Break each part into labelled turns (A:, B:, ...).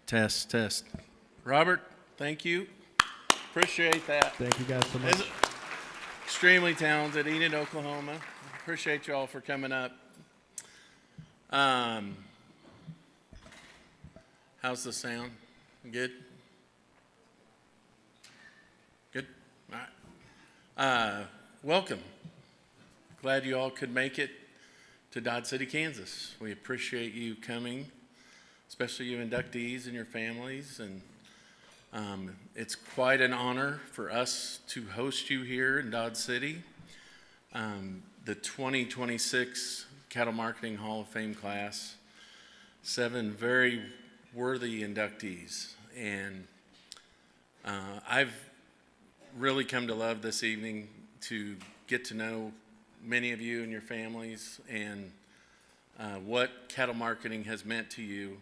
A: Test, test. Robert, thank you. Appreciate that.
B: Thank you guys so much.
A: Extremely talented, Enid, Oklahoma. Appreciate you all for coming up. How's the sound? Good? Good? All right. Welcome. Glad you all could make it to Dodge City, Kansas. We appreciate you coming, especially you inductees and your families. And it's quite an honor for us to host you here in Dodge City. The 2026 Cattle Marketing Hall of Fame class, 7 very worthy inductees. And I've really come to love this evening to get to know many of you and your families and what cattle marketing has meant to you.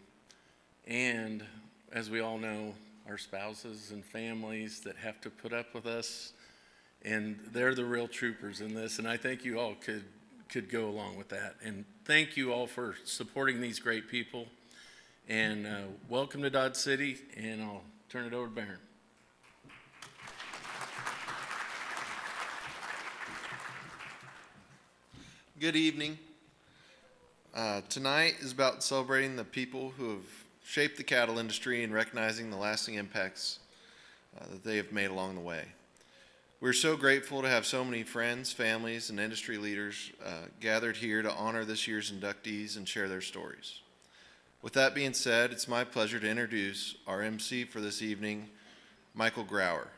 A: And as we all know, our spouses and families that have to put up with us, and they're the real troopers in this. And I think you all could go along with that. And thank you all for supporting these great people. And welcome to Dodge City, and I'll turn it over to Barron.
C: Good evening. Tonight is about celebrating the people who have shaped the cattle industry and recognizing the lasting impacts that they have made along the way. We're so grateful to have so many friends, families, and industry leaders gathered here to honor this year's inductees and share their stories. With that being said, it's my pleasure to introduce our MC for this evening, Michael Grauer.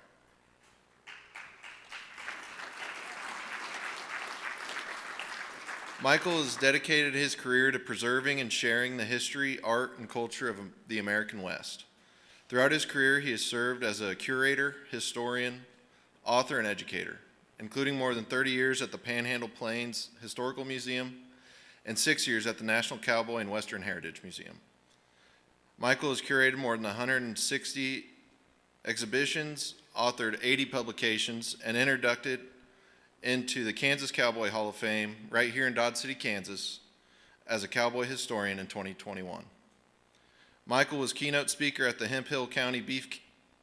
C: Michael has dedicated his career to preserving and sharing the history, art, and culture of the American West. Throughout his career, he has served as a curator, historian, author, and educator, including more than 30 years at the Panhandle Plains Historical Museum and 6 years at the National Cowboy and Western Heritage Museum. Michael has curated more than 160 exhibitions, authored 80 publications, and inducted into the Kansas Cowboy Hall of Fame right here in Dodge City, Kansas, as a cowboy historian in 2021. Michael was keynote speaker at the Hemphill County Beef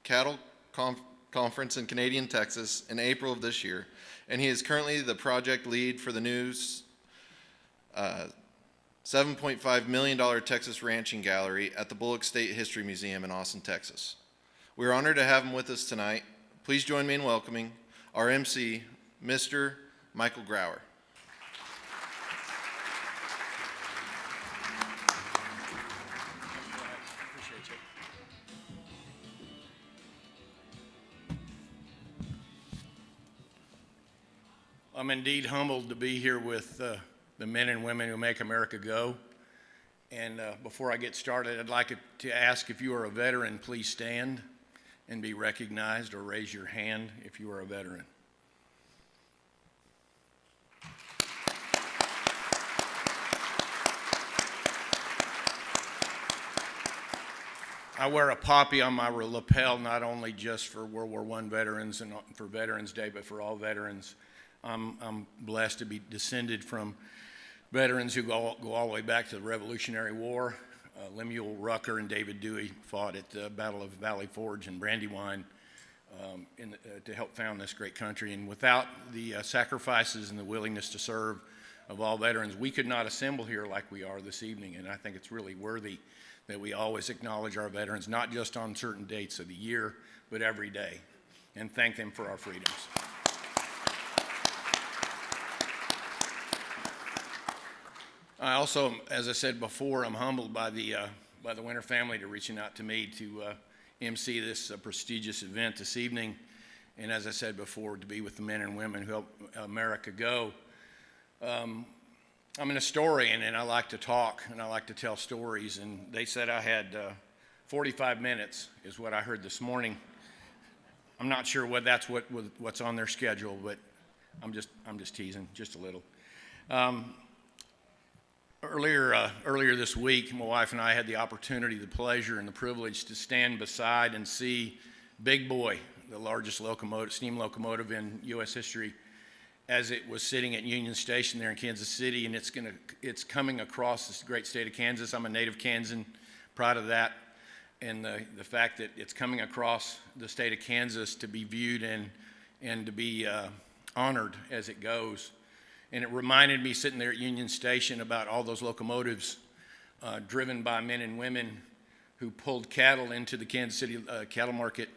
C: Cattle Conference in Canadian, Texas in April of this year, and he is currently the project lead for the new $7.5 million Texas Ranching Gallery at the Bullock State History Museum in Austin, Texas. We are honored to have him with us tonight. Please join me in welcoming our MC, Mr. Michael Grauer.
D: I'm indeed humbled to be here with the men and women who make America go. And before I get started, I'd like to ask if you are a veteran, please stand and be recognized, or raise your hand if you are a veteran. I wear a poppy on my lapel, not only just for World War I veterans and for Veterans Day, but for all veterans. I'm blessed to be descended from veterans who go all the way back to the Revolutionary War. Lemuel Rucker and David Dewey fought at the Battle of Valley Forge and Brandywine to help found this great country. And without the sacrifices and the willingness to serve of all veterans, we could not assemble here like we are this evening. And I think it's really worthy that we always acknowledge our veterans, not just on certain dates of the year, but every day, and thank them for our freedoms. I also, as I said before, I'm humbled by the Winter family to reaching out to me to MC this prestigious event this evening, and as I said before, to be with the men and women who help America go. I'm an historian, and I like to talk, and I like to tell stories, and they said I had 45 minutes is what I heard this morning. I'm not sure what's on their schedule, but I'm just teasing, just a little. Earlier this week, my wife and I had the opportunity, the pleasure, and the privilege to stand beside and see Big Boy, the largest steam locomotive in U.S. history, as it was sitting at Union Station there in Kansas City, and it's coming across this great state of Kansas. I'm a native Kansan, proud of that. and the fact that it's coming across the state of Kansas to be viewed and to be honored as it goes. And it reminded me sitting there at Union Station about all those locomotives driven by men and women who pulled cattle into the Kansas City cattle market,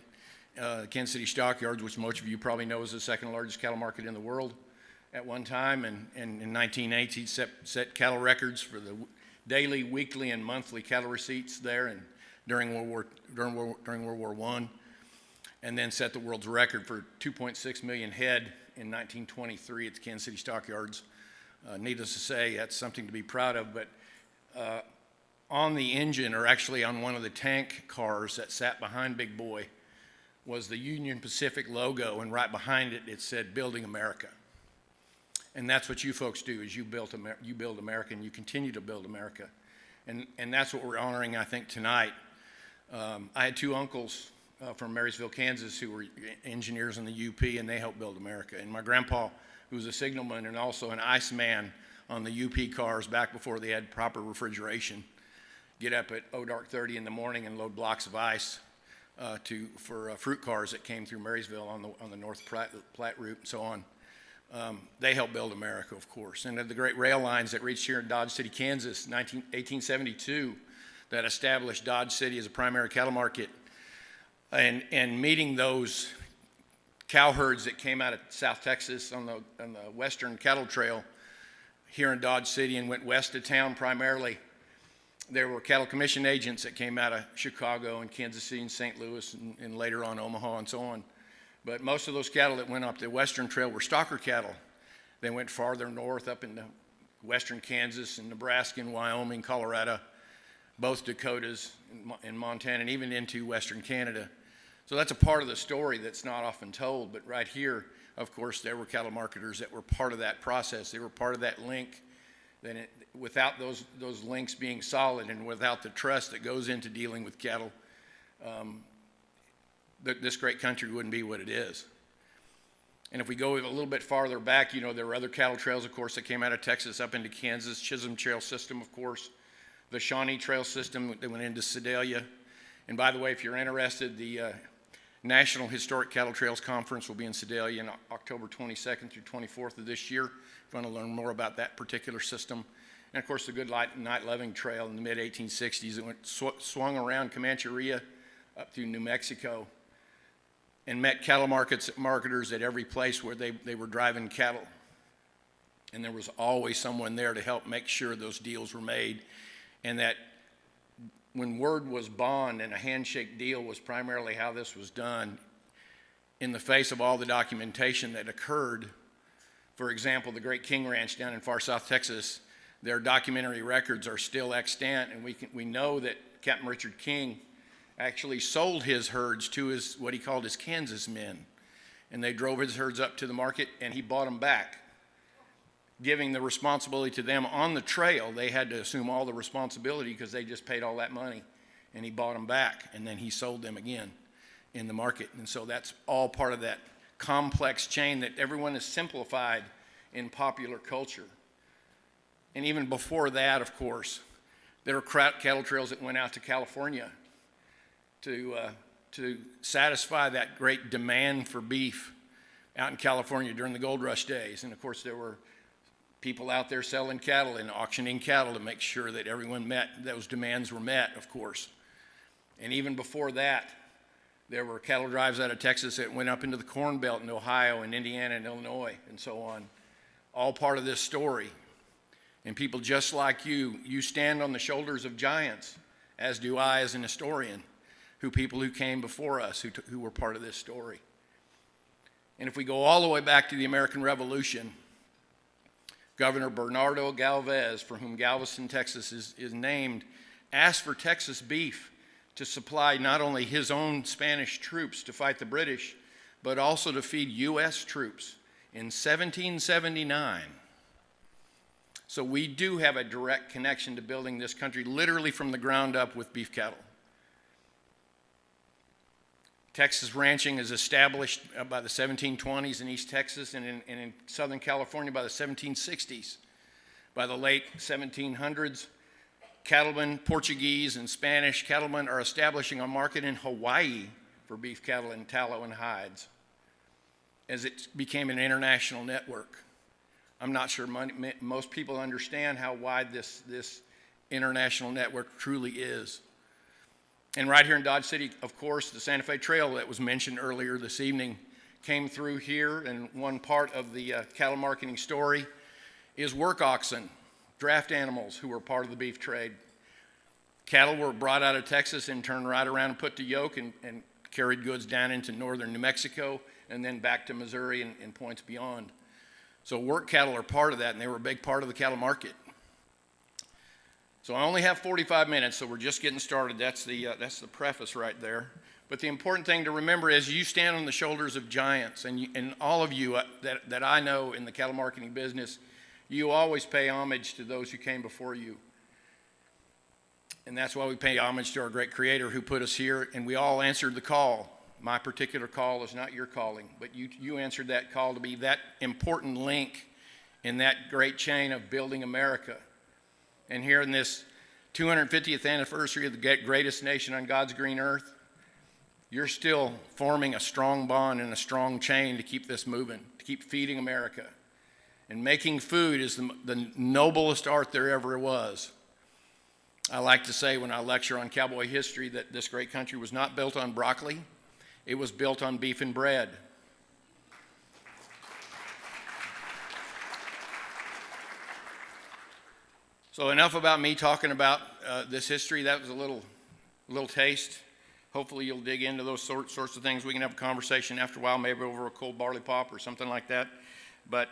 D: Kansas City stockyards, which most of you probably know is the second largest cattle market in the world at one time. And in 1980, he set cattle records for the daily, weekly, and monthly cattle receipts there, and during World War I, and then set the world's record for 2.6 million head in 1923 at the Kansas City stockyards. Needless to say, that's something to be proud of. But on the engine, or actually on one of the tank cars that sat behind Big Boy, was the Union Pacific logo, and right behind it, it said "Building America." And that's what you folks do, is you build America, and you continue to build America. And that's what we're honoring, I think, tonight. I had two uncles from Marysville, Kansas, who were engineers in the UP, and they helped build America. And my grandpa, who was a signalman and also an iceman on the UP cars back before they had proper refrigeration, get up at dark 30 in the morning and load blocks of ice for fruit cars that came through Marysville on the North Platte route and so on. They helped build America, of course. And the great rail lines that reached here in Dodge City, Kansas, 1872, that established Dodge City as a primary cattle market, and meeting those cow herds that came out of South Texas on the Western Cattle Trail here in Dodge City and went west of town primarily. There were cattle commission agents that came out of Chicago and Kansas City and St. Louis and later on Omaha and so on. But most of those cattle that went up the Western Trail were stocker cattle. They went farther north up into western Kansas and Nebraska and Wyoming, Colorado, both Dakotas and Montana, and even into western Canada. So that's a part of the story that's not often told. But right here, of course, there were cattle marketers that were part of that process. They were part of that link. Without those links being solid and without the trust that goes into dealing with cattle, this great country wouldn't be what it is. And if we go a little bit farther back, you know, there were other cattle trails, of course, that came out of Texas up into Kansas. Chisholm Trail System, of course. The Shawnee Trail System that went into Sedalia. And by the way, if you're interested, the National Historic Cattle Trails Conference will be in Sedalia on October 22nd through 24th of this year. If you want to learn more about that particular system. And of course, the Good Night Loving Trail in the mid-1860s. It went swung around Comancheria up through New Mexico and met cattle marketers at every place where they were driving cattle. And there was always someone there to help make sure those deals were made. And that when word was bond and a handshake deal was primarily how this was done, in the face of all the documentation that occurred. For example, the Great King Ranch down in far south Texas, their documentary records are still extant, and we know that Captain Richard King actually sold his herds to what he called his Kansas men. And they drove his herds up to the market, and he bought them back, giving the responsibility to them on the trail. They had to assume all the responsibility because they just paid all that money, and he bought them back, and then he sold them again in the market. And so that's all part of that complex chain that everyone has simplified in popular culture. And even before that, of course, there were cattle trails that went out to California to satisfy that great demand for beef out in California during the gold rush days. And of course, there were people out there selling cattle and auctioning cattle to make sure that those demands were met, of course. And even before that, there were cattle drives out of Texas that went up into the Corn Belt in Ohio and Indiana and Illinois and so on. All part of this story. And people just like you stand on the shoulders of giants, as do I as an historian, people who came before us who were part of this story. And if we go all the way back to the American Revolution, Governor Bernardo Galvez, for whom Galveston, Texas is named, asked for Texas beef to supply not only his own Spanish troops to fight the British, but also to feed U.S. troops in 1779. So we do have a direct connection to building this country literally from the ground up with beef cattle. Texas ranching is established by the 1720s in East Texas and in Southern California by the 1760s. By the late 1700s, cattlemen, Portuguese and Spanish cattlemen are establishing a market in Hawaii for beef cattle and tallow and hides as it became an international network. I'm not sure most people understand how wide this international network truly is. And right here in Dodge City, of course, the Santa Fe Trail that was mentioned earlier this evening came through here, and one part of the cattle marketing story is work oxen, draft animals who were part of the beef trade. Cattle were brought out of Texas and turned right around and put to yoke and carried goods down into northern New Mexico and then back to Missouri and points beyond. So work cattle are part of that, and they were a big part of the cattle market. So I only have 45 minutes, so we're just getting started. That's the preface right there. But the important thing to remember is you stand on the shoulders of giants, and all of you that I know in the cattle marketing business, you always pay homage to those who came before you. And that's why we pay homage to our great Creator who put us here, and we all answered the call. My particular call is not your calling, but you answered that call to be that important link in that great chain of building America. And here in this 250th anniversary of the greatest nation on God's green earth, you're still forming a strong bond and a strong chain to keep this moving, to keep feeding America. And making food is the noblest art there ever was. I like to say when I lecture on cowboy history that this great country was not built on broccoli, it was built on beef and bread. So enough about me talking about this history. That was a little taste. Hopefully you'll dig into those sorts of things. We can have a conversation after a while, maybe over a cold barley pop or something like that. But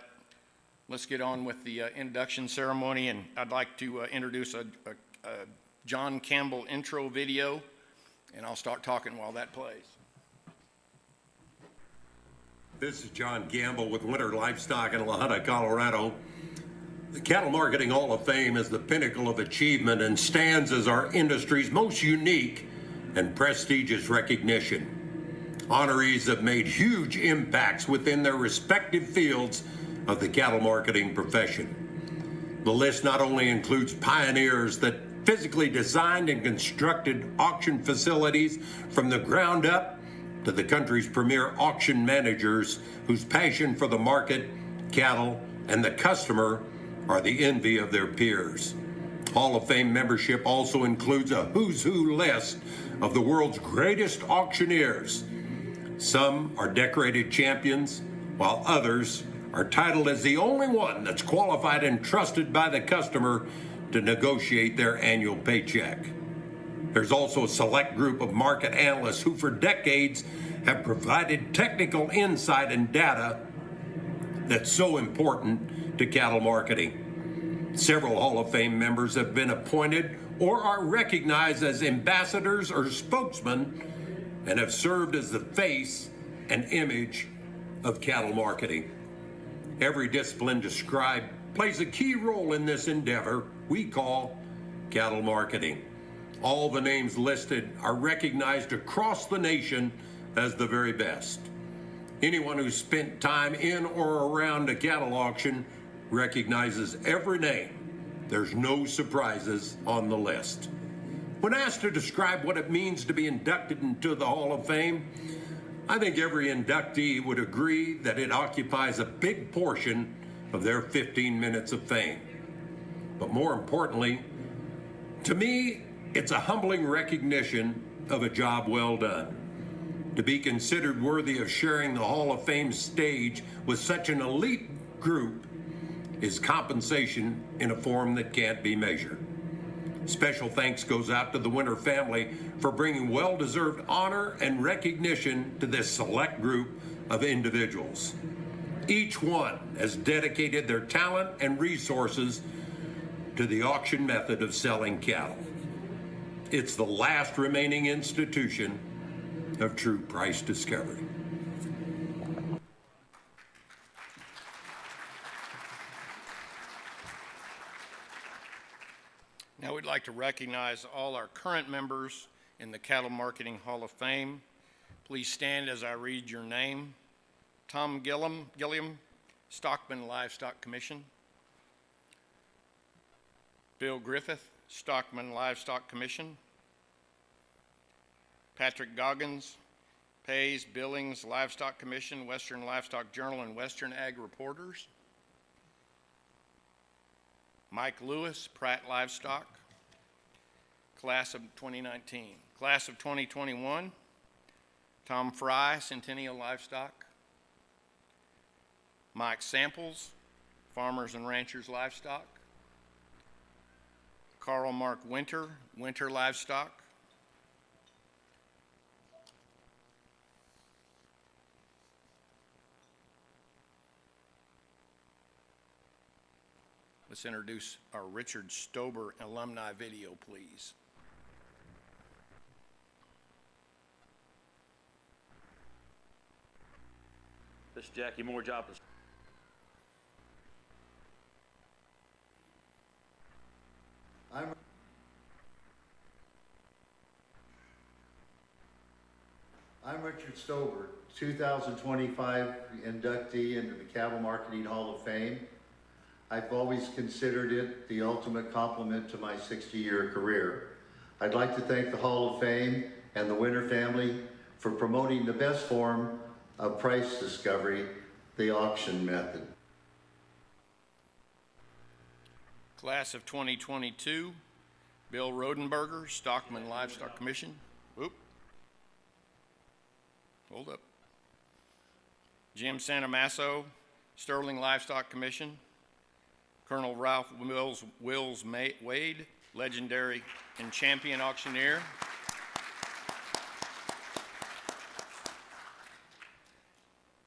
D: let's get on with the induction ceremony, and I'd like to introduce a John Campbell intro video, and I'll start talking while that plays.
B: This is John Campbell with Winter Livestock in La Junta, Colorado. The Cattle Marketing Hall of Fame is the pinnacle of achievement and stands as our industry's most unique and prestigious recognition. Honorees have made huge impacts within their respective fields of the cattle marketing profession. The list not only includes pioneers that physically designed and constructed auction facilities from the ground up to the country's premier auction managers whose passion for the market, cattle, and the customer are the envy of their peers. Hall of Fame membership also includes a who's who list of the world's greatest auctioneers. Some are decorated champions, while others are titled as the only one that's qualified and trusted by the customer to negotiate their annual paycheck. There's also a select group of market analysts who for decades have provided technical insight and data that's so important to cattle marketing. Several Hall of Fame members have been appointed or are recognized as ambassadors or spokesmen and have served as the face and image of cattle marketing. Every discipline described plays a key role in this endeavor we call cattle marketing. All the names listed are recognized across the nation as the very best. Anyone who's spent time in or around a cattle auction recognizes every name. There's no surprises on the list. When asked to describe what it means to be inducted into the Hall of Fame, I think every inductee would agree that it occupies a big portion of their 15 minutes of fame. But more importantly, to me, it's a humbling recognition of a job well done. To be considered worthy of sharing the Hall of Fame stage with such an elite group is compensation in a form that can't be measured. Special thanks goes out to the Winter family for bringing well-deserved honor and recognition to this select group of individuals. Each one has dedicated their talent and resources to the auction method of selling cattle. It's the last remaining institution of true price discovery.
D: Now we'd like to recognize all our current members in the Cattle Marketing Hall of Fame. Please stand as I read your name. Tom Gilliam, Stockman Livestock Commission. Bill Griffith, Stockman Livestock Commission. Patrick Goggins, Pays, Billings Livestock Commission, Western Livestock Journal, and Western Ag Reporters. Mike Lewis, Pratt Livestock, Class of 2019. Class of 2021, Tom Fry, Centennial Livestock. Mike Samples, Farmers and Ranchers Livestock. Carl Mark Winter, Winter Livestock. Let's introduce our Richard Stober alumni video, please.
E: This is Jackie Moore, Joplin.
F: I'm Richard Stober, 2025 inductee into the Cattle Marketing Hall of Fame. I've always considered it the ultimate compliment to my 60-year career. I'd like to thank the Hall of Fame and the Winter family for promoting the best form of price discovery, the auction method.
D: Class of 2022, Bill Rodenberger, Stockman Livestock Commission. Whoop. Hold up. Jim Santamasso, Sterling Livestock Commission. Colonel Ralph Wills Wade, legendary and champion auctioneer.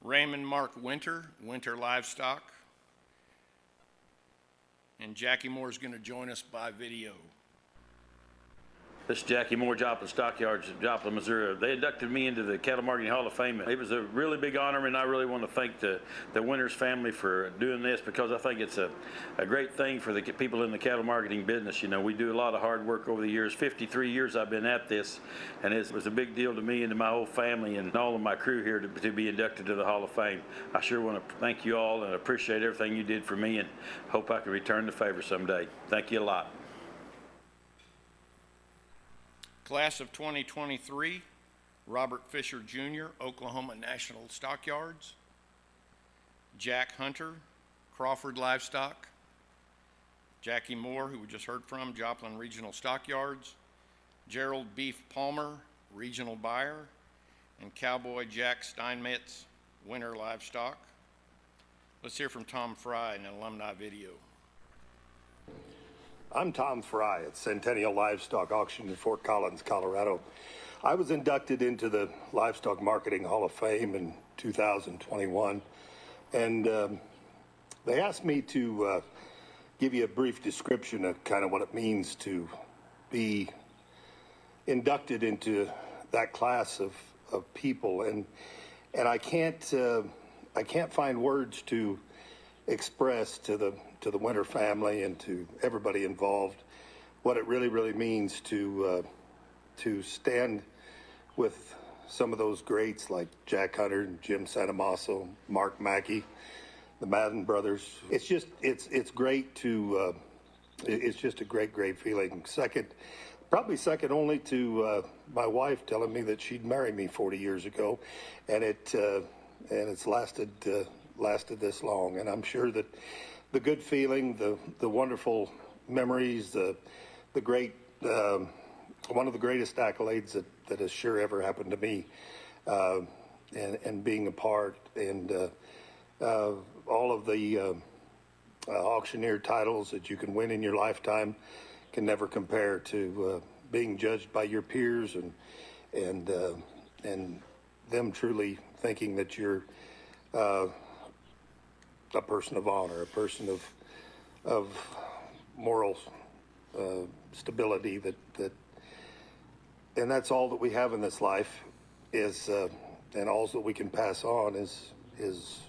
D: Raymond Mark Winter, Winter Livestock. And Jackie Moore is going to join us by video.
E: This is Jackie Moore, Joplin Stockyards, Joplin, Missouri. They inducted me into the Cattle Marketing Hall of Fame. It was a really big honor, and I really want to thank the Winters family for doing this, because I think it's a great thing for the people in the cattle marketing business. You know, we do a lot of hard work over the years. 53 years I've been at this, and it was a big deal to me and to my whole family and all of my crew here to be inducted to the Hall of Fame. I sure want to thank you all and appreciate everything you did for me, and hope I can return the favor someday. Thank you a lot.
D: Class of 2023, Robert Fisher Jr., Oklahoma National Stockyards. Jack Hunter, Crawford Livestock. Jackie Moore, who we just heard from, Joplin Regional Stockyards. Gerald Beef Palmer, Regional Buyer. And Cowboy Jack Steinmetz, Winter Livestock. Let's hear from Tom Fry in an alumni video.
G: I'm Tom Fry at Centennial Livestock Auction in Fort Collins, Colorado. I was inducted into the Livestock Marketing Hall of Fame in 2021, and they asked me to give you a brief description of kind of what it means to be inducted into that class of people, and I can't find words to express to the Winter family and to everybody involved what it really means to stand with some of those greats like Jack Hunter, Jim Santamasso, Mark Mackey, the Madden brothers. It's just it's great to it's just a great feeling. Probably second only to my wife telling me that she'd marry me 40 years ago, and it's lasted this long. And I'm sure that the good feeling, the wonderful memories, the great, one of the greatest accolades that has sure ever happened to me, and being a part, and all of the auctioneer titles that you can win in your lifetime can never compare to being judged by your peers and them truly thinking that you're a person of honor, a person of moral stability, and that's all that we have in this life is, and all that we can pass on is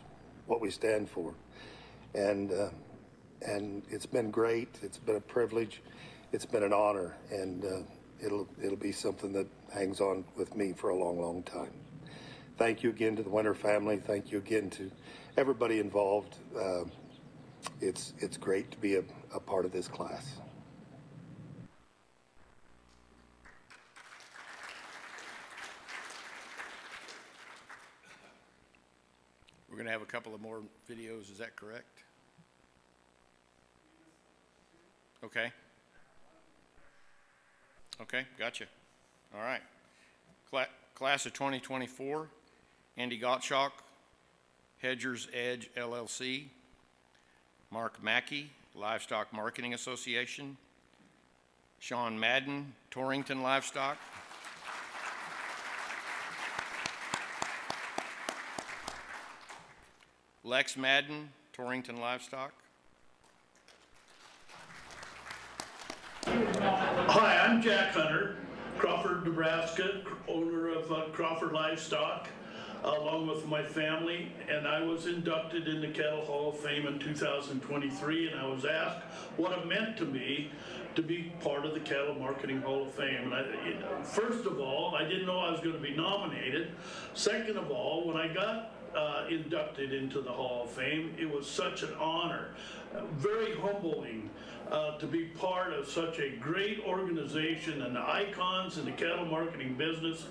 G: what we stand for. And it's been great. It's been a privilege. It's been an honor, and it'll be something that hangs on with me for a long time. Thank you again to the Winter family. Thank you again to everybody involved. It's great to be a part of this class.
D: to have a couple of more videos, is that correct? Okay. Okay, gotcha. All right. Class of 2024, Andy Gottschalk, Hedgers Edge LLC, Mark Mackey, Livestock Marketing Association, Sean Madden, Torrington Livestock, Lex Madden, Torrington Livestock,
H: Hi, I'm Jack Hunter, Crawford, Nebraska, owner of Crawford Livestock, along with my family, and I was inducted in the Cattle Hall of Fame in 2023, and I was asked what it meant to me to be part of the Cattle Marketing Hall of Fame. And first of all, I didn't know I was going to be nominated. Second of all, when I got inducted into the Hall of Fame, it was such an honor, very humbling to be part of such a great organization and the icons in the cattle marketing business.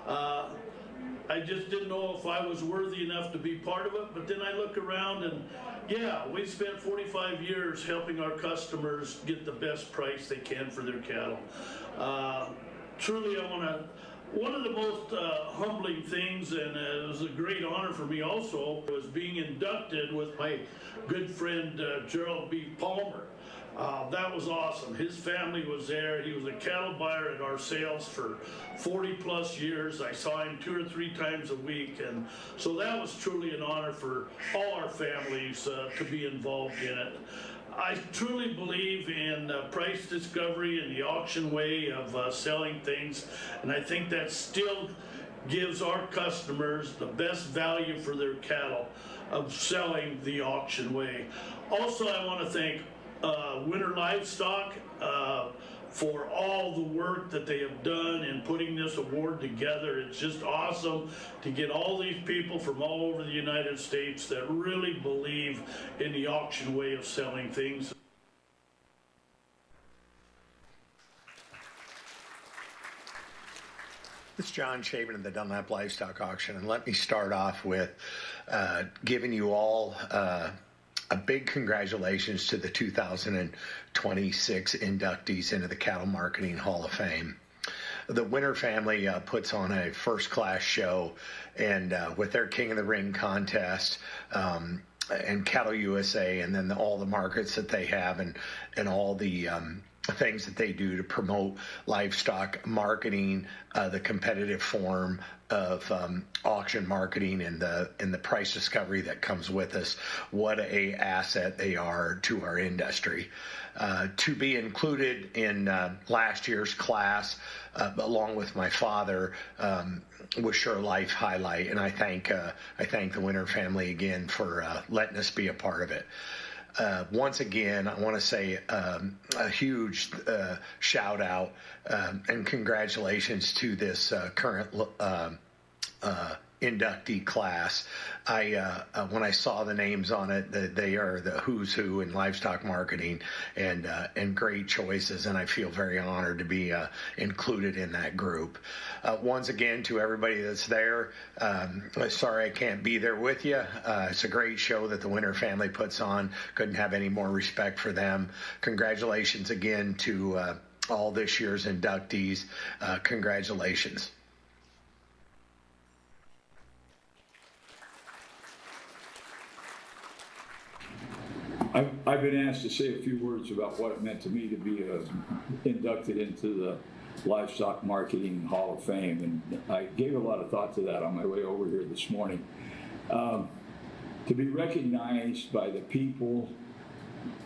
H: I just didn't know if I was worthy enough to be part of it, but then I look around and yeah, we spent 45 years helping our customers get the best price they can for their cattle. Truly, one of the most humbling things, and it was a great honor for me also, was being inducted with my good friend Gerald B. Palmer. That was awesome. His family was there. He was a cattle buyer at our sales for 40 plus years. I saw him 2 or 3 times a week, and so that was truly an honor for all our families to be involved in it. I truly believe in price discovery and the auction way of selling things, and I think that still gives our customers the best value for their cattle of selling the auction way. Also, I want to thank Winter Livestock for all the work that they have done in putting this award together. It's just awesome to get all these people from all over the United States that really believe in the auction way of selling things.
I: This is John Shaven of the Dunlap Livestock Auction, and let me start off with giving you all a big congratulations to the 2026 inductees into the Cattle Marketing Hall of Fame. The Winter family puts on a first-class show, and with their King of the Ring contest and CattleUSA, and then all the markets that they have, and all the things that they do to promote livestock marketing, the competitive form of auction marketing, and the price discovery that comes with us. What a asset they are to our industry. To be included in last year's class, along with my father, was sure a life highlight, and I thank the Winter family again for letting us be a part of it. Once again, I want to say a huge shout out and congratulations to this current inductee class. When I saw the names on it, they are the who's who in livestock marketing, and great choices, and I feel very honored to be included in that group. Once again, to everybody that's there, sorry I can't be there with you. It's a great show that the Winter family puts on. Couldn't have any more respect for them. Congratulations again to all this year's inductees. Congratulations.
J: I've been asked to say a few words about what it meant to me to be inducted into the Livestock Marketing Hall of Fame, and I gave a lot of thought to that on my way over here this morning. To be recognized by the people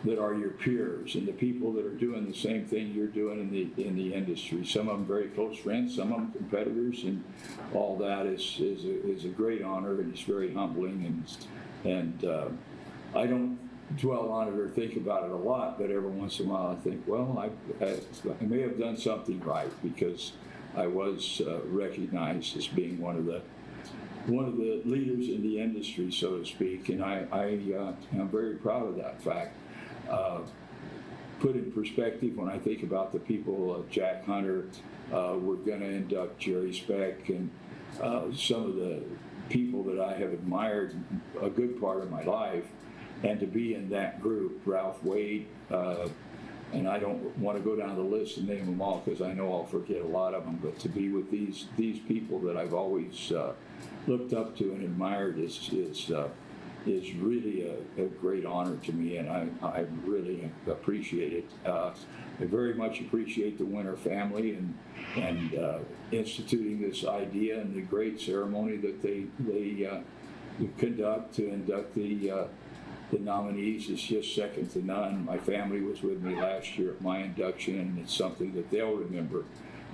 J: that are your peers and the people that are doing the same thing you're doing in the industry. Some of them very close friends, some of them competitors, and all that is a great honor, and it's very humbling. And I don't dwell on it or think about it a lot, but every once in a while I think, well, I may have done something right, because I was recognized as being one of the leaders in the industry, so to speak, and I'm very proud of that fact. Put in perspective, when I think about the people, Jack Hunter, we're going to induct Jerry Speck, and some of the people that I have admired a good part of my life, and to be in that group, Ralph Wade, and I don't want to go down the list and name them all because I know I'll forget a lot of them, but to be with these people that I've always looked up to and admired is really a great honor to me, and I really appreciate it. I very much appreciate the Winter family and instituting this idea and the great ceremony that they conduct to induct the nominees is just second to none. My family was with me last year at my induction, and it's something that they'll remember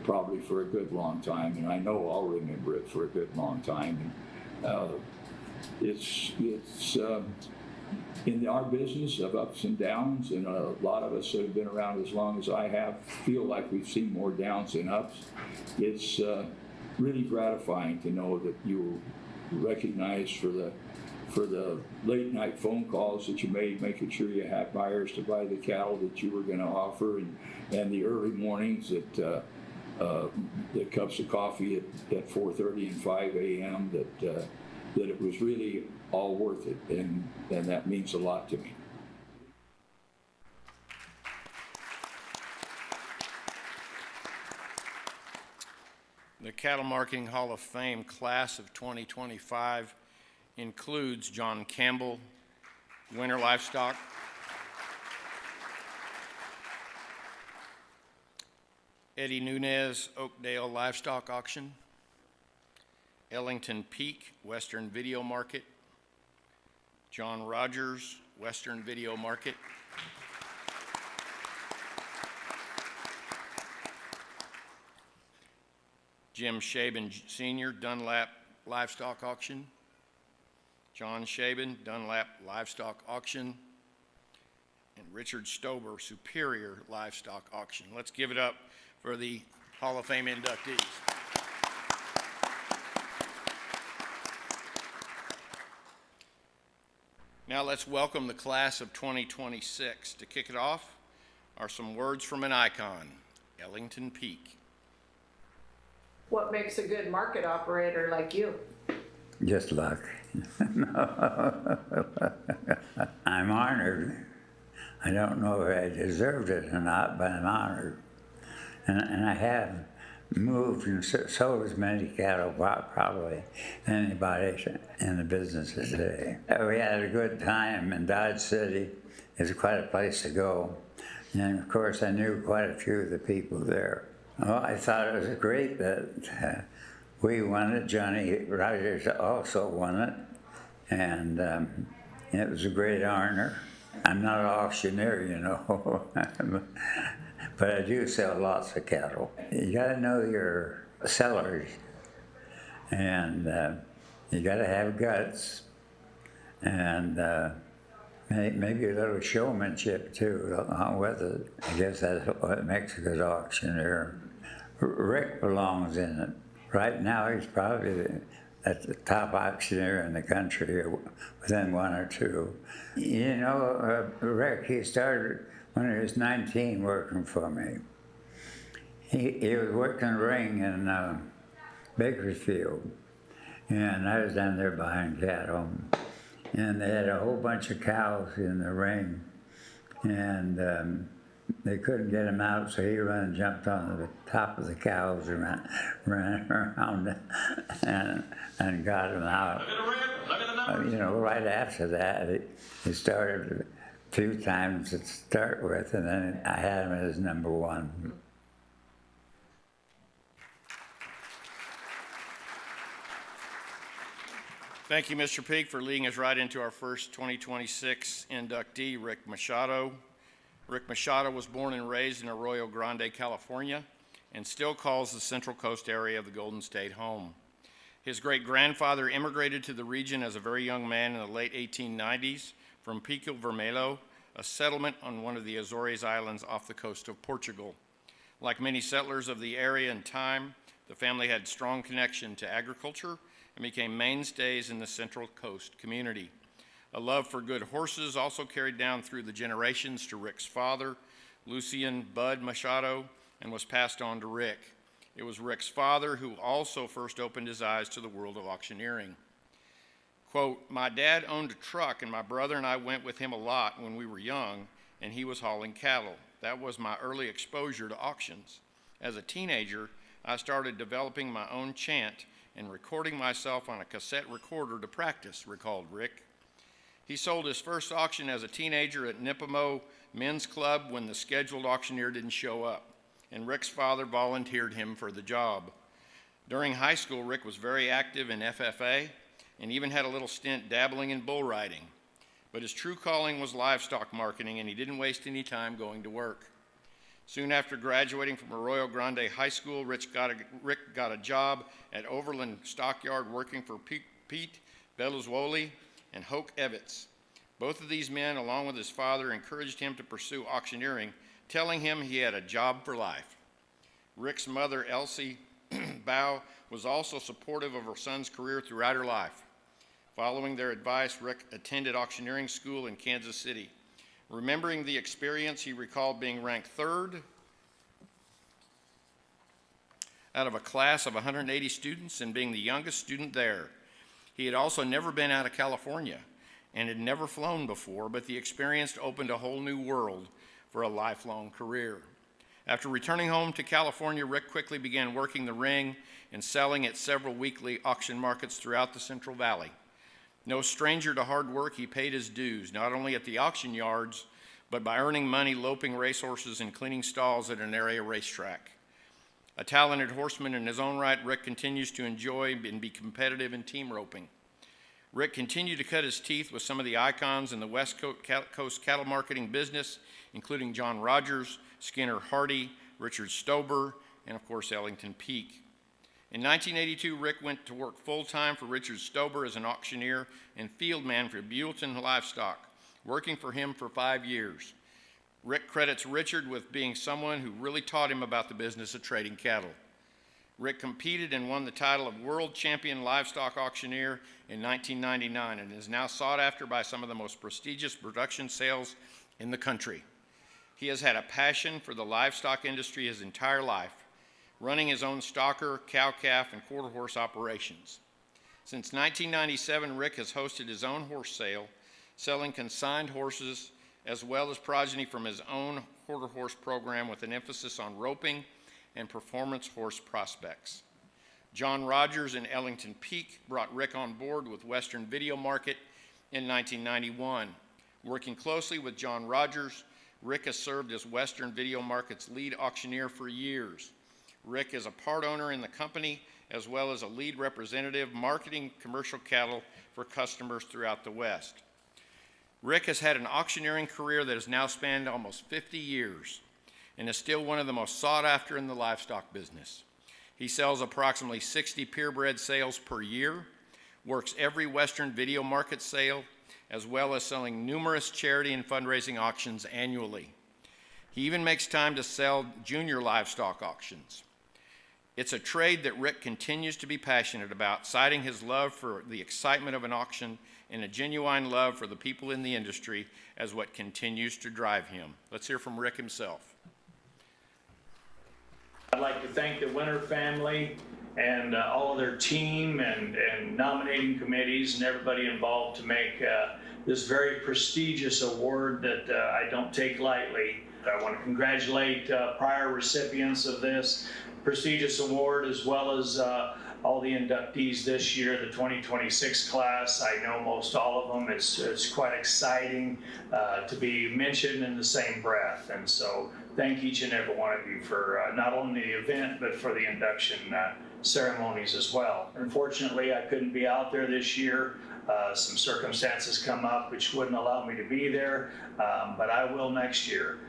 J: probably for a good long time, and I know I'll remember it for a good long time. And it's in our business of ups and downs, and a lot of us that have been around as long as I have feel like we've seen more downs than ups. It's really gratifying to know that you recognize for the late night phone calls that you made, making sure you had buyers to buy the cattle that you were going to offer, and the early mornings that the cups of coffee at 4:30 and 5 a.m. that it was really all worth it, and that means a lot to me.
D: The Cattle Marketing Hall of Fame class of 2025 includes John Campbell, Winter Livestock, Eddie Nunez, Oakdale Livestock Auction, Ellington Peak, Western Video Market, John Rogers, Western Video Market, Jim Shaben Sr., Dunlap Livestock Auction, John Shaben, Dunlap Livestock Auction, and Richard Stober, Superior Livestock Auction. Let's give it up for the Hall of Fame inductees. Now let's welcome the class of 2026. To kick it off are some words from an icon, Ellington Peak.
K: What makes a good market operator like you?
L: Just luck. I'm honored. I don't know if I deserved it or not, but I'm honored. And I have moved and sold as many cattle probably than anybody in the business today. We had a good time in Dodge City. It's quite a place to go. And of course, I knew quite a few of the people there. Well, I thought it was great that we won it. Johnny Rogers also won it. And it was a great honor. I'm not an auctioneer, you know, but I do sell lots of cattle. You got to know your sellers, and you got to have guts, and maybe a little showmanship too along with it. I guess that's what makes a good auctioneer. Rick belongs in it. Right now, he's probably at the top auctioneer in the country, within one or two. You know, Rick, he started when he was 19 working for me. He was working the ring in Bakersfield, and I was down there buying cattle. And they had a whole bunch of cows in the ring, and they couldn't get him out, so he ran and jumped on the top of the cows and ran around and got him out. You know, right after that, he started a few times to start with, and then I had him as number one.
D: Thank you, Mr. Peak, for leading us right into our first 2026 inductee, Rick Machado. Rick Machado was born and raised in Arroyo Grande, California, and still calls the Central Coast area of the Golden State home. His great-grandfather immigrated to the region as a very young man in the late 1890s from Pico Vermelho, a settlement on one of the Azores Islands off the coast of Portugal. Like many settlers of the area and time, the family had strong connection to agriculture and became mainstays in the Central Coast community. A love for good horses also carried down through the generations to Rick's father, Lucien Bud Machado, and was passed on to Rick. It was Rick's father who also first opened his eyes to the world of auctioneering. Quote, "My dad owned a truck and my brother and I went with him a lot when we were young and he was hauling cattle. That was my early exposure to auctions. As a teenager, I started developing my own chant and recording myself on a cassette recorder to practice," recalled Rick. He sold his first auction as a teenager at Nipamo Men's Club when the scheduled auctioneer didn't show up, and Rick's father volunteered him for the job. During high school, Rick was very active in FFA and even had a little stint dabbling in bull riding. But his true calling was livestock marketing, and he didn't waste any time going to work. Soon after graduating from Arroyo Grande High School, Rick got a job at Overland Stockyard working for Pete Belluzuoli and Hoke Evitz. Both of these men, along with his father, encouraged him to pursue auctioneering, telling him he had a job for life. Rick's mother, Elsie Bow, was also supportive of her son's career throughout her life. Following their advice, Rick attended auctioneering school in Kansas City. Remembering the experience, he recalled being ranked third out of a class of 180 students and being the youngest student there. He had also never been out of California and had never flown before, but the experience opened a whole new world for a lifelong career. After returning home to California, Rick quickly began working the ring and selling at several weekly auction markets throughout the Central Valley. No stranger to hard work, he paid his dues, not only at the auction yards, but by earning money loping racehorses and cleaning stalls at an area racetrack. A talented horseman in his own right, Rick continues to enjoy and be competitive in team roping. Rick continued to cut his teeth with some of the icons in the West Coast cattle marketing business, including John Rogers, Skinner Hardy, Richard Stober, and of course Ellington Peak. In 1982, Rick went to work full-time for Richard Stober as an auctioneer and field man for Buellton Livestock, working for him for 5 years. Rick credits Richard with being someone who really taught him about the business of trading cattle. Rick competed and won the title of World Champion Livestock Auctioneer in 1999 and is now sought after by some of the most prestigious production sales in the country. He has had a passion for the livestock industry his entire life, running his own stocker, cow-calf, and quarter-horse operations. Since 1997, Rick has hosted his own horse sale, selling consigned horses as well as progeny from his own quarter-horse program with an emphasis on roping and performance horse prospects. John Rogers and Ellington Peak brought Rick on board with Western Video Market in 1991. Working closely with John Rogers, Rick has served as Western Video Market's lead auctioneer for years. Rick is a part owner in the company as well as a lead representative marketing commercial cattle for customers throughout the West. Rick has had an auctioneering career that has now spanned almost 50 years and is still one of the most sought after in the livestock business. He sells approximately 60 purebred sales per year, works every Western Video Market sale, as well as selling numerous charity and fundraising auctions annually. He even makes time to sell junior livestock auctions. It's a trade that Rick continues to be passionate about, citing his love for the excitement of an auction and a genuine love for the people in the industry as what continues to drive him. Let's hear from Rick himself.
H: I'd like to thank the Winter family and all of their team and nominating committees and everybody involved to make this very prestigious award that I don't take lightly. I want to congratulate prior recipients of this prestigious award, as well as all the inductees this year, the 2026 class. I know most all of them. It's quite exciting to be mentioned in the same breath. And so thank each and every one of you for not only the event, but for the induction ceremonies as well. Unfortunately, I couldn't be out there this year. Some circumstances come up which wouldn't allow me to be there, but I will next year.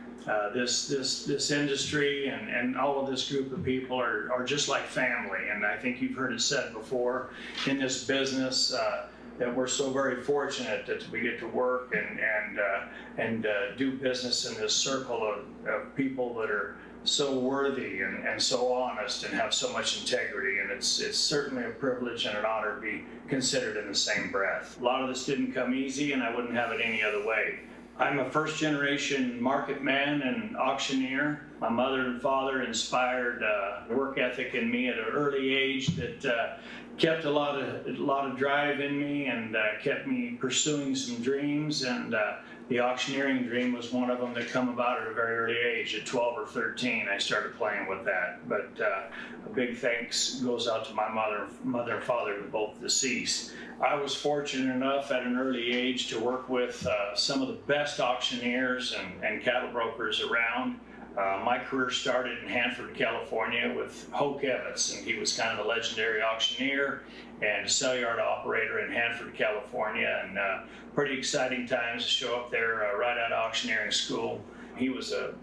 H: This industry and all of this group of people are just like family, and I think you've heard it said before in this business that we're so very fortunate that we get to work and do business in this circle of people that are so worthy and so honest and have so much integrity, and it's certainly a privilege and an honor to be considered in the same breath. A lot of this didn't come easy, and I wouldn't have it any other way.
M: I'm a first-generation market man and auctioneer. My mother and father inspired work ethic in me at an early age that kept a lot of drive in me and kept me pursuing some dreams. And the auctioneering dream was one of them that come about at a very early age. At 12 or 13, I started playing with that. But a big thanks goes out to my mother and father, who both deceased. I was fortunate enough at an early age to work with some of the best auctioneers and cattle brokers around. My career started in Hanford, California with Hoke Evans, and he was kind of the legendary auctioneer and sale yard operator in Hanford, California, and pretty exciting times to show up there right out of auctioneering school. He was a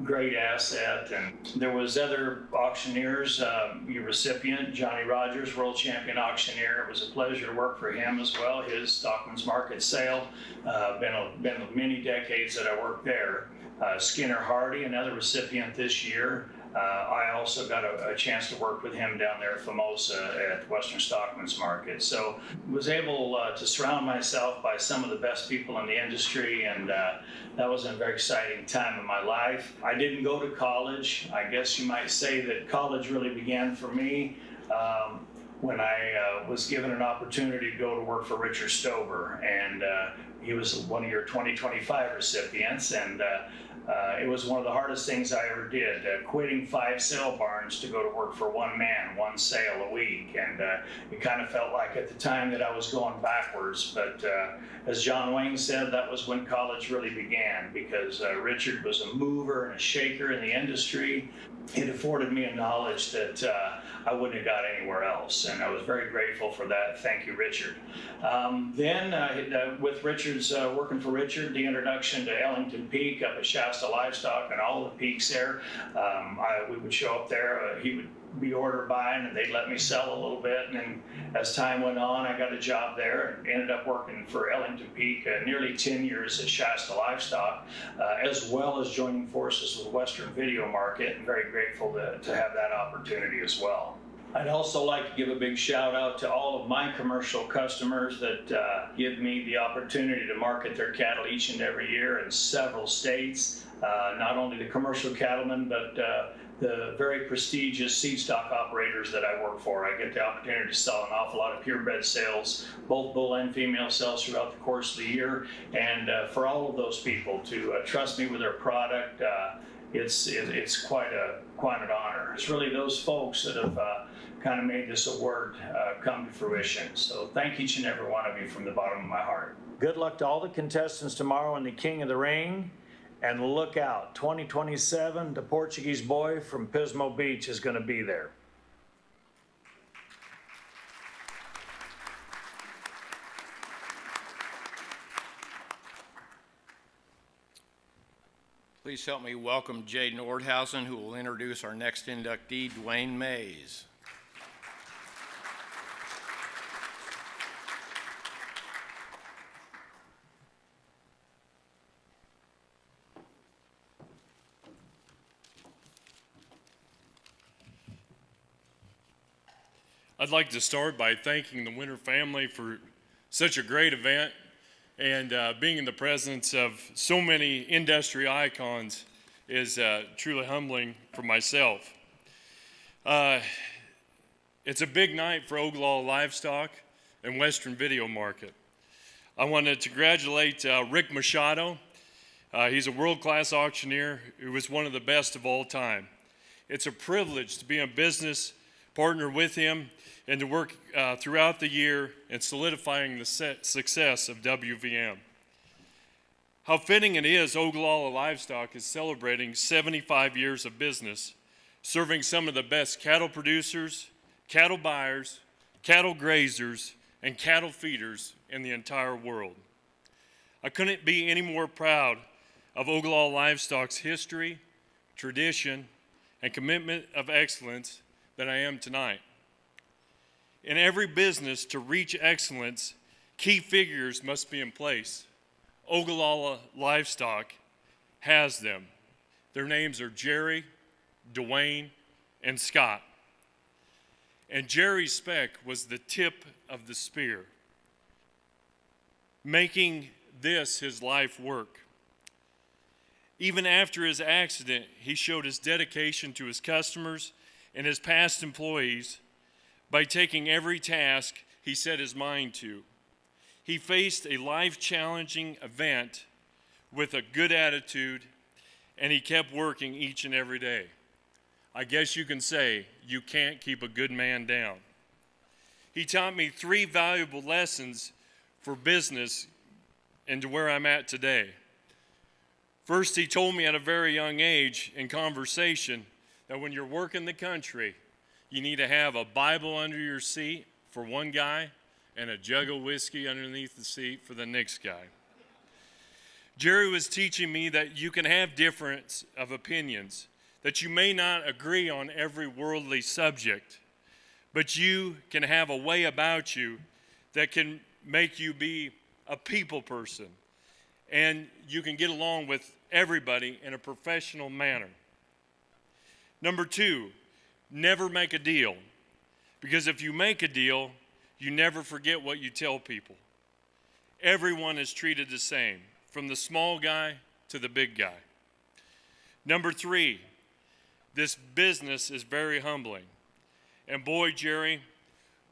M: great asset, and there was other auctioneers, your recipient, Johnny Rogers, world champion auctioneer. It was a pleasure to work for him as well. His Stockman's Market sale, been many decades that I worked there. Skinner Hardy, another recipient this year. I also got a chance to work with him down there at Famosa at Western Stockman's Market. So was able to surround myself by some of the best people in the industry, and that was a very exciting time in my life. I didn't go to college. I guess you might say that college really began for me when I was given an opportunity to go to work for Richard Stover, and he was one of your 2025 recipients, and it was one of the hardest things I ever did, quitting 5 sale barns to go to work for one man, one sale a week. And it kind of felt like at the time that I was going backwards. But as John Wayne said, that was when college really began, because Richard was a mover and a shaker in the industry. It afforded me a knowledge that I wouldn't have got anywhere else, and I was very grateful for that. Thank you, Richard. Then with Richard's, working for Richard, the introduction to Ellington Peak up at Shasta Livestock and all the peaks there, we would show up there, he would be order buying, and they'd let me sell a little bit. And then as time went on, I got a job there and ended up working for Ellington Peak nearly 10 years at Shasta Livestock, as well as joining forces with Western Video Market, and very grateful to have that opportunity as well. I'd also like to give a big shout out to all of my commercial customers that give me the opportunity to market their cattle each and every year in several states. Not only the commercial cattlemen, but the very prestigious seed stock operators that I work for. I get the opportunity to sell an awful lot of purebred sales, both bull and female sales throughout the course of the year. And for all of those people to trust me with their product, it's quite an honor. It's really those folks that have kind of made this award come to fruition. So thank each and every one of you from the bottom of my heart. Good luck to all the contestants tomorrow in the King of the Ring. And look out, 2027, the Portuguese boy from Pismo Beach is going to be there.
D: Please help me welcome Jay Nordhausen, who will introduce our next inductee, Dwayne Mays.
N: I'd like to start by thanking the Winter family for such a great event, and being in the presence of so many industry icons is truly humbling for myself. It's a big night for Ogallala Livestock and Western Video Market. I want to congratulate Rick Machado. He's a world-class auctioneer who was one of the best of all time. It's a privilege to be a business partner with him and to work throughout the year in solidifying the success of WVM. How fitting it is Ogallala Livestock is celebrating 75 years of business, serving some of the best cattle producers, cattle buyers, cattle grazers, and cattle feeders in the entire world. I couldn't be any more proud of Ogallala Livestock's history, tradition, and commitment of excellence than I am tonight. In every business, to reach excellence, key figures must be in place. Ogallala Livestock has them. Their names are Jerry, Dwayne, and Scott. And Jerry Speck was the tip of the spear, making this his life work. Even after his accident, he showed his dedication to his customers and his past employees by taking every task he set his mind to. He faced a life-challenging event with a good attitude, and he kept working each and every day. I guess you can say you can't keep a good man down. He taught me 3 valuable lessons for business and to where I'm at today. First, he told me at a very young age in conversation that when you're working the country, you need to have a Bible under your seat for one guy and a jug of whiskey underneath the seat for the next guy. Jerry was teaching me that you can have difference of opinions, that you may not agree on every worldly subject, but you can have a way about you that can make you be a people person, and you can get along with everybody in a professional manner. Number 2, never make a deal, because if you make a deal, you never forget what you tell people. Everyone is treated the same, from the small guy to the big guy. Number 3, this business is very humbling. And boy, Jerry,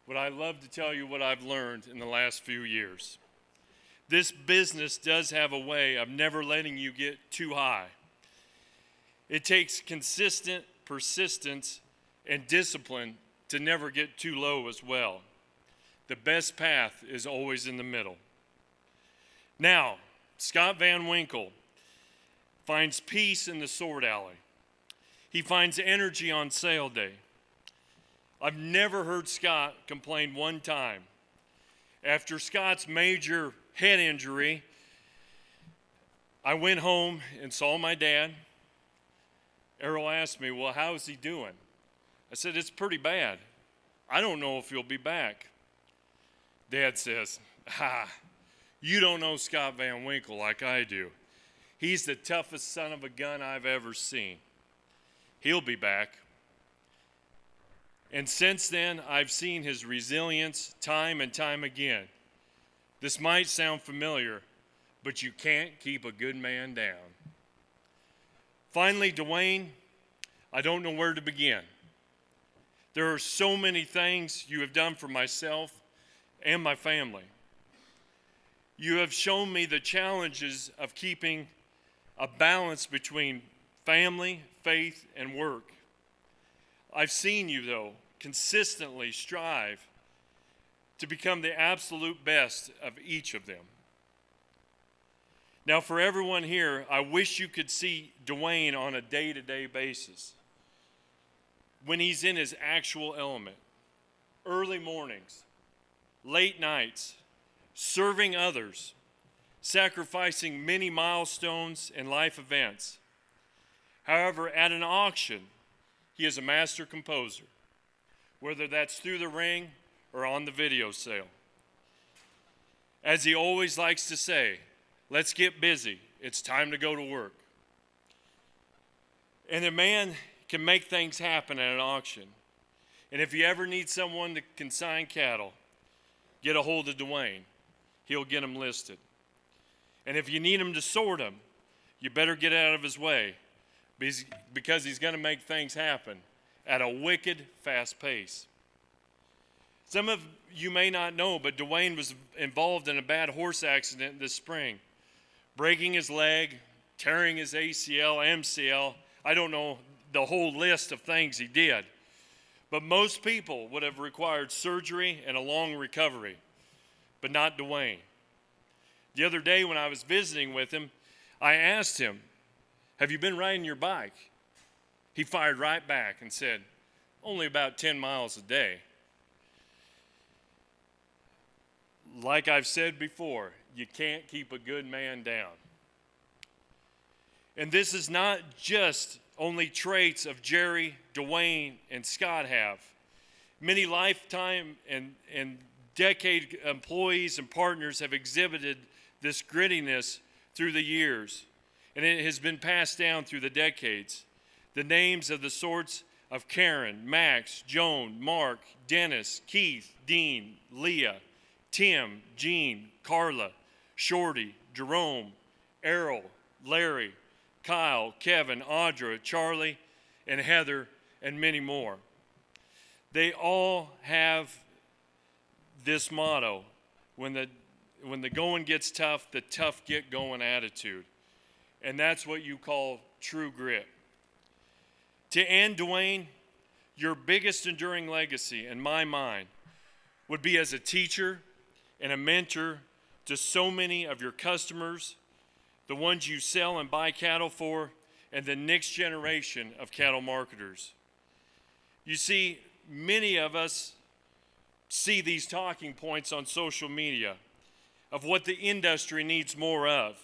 N: would I love to tell you what I've learned in the last few years. This business does have a way of never letting you get too high. It takes consistent persistence and discipline to never get too low as well. The best path is always in the middle. Now, Scott Van Winkle finds peace in the sword alley. He finds energy on sale day. I've never heard Scott complain one time. After Scott's major head injury, I went home and saw my dad. Errol asked me, well, how is he doing? I said, it's pretty bad. I don't know if he'll be back. Dad says, you don't know Scott Van Winkle like I do. He's the toughest son of a gun I've ever seen. He'll be back. And since then, I've seen his resilience time and time again. This might sound familiar, but you can't keep a good man down. Finally, Dwayne, I don't know where to begin. There are so many things you have done for myself and my family. You have shown me the challenges of keeping a balance between family, faith, and work. I've seen you, though, consistently strive to become the absolute best of each of them. Now, for everyone here, I wish you could see Dwayne on a day-to-day basis when he's in his actual element. Early mornings, late nights, serving others, sacrificing many milestones and life events. However, at an auction, he is a master composer, whether that's through the ring or on the video sale. As he always likes to say, let's get busy. It's time to go to work. And a man can make things happen at an auction. And if you ever need someone to consign cattle, get a hold of Dwayne. He'll get them listed. And if you need him to sort them, you better get out of his way, because he's going to make things happen at a wicked fast pace. Some of you may not know, but Dwayne was involved in a bad horse accident this spring, breaking his leg, tearing his ACL, MCL. I don't know the whole list of things he did. But most people would have required surgery and a long recovery, but not Dwayne. The other day when I was visiting with him, I asked him, have you been riding your bike? He fired right back and said, only about 10 miles a day. Like I've said before, you can't keep a good man down. And this is not just only traits of Jerry, Dwayne, and Scott have. Many lifetime and decade employees and partners have exhibited this grittiness through the years, and it has been passed down through the decades. The names of the sorts of Karen, Max, Joan, Mark, Dennis, Keith, Dean, Leah, Tim, Gene, Carla, Shorty, Jerome, Errol, Larry, Kyle, Kevin, Audra, Charlie, and Heather, and many more. They all have this motto: when the going gets tough, the tough get going attitude. And that's what you call true grit. To end, Dwayne, your biggest enduring legacy, in my mind, would be as a teacher and a mentor to so many of your customers, the ones you sell and buy cattle for, and the next generation of cattle marketers. You see, many of us see these talking points on social media of what the industry needs more of.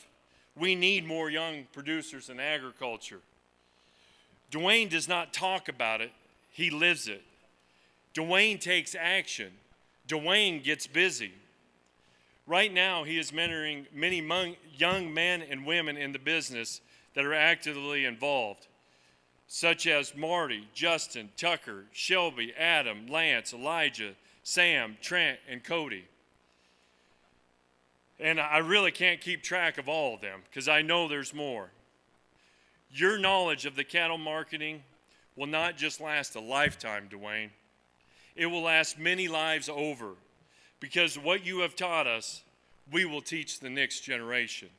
N: We need more young producers in agriculture. Dwayne does not talk about it, he lives it. Dwayne takes action. Dwayne gets busy. Right now, he is mentoring many young men and women in the business that are actively involved, such as Marty, Justin, Tucker, Shelby, Adam, Lance, Elijah, Sam, Trent, and Cody. And I really can't keep track of all of them because I know there's more. Your knowledge of the cattle marketing will not just last a lifetime, Dwayne. It will last many lives over, because what you have taught us, we will teach the next generation.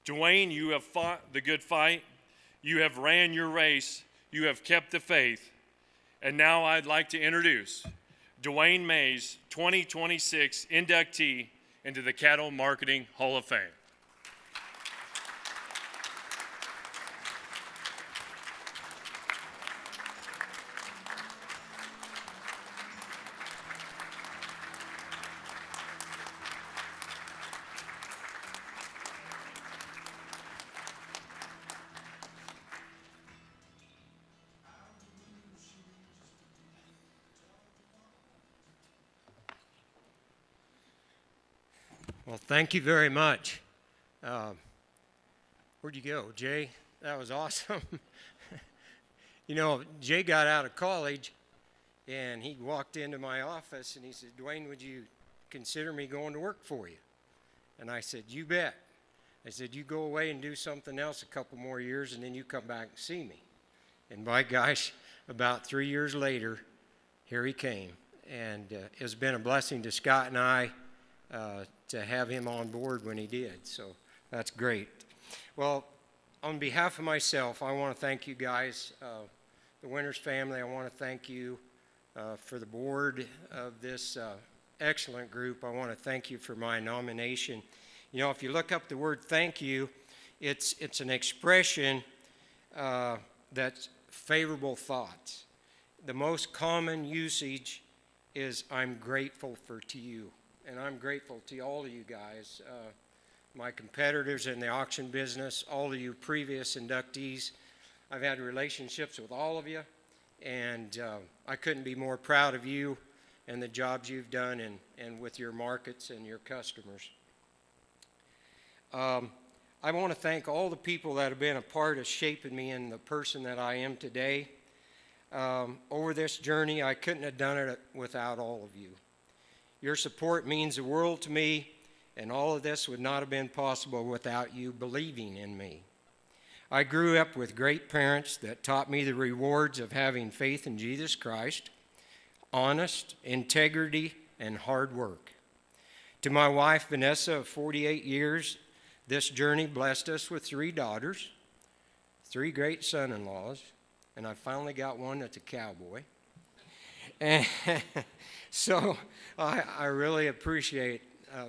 N: Dwayne, you have fought the good fight. You have ran your race. You have kept the faith. And now I'd like to introduce Dwayne Mays, 2026 inductee into the Cattle Marketing Hall of Fame.
O: Well, thank you very much. Where'd you go, Jay? That was awesome. You know, Jay got out of college, and he walked into my office, and he said, Dwayne, would you consider me going to work for you? And I said, you bet. I said, you go away and do something else a couple more years, and then you come back and see me. And by gosh, about 3 years later, here he came. And it's been a blessing to Scott and I to have him on board when he did. So that's great. Well, on behalf of myself, I want to thank you guys, the Winters family. I want to thank you for the board of this excellent group. I want to thank you for my nomination. You know, if you look up the word thank you, it's an expression that's favorable thoughts. The most common usage is I'm grateful to you. And I'm grateful to all of you guys, my competitors in the auction business, all of you previous inductees. I've had relationships with all of you, and I couldn't be more proud of you and the jobs you've done and with your markets and your customers. I want to thank all the people that have been a part of shaping me in the person that I am today. Over this journey, I couldn't have done it without all of you. Your support means the world to me, and all of this would not have been possible without you believing in me. I grew up with great parents that taught me the rewards of having faith in Jesus Christ, honest, integrity, and hard work. To my wife, Vanessa, of 48 years, this journey blessed us with 3 daughters, 3 great son-in-laws, and I finally got one that's a cowboy. And so I really appreciate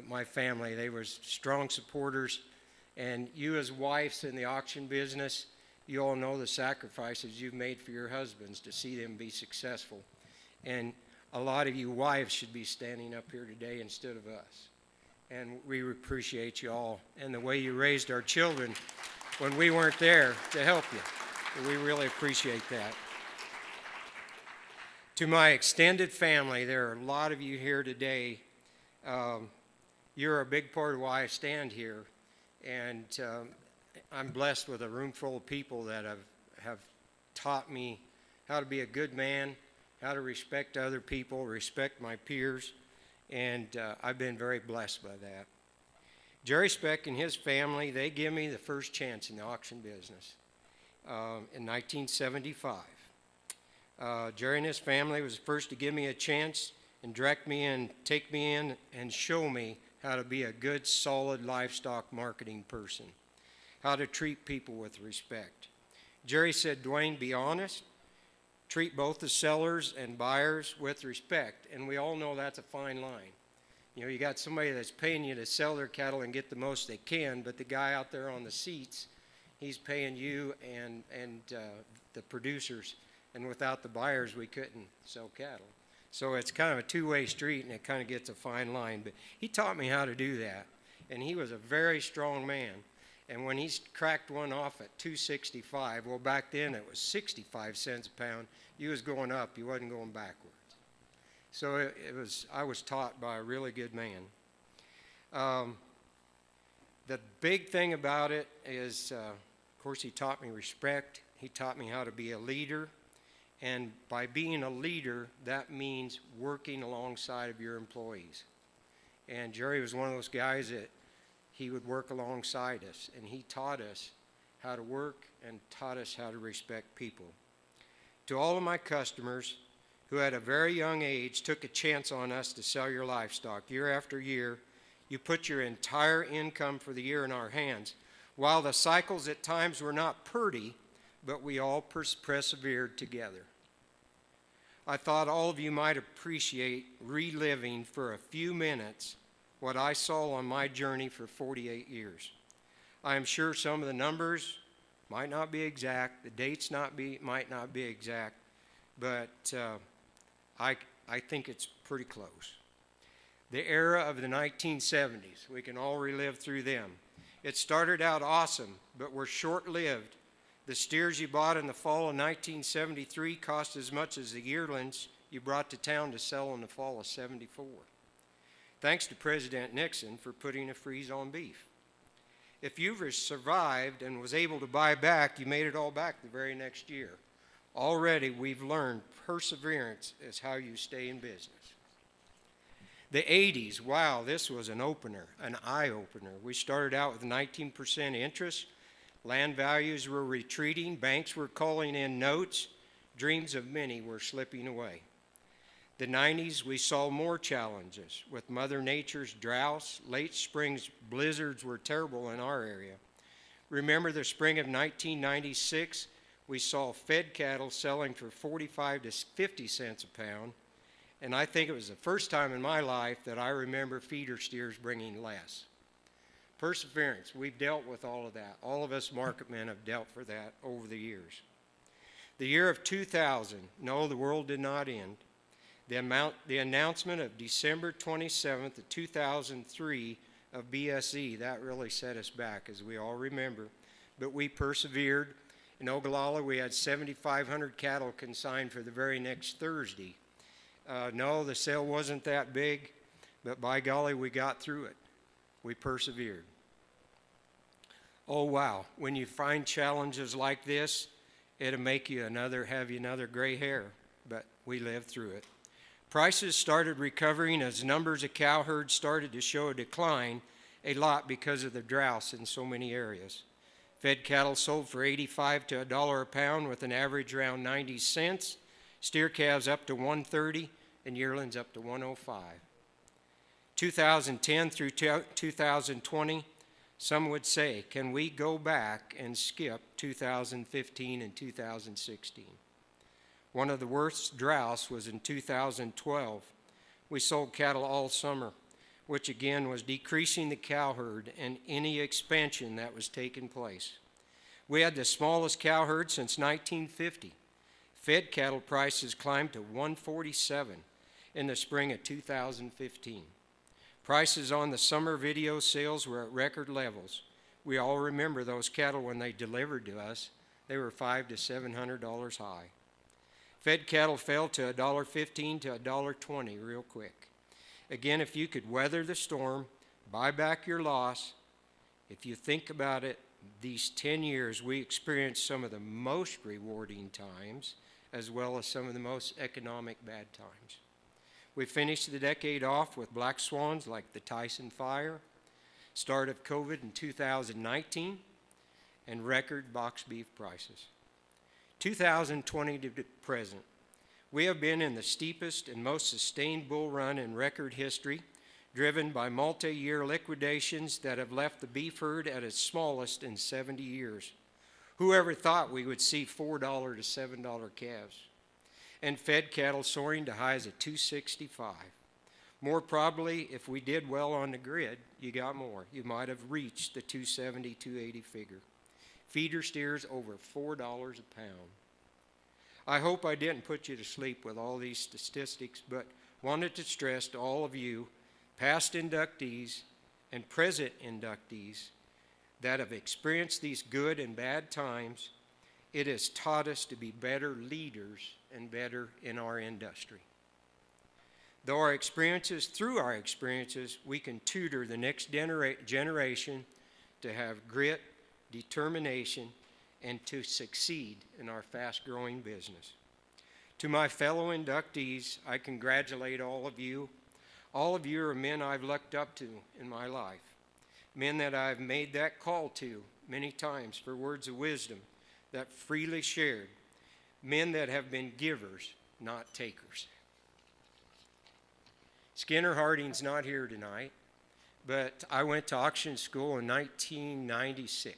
O: my family. They were strong supporters. And you as wives in the auction business, you all know the sacrifices you've made for your husbands to see them be successful. And a lot of you wives should be standing up here today instead of us. And we appreciate you all and the way you raised our children when we weren't there to help you. We really appreciate that. To my extended family, there are a lot of you here today. You're a big part of why I stand here. And I'm blessed with a room full of people that have taught me how to be a good man, how to respect other people, respect my peers, and I've been very blessed by that. Jerry Speck and his family, they give me the first chance in the auction business in 1975. Jerry and his family was the first to give me a chance and direct me in, take me in, and show me how to be a good, solid livestock marketing person, how to treat people with respect. Jerry said, Dwayne, be honest, treat both the sellers and buyers with respect, and we all know that's a fine line. You know, you got somebody that's paying you to sell their cattle and get the most they can, but the guy out there on the seats, he's paying you and the producers, and without the buyers, we couldn't sell cattle. So it's kind of a two-way street, and it kind of gets a fine line. But he taught me how to do that, and he was a very strong man. And when he cracked one off at $2.65, well, back then it was 65 cents a pound. He was going up. He wasn't going backwards. So I was taught by a really good man. The big thing about it is, of course, he taught me respect. He taught me how to be a leader. And by being a leader, that means working alongside of your employees. And Jerry was one of those guys that he would work alongside us, and he taught us how to work and taught us how to respect people. To all of my customers who at a very young age took a chance on us to sell your livestock year after year, you put your entire income for the year in our hands. While the cycles at times were not pretty, but we all persevered together. I thought all of you might appreciate reliving for a few minutes what I saw on my journey for 48 years. I am sure some of the numbers might not be exact, the dates might not be exact, but I think it's pretty close. The era of the 1970s, we can all relive through them. It started out awesome, but were short-lived. The steers you bought in the fall of 1973 cost as much as the yearlings you brought to town to sell in the fall of '74. Thanks to President Nixon for putting a freeze on beef. If you've survived and was able to buy back, you made it all back the very next year. Already we've learned perseverance is how you stay in business. The 80s, wow, this was an opener, an eye-opener. We started out with 19% interest. Land values were retreating, banks were calling in notes, dreams of many were slipping away. The 90s, we saw more challenges with Mother Nature's droughts. Late springs blizzards were terrible in our area. Remember the spring of 1996, we saw fed cattle selling for 45 to 50 cents a pound, and I think it was the first time in my life that I remember feeder steers bringing less. Perseverance, we've dealt with all of that. All of us marketmen have dealt for that over the years. The year of 2000, no, the world did not end. The announcement of December 27th of 2003 of BSE, that really set us back, as we all remember. But we persevered. In Ogallala, we had 7,500 cattle consigned for the very next Thursday. No, the sale wasn't that big, but by golly, we got through it. We persevered. Oh, wow. When you find challenges like this, it'll make you have you another gray hair, but we lived through it. Prices started recovering as numbers of cow herds started to show a decline, a lot because of the droughts in so many areas. Fed cattle sold for $85 to $1 a pound with an average around 90 cents. Steer calves up to $130 and yearlings up to $105. 2010 through 2020, some would say, can we go back and skip 2015 and 2016? One of the worst droughts was in 2012. We sold cattle all summer, which again was decreasing the cow herd and any expansion that was taking place. We had the smallest cow herd since 1950. Fed cattle prices climbed to $147 in the spring of 2015. Prices on the summer video sales were at record levels. We all remember those cattle when they delivered to us. They were $500 to $700 high. Fed cattle fell to $1.15 to $1.20 real quick. Again, if you could weather the storm, buy back your loss, if you think about it, these 10 years we experienced some of the most rewarding times as well as some of the most economic bad times. We finished the decade off with black swans like the Tyson fire, start of COVID in 2019, and record box beef prices. 2020 to present, we have been in the steepest and most sustained bull run in record history, driven by multi-year liquidations that have left the beef herd at its smallest in 70 years. Whoever thought we would see $4 to $7 calves? And fed cattle soaring to highs of $265. More probably, if we did well on the grid, you got more. You might have reached the $270, $280 figure. Feeder steers over $4 a pound. I hope I didn't put you to sleep with all these statistics, but wanted to stress to all of you, past inductees and present inductees, that have experienced these good and bad times, it has taught us to be better leaders and better in our industry. Through our experiences, we can tutor the next generation to have grit, determination, and to succeed in our fast-growing business. To my fellow inductees, I congratulate all of you. All of you are men I've looked up to in my life, men that I've made that call to many times for words of wisdom that freely shared, men that have been givers, not takers. Skinner Harding's not here tonight, but I went to auction school in 1996,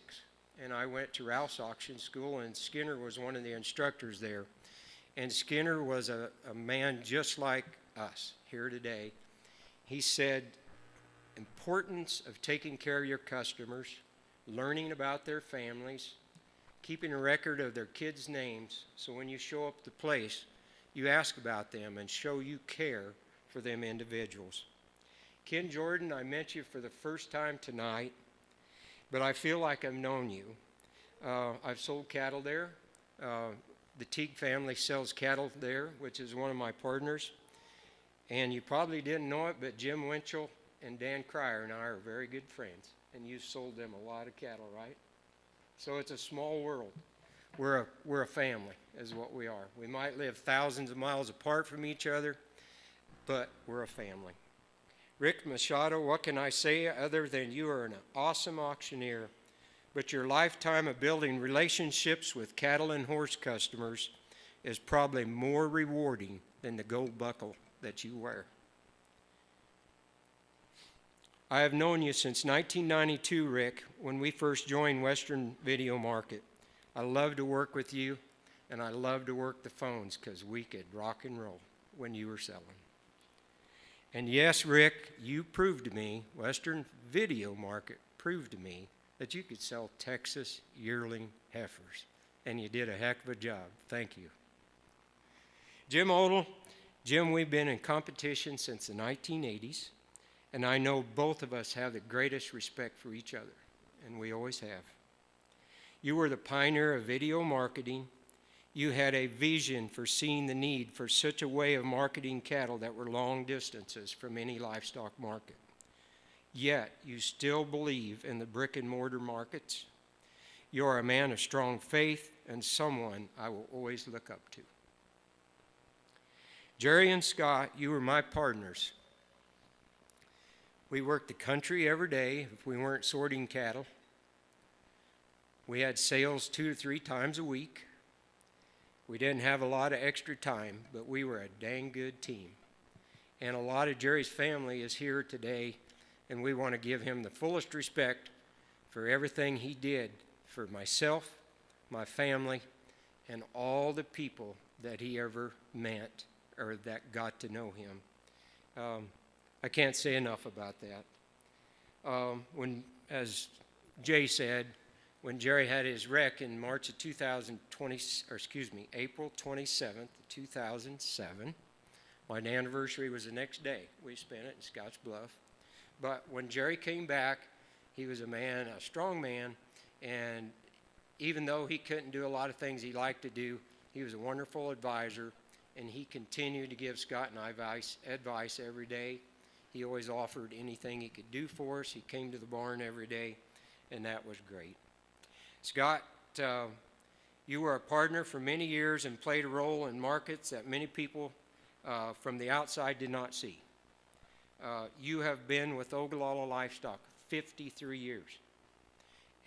O: and I went to Rouse Auction School, and Skinner was one of the instructors there. And Skinner was a man just like us here today. He said, importance of taking care of your customers, learning about their families, keeping a record of their kids' names, so when you show up at the place, you ask about them and show you care for them individuals. Ken Jordan, I met you for the first time tonight, but I feel like I've known you. I've sold cattle there. The Teague family sells cattle there, which is one of my partners. And you probably didn't know it, but Jim Winchell and Dan Cryer and I are very good friends. And you've sold them a lot of cattle, right? So it's a small world. We're a family, is what we are. We might live thousands of miles apart from each other, but we're a family. Rick Machado, what can I say other than you are an awesome auctioneer, but your lifetime of building relationships with cattle and horse customers is probably more rewarding than the gold buckle that you wear. I have known you since 1992, Rick, when we first joined Western Video Market. I love to work with you, and I love to work the phones because we could rock and roll when you were selling. And yes, Rick, you proved to me, Western Video Market proved to me that you could sell Texas yearling heifers, and you did a heck of a job. Thank you. Jim Odell, Jim, we've been in competition since the 1980s, and I know both of us have the greatest respect for each other, and we always have. You were the pioneer of video marketing. You had a vision for seeing the need for such a way of marketing cattle that were long distances from any livestock market. Yet, you still believe in the brick and mortar markets. You are a man of strong faith and someone I will always look up to. Jerry and Scott, you were my partners. We worked the country every day if we weren't sorting cattle. We had sales 2 to 3 times a week. We didn't have a lot of extra time, but we were a dang good team. And a lot of Jerry's family is here today, and we want to give him the fullest respect for everything he did for myself, my family, and all the people that he ever met or that got to know him. I can't say enough about that. As Jay said, when Jerry had his wreck in March of April 27th, 2007, my anniversary was the next day. We spent it in Scotch Bluff. But when Jerry came back, he was a man, a strong man, and even though he couldn't do a lot of things he liked to do, he was a wonderful advisor, and he continued to give Scott and I advice every day. He always offered anything he could do for us. He came to the barn every day, and that was great. Scott, you were a partner for many years and played a role in markets that many people from the outside did not see. You have been with Ogallala Livestock 53 years.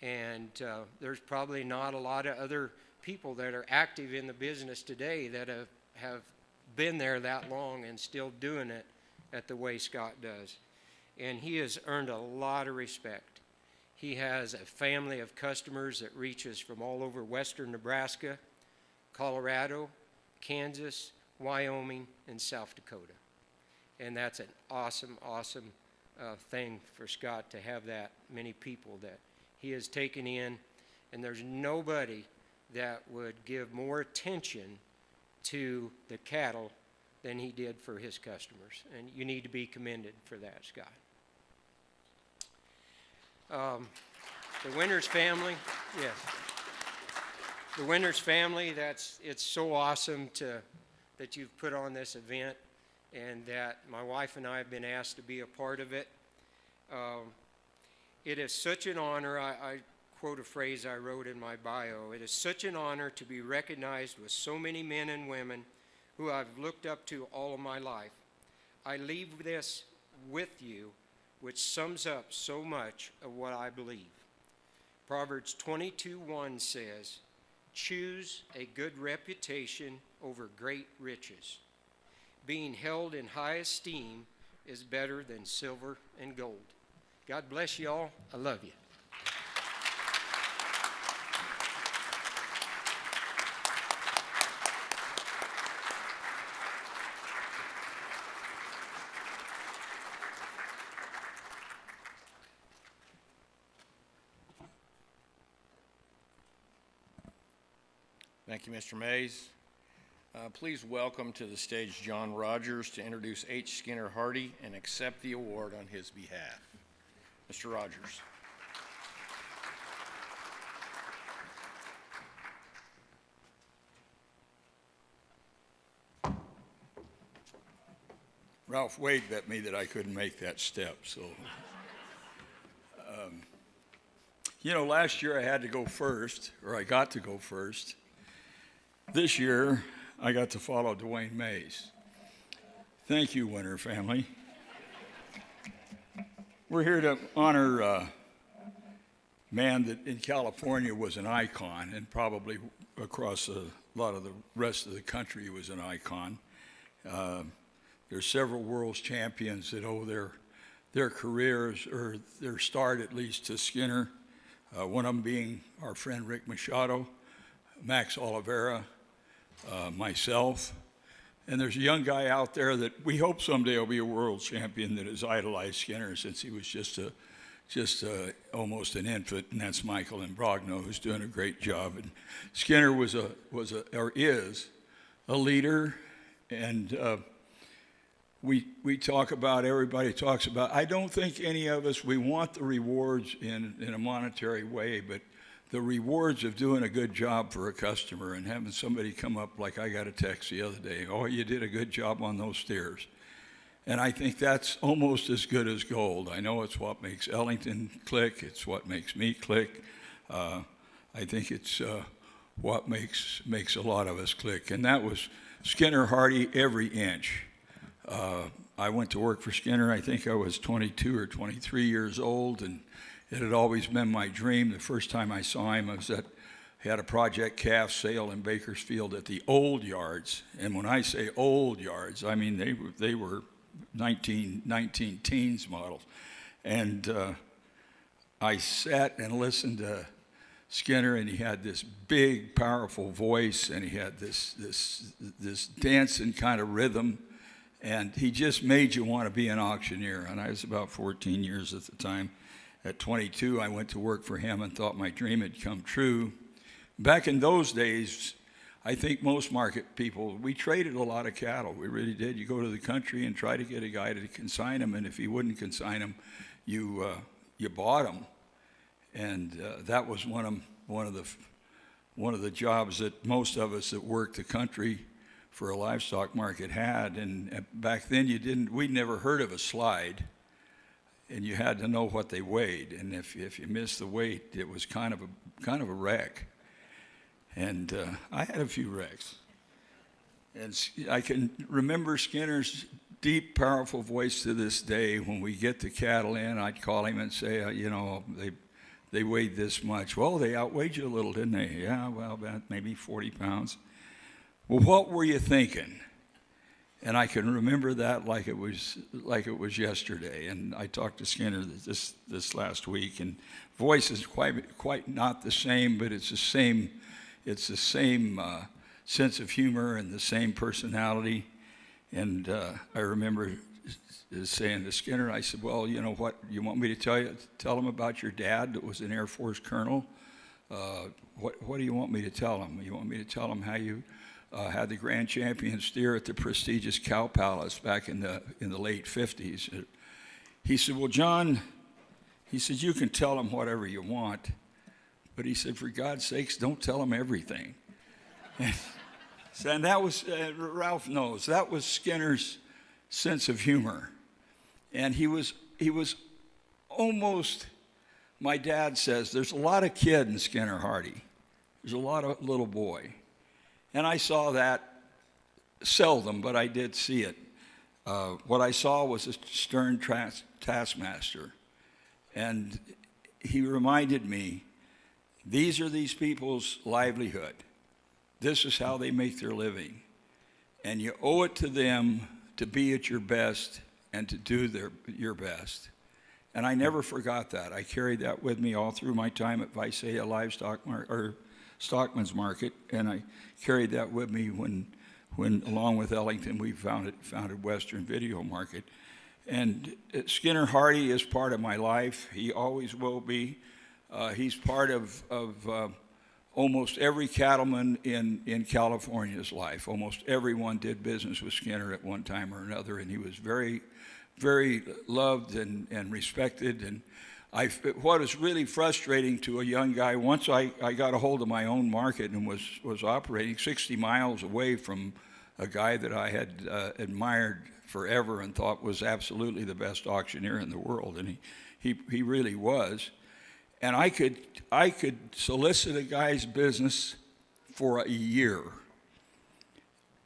O: And there's probably not a lot of other people that are active in the business today that have been there that long and still doing it at the way Scott does. And he has earned a lot of respect. He has a family of customers that reaches from all over western Nebraska, Colorado, Kansas, Wyoming, and South Dakota. And that's an awesome, awesome thing for Scott to have that many people that he has taken in. And there's nobody that would give more attention to the cattle than he did for his customers. And you need to be commended for that, Scott. The Winters family, yes. The Winters family, it's so awesome that you've put on this event and that my wife and I have been asked to be a part of it. It is such an honor. I quote a phrase I wrote in my bio. It is such an honor to be recognized with so many men and women who I've looked up to all of my life. I leave this with you, which sums up so much of what I believe. Proverbs 22:1 says, "Choose a good reputation over great riches. Being held in high esteem is better than silver and gold." God bless you all. I love you.
D: Thank you, Mr. Mays. Please welcome to the stage John Rogers to introduce H. Skinner Hardy and accept the award on his behalf. Mr. Rogers.
P: Ralph Wade bet me that I couldn't make that step, so. You know, last year I had to go first, or I got to go first. This year, I got to follow Dwayne Mays. Thank you, Winter family. We're here to honor a man that in California was an icon, and probably across a lot of the rest of the country was an icon. There's several world champions that owe their careers, or their start at least, to Skinner. One of them being our friend Rick Machado, Max Oliveira, myself. And there's a young guy out there that we hope someday will be a world champion that has idolized Skinner since he was just almost an infant, and that's Michael Imbrogno, who's doing a great job. And Skinner is a leader, and we talk about, everybody talks about, I don't think any of us, we want the rewards in a monetary way, but the rewards of doing a good job for a customer and having somebody come up, like I got a text the other day, "Oh, you did a good job on those steers." And I think that's almost as good as gold. I know it's what makes Ellington click. It's what makes me click. I think it's what makes a lot of us click. And that was Skinner Hardy every inch. I went to work for Skinner, I think I was 22 or 23 years old, and it had always been my dream. The first time I saw him, I was had a project calf sale in Bakersfield at the old yards. And when I say old yards, I mean they were 19 teens models. And I sat and listened to Skinner, and he had this big, powerful voice, and he had this dancing kind of rhythm. And he just made you want to be an auctioneer. And I was about 14 years at the time. At 22, I went to work for him and thought my dream had come true. Back in those days, I think most market people, we traded a lot of cattle. We really did. You go to the country and try to get a guy to consign them, and if he wouldn't consign them, you bought them. And that was one of the jobs that most of us that worked the country for a livestock market had. And back then we'd never heard of a slide, and you had to know what they weighed. And if you missed the weight, it was kind of a wreck. And I had a few wrecks. And I can remember Skinner's deep, powerful voice to this day. When we get the cattle in, I'd call him and say, they weighed this much. Well, they outweighed you a little, didn't they? Yeah, well, about maybe 40 pounds. Well, what were you thinking? And I can remember that like it was yesterday. And I talked to Skinner this last week, and voice is quite not the same, but it's the same sense of humor and the same personality. And I remember saying to Skinner, I said, well, you know what, you want me to tell him about your dad that was an Air Force colonel? What do you want me to tell him? You want me to tell him how you had the grand champion steer at the prestigious Cow Palace back in the late 50s? He said, well, John, he said, you can tell him whatever you want, but he said, for God's sakes, don't tell him everything. And that was, Ralph knows, that was Skinner's sense of humor. And he was almost, my dad says, there's a lot of kid in Skinner Hardy. There's a lot of little boy. And I saw that seldom, but I did see it. What I saw was a stern taskmaster. And he reminded me, these are these people's livelihood. This is how they make their living. And you owe it to them to be at your best and to do your best. And I never forgot that. I carried that with me all through my time at Visalia Livestock or Stockman's Market, and I carried that with me when along with Ellington, we founded Western Video Market. And Skinner Hardy is part of my life. He always will be. He's part of almost every cattleman in California's life. Almost everyone did business with Skinner at one time or another, and he was very, very loved and respected. And what is really frustrating to a young guy, once I got a hold of my own market and was operating 60 miles away from a guy that I had admired forever and thought was absolutely the best auctioneer in the world, and he really was. And I could solicit a guy's business for a year.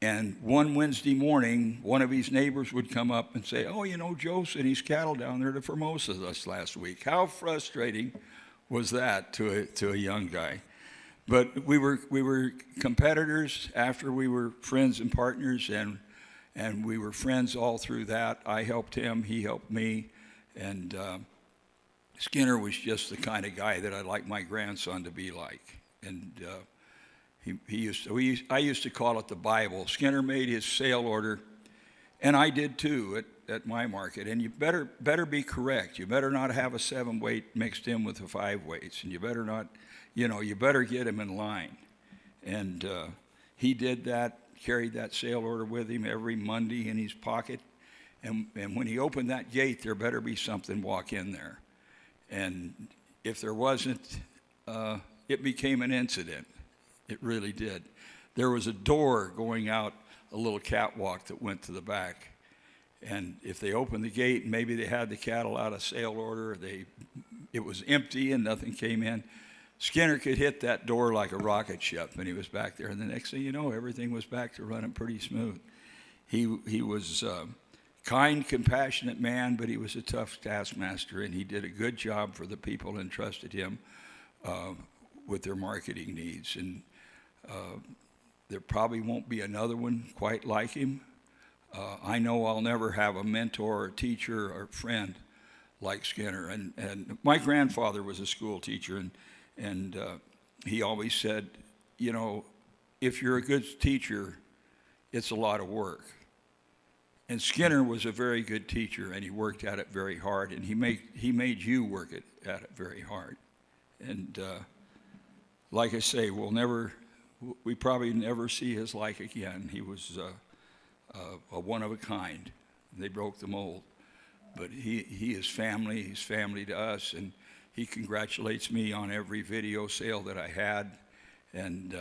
P: And one Wednesday morning, one of his neighbors would come up and say, oh, Joe sent his cattle down there to Formosa this last week. How frustrating was that to a young guy? But we were competitors after we were friends and partners, and we were friends all through that. I helped him, he helped me, and Skinner was just the kind of guy that I'd like my grandson to be like. And I used to call it the Bible. Skinner made his sale order, and I did too at my market. And you better be correct. You better not have a 7-weight mixed in with the 5 weights, and you better not, you better get him in line. And he did that, carried that sale order with him every Monday in his pocket. And when he opened that gate, there better be something walk in there. And if there wasn't, it became an incident. It really did. There was a door going out, a little catwalk that went to the back. And if they opened the gate, maybe they had the cattle out of sale order, it was empty and nothing came in. Skinner could hit that door like a rocket ship, and he was back there. And the next thing you know, everything was back to running pretty smooth. He was kind, compassionate man, but he was a tough taskmaster, and he did a good job for the people entrusted him with their marketing needs. And there probably won't be another one quite like him. I know I'll never have a mentor or teacher or friend like Skinner. And my grandfather was a school teacher, and he always said, if you're a good teacher, it's a lot of work. And Skinner was a very good teacher, and he worked at it very hard, and he made you work at it very hard. And like I say, we probably never see his like again. He was a one of a kind. They broke the mold. But he is family. He's family to us, and he congratulates me on every video sale that I had, and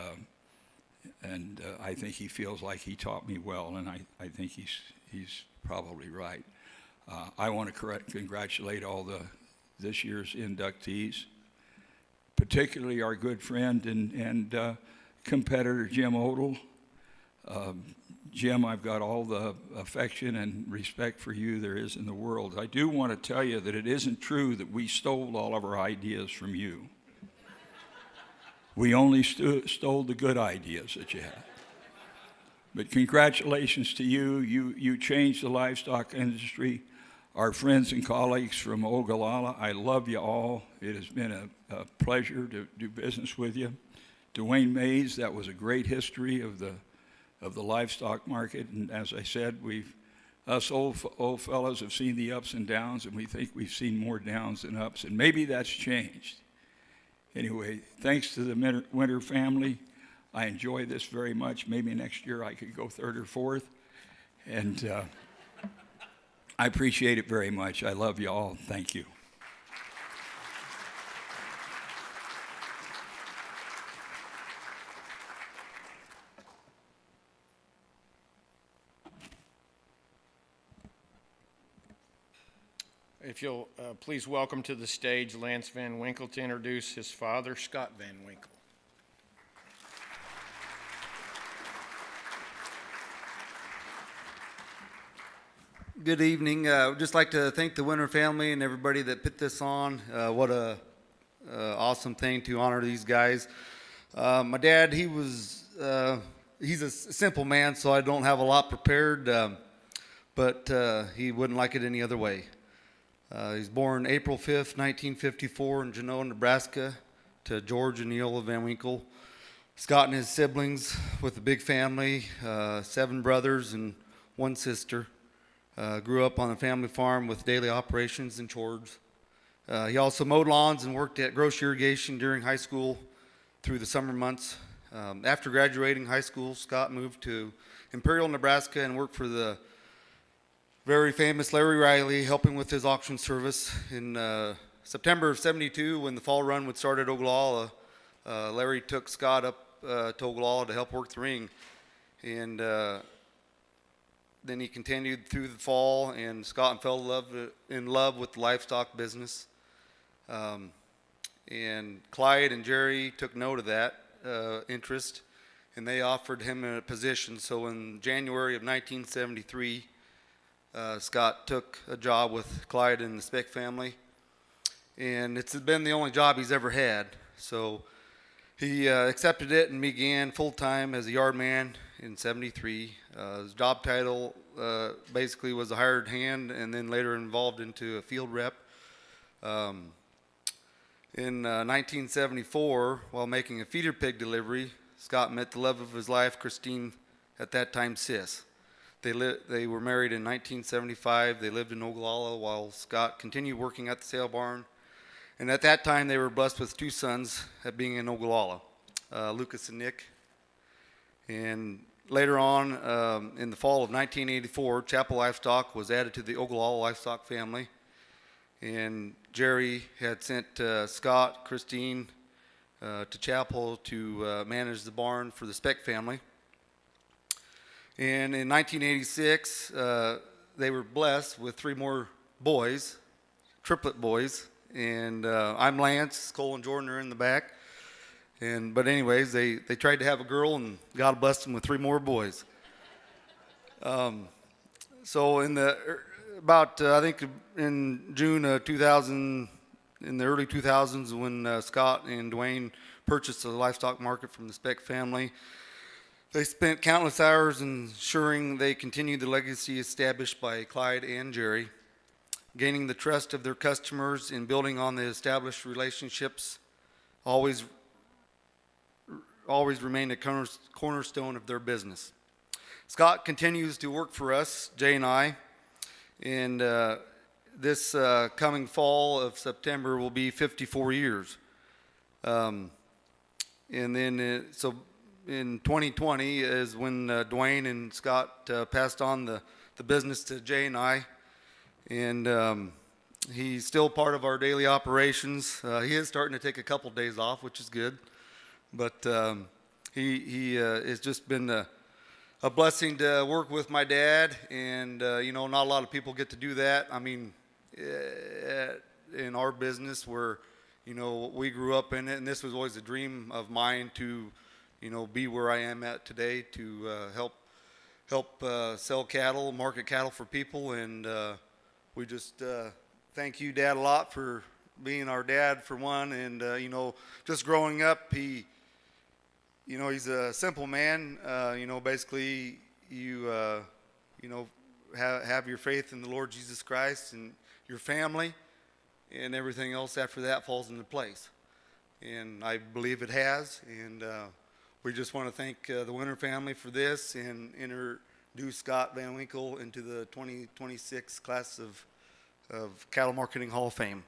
P: I think he feels like he taught me well, and I think he's probably right. I want to congratulate all this year's inductees, particularly our good friend and competitor Jim Odell. Jim, I've got all the affection and respect for you there is in the world. I do want to tell you that it isn't true that we stole all of our ideas from you. We only stole the good ideas that you had. But congratulations to you. You changed the livestock industry. Our friends and colleagues from Ogallala, I love you all. It has been a pleasure to do business with you. Dwayne Mays, that was a great history of the livestock market. And as I said, us old fellows have seen the ups and downs, and we think we've seen more downs than ups. And maybe that's changed. Anyway, thanks to the Winter family. I enjoy this very much. Maybe next year I could go third or fourth. And I appreciate it very much. I love you all. Thank you.
D: If you'll please welcome to the stage Lance Van Winkle to introduce his father, Scott Van Winkle.
Q: Good evening. I'd just like to thank the Winter family and everybody that put this on. What a awesome thing to honor these guys. My dad, he's a simple man, so I don't have a lot prepared, but he wouldn't like it any other way. He was born April 5th, 1954 in Genoa, Nebraska, to George and Neola Van Winkle. Scott and his siblings with a big family, 7 brothers and 1 sister. Grew up on a family farm with daily operations and chores. He also mowed lawns and worked at gross irrigation during high school through the summer months. After graduating high school, Scott moved to Imperial, Nebraska and worked for the very famous Larry Riley, helping with his auction service. In September of '72, when the fall run would start at Ogallala, Larry took Scott up to Ogallala to help work the ring. And then he continued through the fall, and Scott fell in love with the livestock business. And Clyde and Jerry took note of that interest, and they offered him a position. So in January of 1973, Scott took a job with Clyde and the Speck family, and it's been the only job he's ever had. So he accepted it and began full-time as a yard man in '73. His job title basically was a hired hand, and then later involved into a field rep. In 1974, while making a feeder pig delivery, Scott met the love of his life, Christine, at that time Sis. They were married in 1975. They lived in Ogallala while Scott continued working at the sale barn. And at that time, they were blessed with 2 sons at being in Ogallala, Lucas and Nick. And later on, in the fall of 1984, Chapel Livestock was added to the Ogallala livestock family. And Jerry had sent Scott, Christine, to Chapel to manage the barn for the Speck family. And in 1986, they were blessed with 3 more boys, triplet boys. And I'm Lance, Cole and Jordan are in the back. But anyways, they tried to have a girl, and God blessed them with 3 more boys. So in I think in June 2000, in the early 2000s, when Scott and Dwayne purchased the livestock market from the Speck family, they spent countless hours ensuring they continued the legacy established by Clyde and Jerry, gaining the trust of their customers and building on the established relationships always remained a cornerstone of their business. Scott continues to work for us, Jay and I, and this coming fall of September will be 54 years. And then, so in 2020 is when Dwayne and Scott passed on the business to Jay and I. And he's still part of our daily operations. He is starting to take a couple days off, which is good. But he has just been a blessing to work with my dad. And, not a lot of people get to do that. I mean, in our business where, we grew up in it, and this was always a dream of mine to, be where I am at today, to help help sell cattle, market cattle for people, and we just thank you, Dad, a lot for being our dad for one, and you know, just growing up, he's a simple man. You know, basically, you know, have your faith in the Lord Jesus Christ and your family, and everything else after that falls into place. And I believe it has, and we just want to thank the Winter family for this and introduce Scott Van Winkle into the 2026 class of Cattle Marketing Hall of Fame.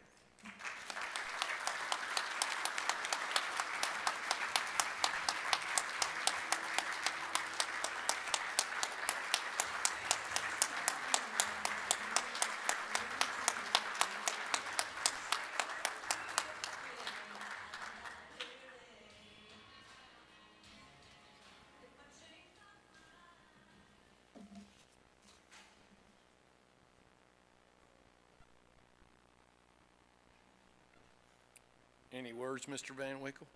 D: Any words, Mr. Van Winkle?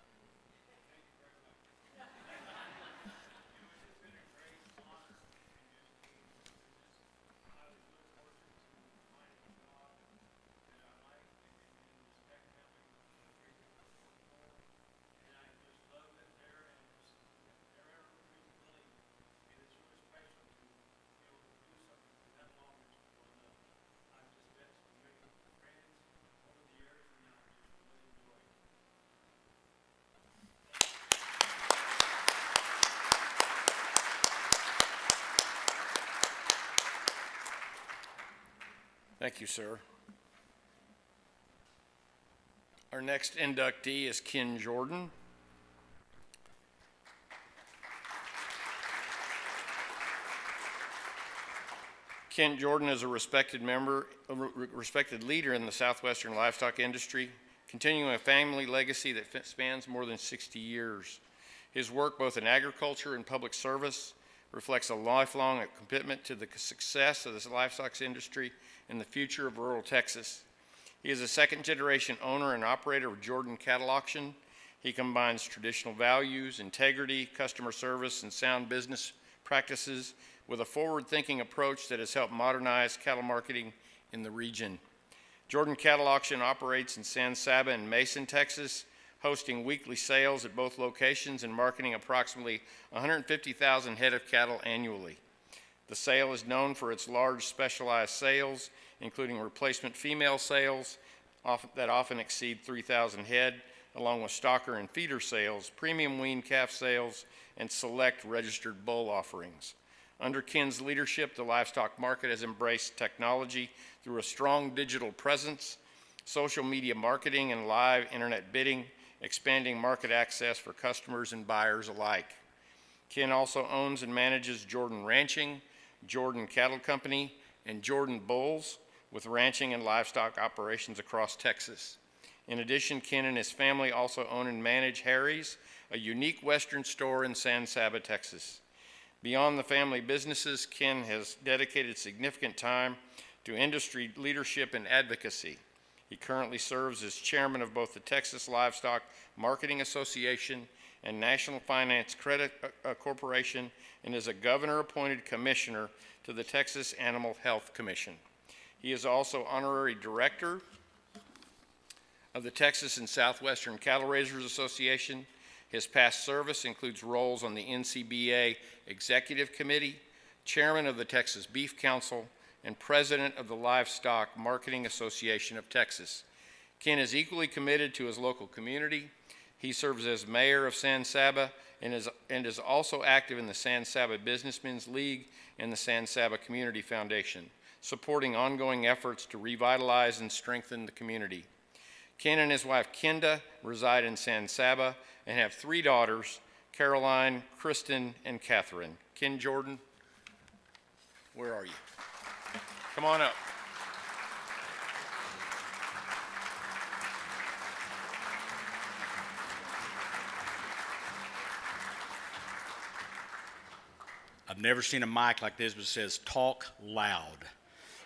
D: Thank you, sir. Our next inductee is Ken Jordan. Ken Jordan is a respected leader in the southwestern livestock industry, continuing a family legacy that spans more than 60 years. His work, both in agriculture and public service, reflects a lifelong commitment to the success of the livestock industry and the future of rural Texas. He is a second-generation owner and operator of Jordan Cattle Auction. He combines traditional values, integrity, customer service, and sound business practices with a forward-thinking approach that has helped modernize cattle marketing in the region. Jordan Cattle Auction operates in San Saba and Mason, Texas, hosting weekly sales at both locations and marketing approximately 150,000 head of cattle annually. The sale is known for its large specialized sales, including replacement female sales that often exceed 3,000 head, along with stocker and feeder sales, premium wean calf sales, and select registered bull offerings. Under Ken's leadership, the livestock market has embraced technology through a strong digital presence, social media marketing, and live internet bidding, expanding market access for customers and buyers alike. Ken also owns and manages Jordan Ranching, Jordan Cattle Company, and Jordan Bulls, with ranching and livestock operations across Texas. In addition, Ken and his family also own and manage Harry's, a unique Western store in San Saba, Texas. Beyond the family businesses, Ken has dedicated significant time to industry leadership and advocacy. He currently serves as chairman of both the Texas Livestock Marketing Association and National Finance Credit Corporation, and is a governor-appointed commissioner to the Texas Animal Health Commission. He is also honorary director of the Texas and Southwestern Cattle Raisers Association. His past service includes roles on the NCBA Executive Committee, chairman of the Texas Beef Council, and president of the Livestock Marketing Association of Texas. Ken is equally committed to his local community. He serves as mayor of San Saba and is also active in the San Saba Businessmen's League and the San Saba Community Foundation, supporting ongoing efforts to revitalize and strengthen the community. Ken and his wife Kenda reside in San Saba and have 3 daughters, Caroline, Kristen, and Catherine. Ken Jordan, where are you? Come on up.
R: I've never seen a mic like this that says talk loud.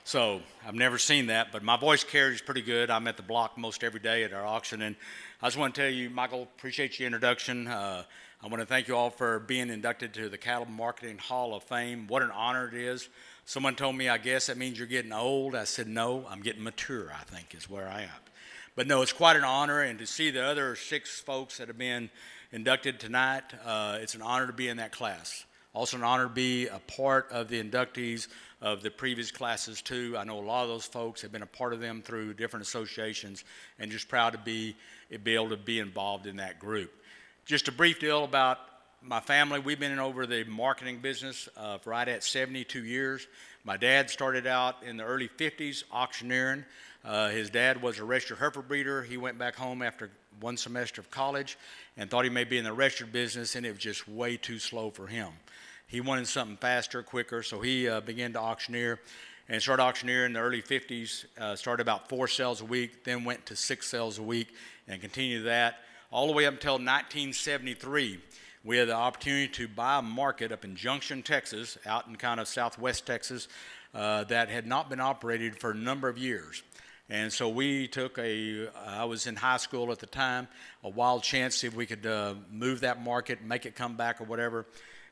R: So I've never seen that, but my voice carries pretty good. I'm at the block most every day at our auction. And I just want to tell you, Michael, appreciate your introduction. I want to thank you all for being inducted to the Cattle Marketing Hall of Fame. What an honor it is. Someone told me, I guess that means you're getting old. I said, no, I'm getting mature, I think is where I am. But no, it's quite an honor. And to see the other 6 folks that have been inducted tonight, it's an honor to be in that class. Also an honor to be a part of the inductees of the previous classes too. I know a lot of those folks have been a part of them through different associations, and just proud to be able to be involved in that group. Just a brief deal about my family. We've been in over the marketing business for right at 72 years. My dad started out in the early 50s auctioneering. His dad was a registered heifer breeder. He went back home after 1 semester of college and thought he may be in the registered business, and it was just way too slow for him. He wanted something faster, quicker, so he began to auctioneer and started auctioneering in the early 50s, started about 4 sales a week, then went to 6 sales a week and continued that all the way up until 1973. We had the opportunity to buy a market up in Junction, Texas, out in kind of southwest Texas, that had not been operated for a number of years. And so we took I was in high school at the time, a wild chance to see if we could move that market, make it come back or whatever.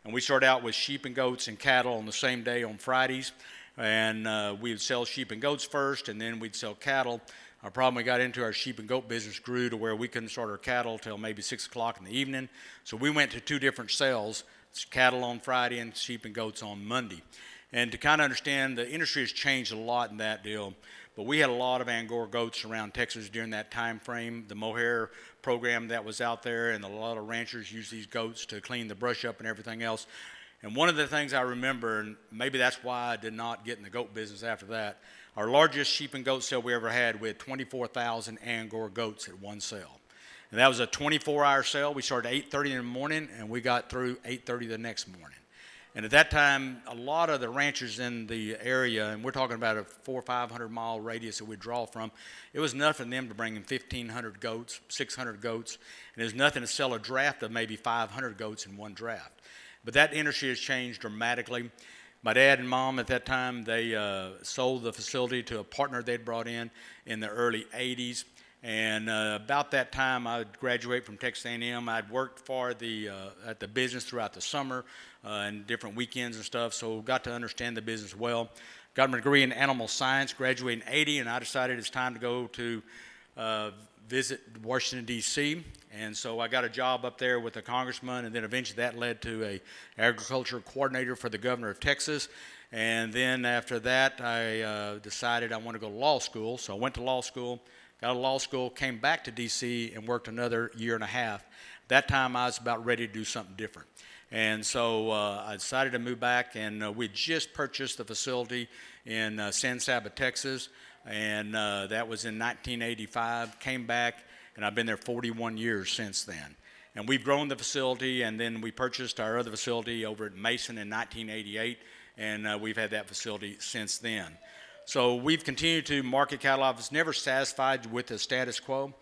R: And we started out with sheep and goats and cattle on the same day on Fridays. And we would sell sheep and goats first, and then we'd sell cattle. Our problem, we got into our sheep and goat business grew to where we couldn't start our cattle till maybe 6 o'clock in the evening. So we went to 2 different sales, cattle on Friday and sheep and goats on Monday. And to kind of understand, the industry has changed a lot in that deal. But we had a lot of Angora goats around Texas during that time frame. The mohair program that was out there, and a lot of ranchers used these goats to clean the brush up and everything else. And one of the things I remember, and maybe that's why I did not get in the goat business after that, our largest sheep and goat sale we ever had, we had 24,000 Angora goats at one sale. And that was a 24-hour sale. We started at 8:30 in the morning, and we got through 8:30 the next morning. And at that time, a lot of the ranchers in the area, and we're talking about a 400 or 500 mile radius that we draw from, it was nothing for them to bring in 1,500 goats, 600 goats, and it was nothing to sell a draft of maybe 500 goats in one draft. But that industry has changed dramatically. My dad and mom at that time, they sold the facility to a partner they'd brought in the early 80s. And about that time, I would graduate from Texas A&M. I'd worked for at the business throughout the summer and different weekends and stuff, so got to understand the business well. Got my degree in animal science, graduated in 80, and I decided it's time to go to visit Washington, D.C., and so I got a job up there with a congressman, and then eventually that led to a agriculture coordinator for the governor of Texas. And then after that, I decided I want to go to law school, so I went to law school. Got out of law school, came back to D.C. and worked another year and a half. That time I was about ready to do something different. And so I decided to move back, and we just purchased the facility in San Saba, Texas, and that was in 1985. Came back, and I've been there 41 years since then. And we've grown the facility, and then we purchased our other facility over at Mason in 1988, and we've had that facility since then. So we've continued to market cattle. I was never satisfied with the status quo.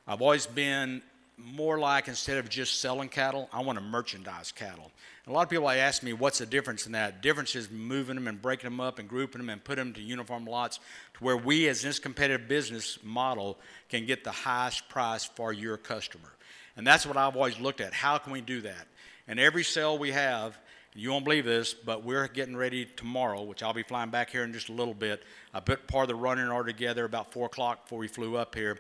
R: I've always been more like, instead of just selling cattle, I want to merchandise cattle. And a lot of people ask me, what's the difference in that? The difference is moving them and breaking them up and grouping them and putting them to uniform lots to where we, as this competitive business model, can get the highest price for your customer. And that's what I've always looked at. How can we do that? And every sale we have, you won't believe this, but we're getting ready tomorrow, which I'll be flying back here in just a little bit. I put part of the running order together about 4 o'clock before we flew up here.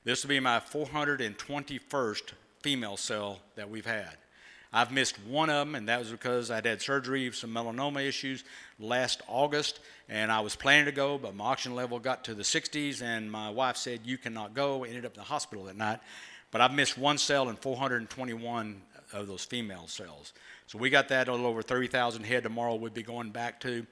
R: This will be my 421st female sale that we've had. I've missed one of them, and that was because I'd had surgery, some melanoma issues last August, and I was planning to go, but my oxygen level got to the 60s, and my wife said, you cannot go. I ended up in the hospital that night. But I've missed one sale in 421 of those female sales. So we got that a little over 30,000 head tomorrow we'll be going back to.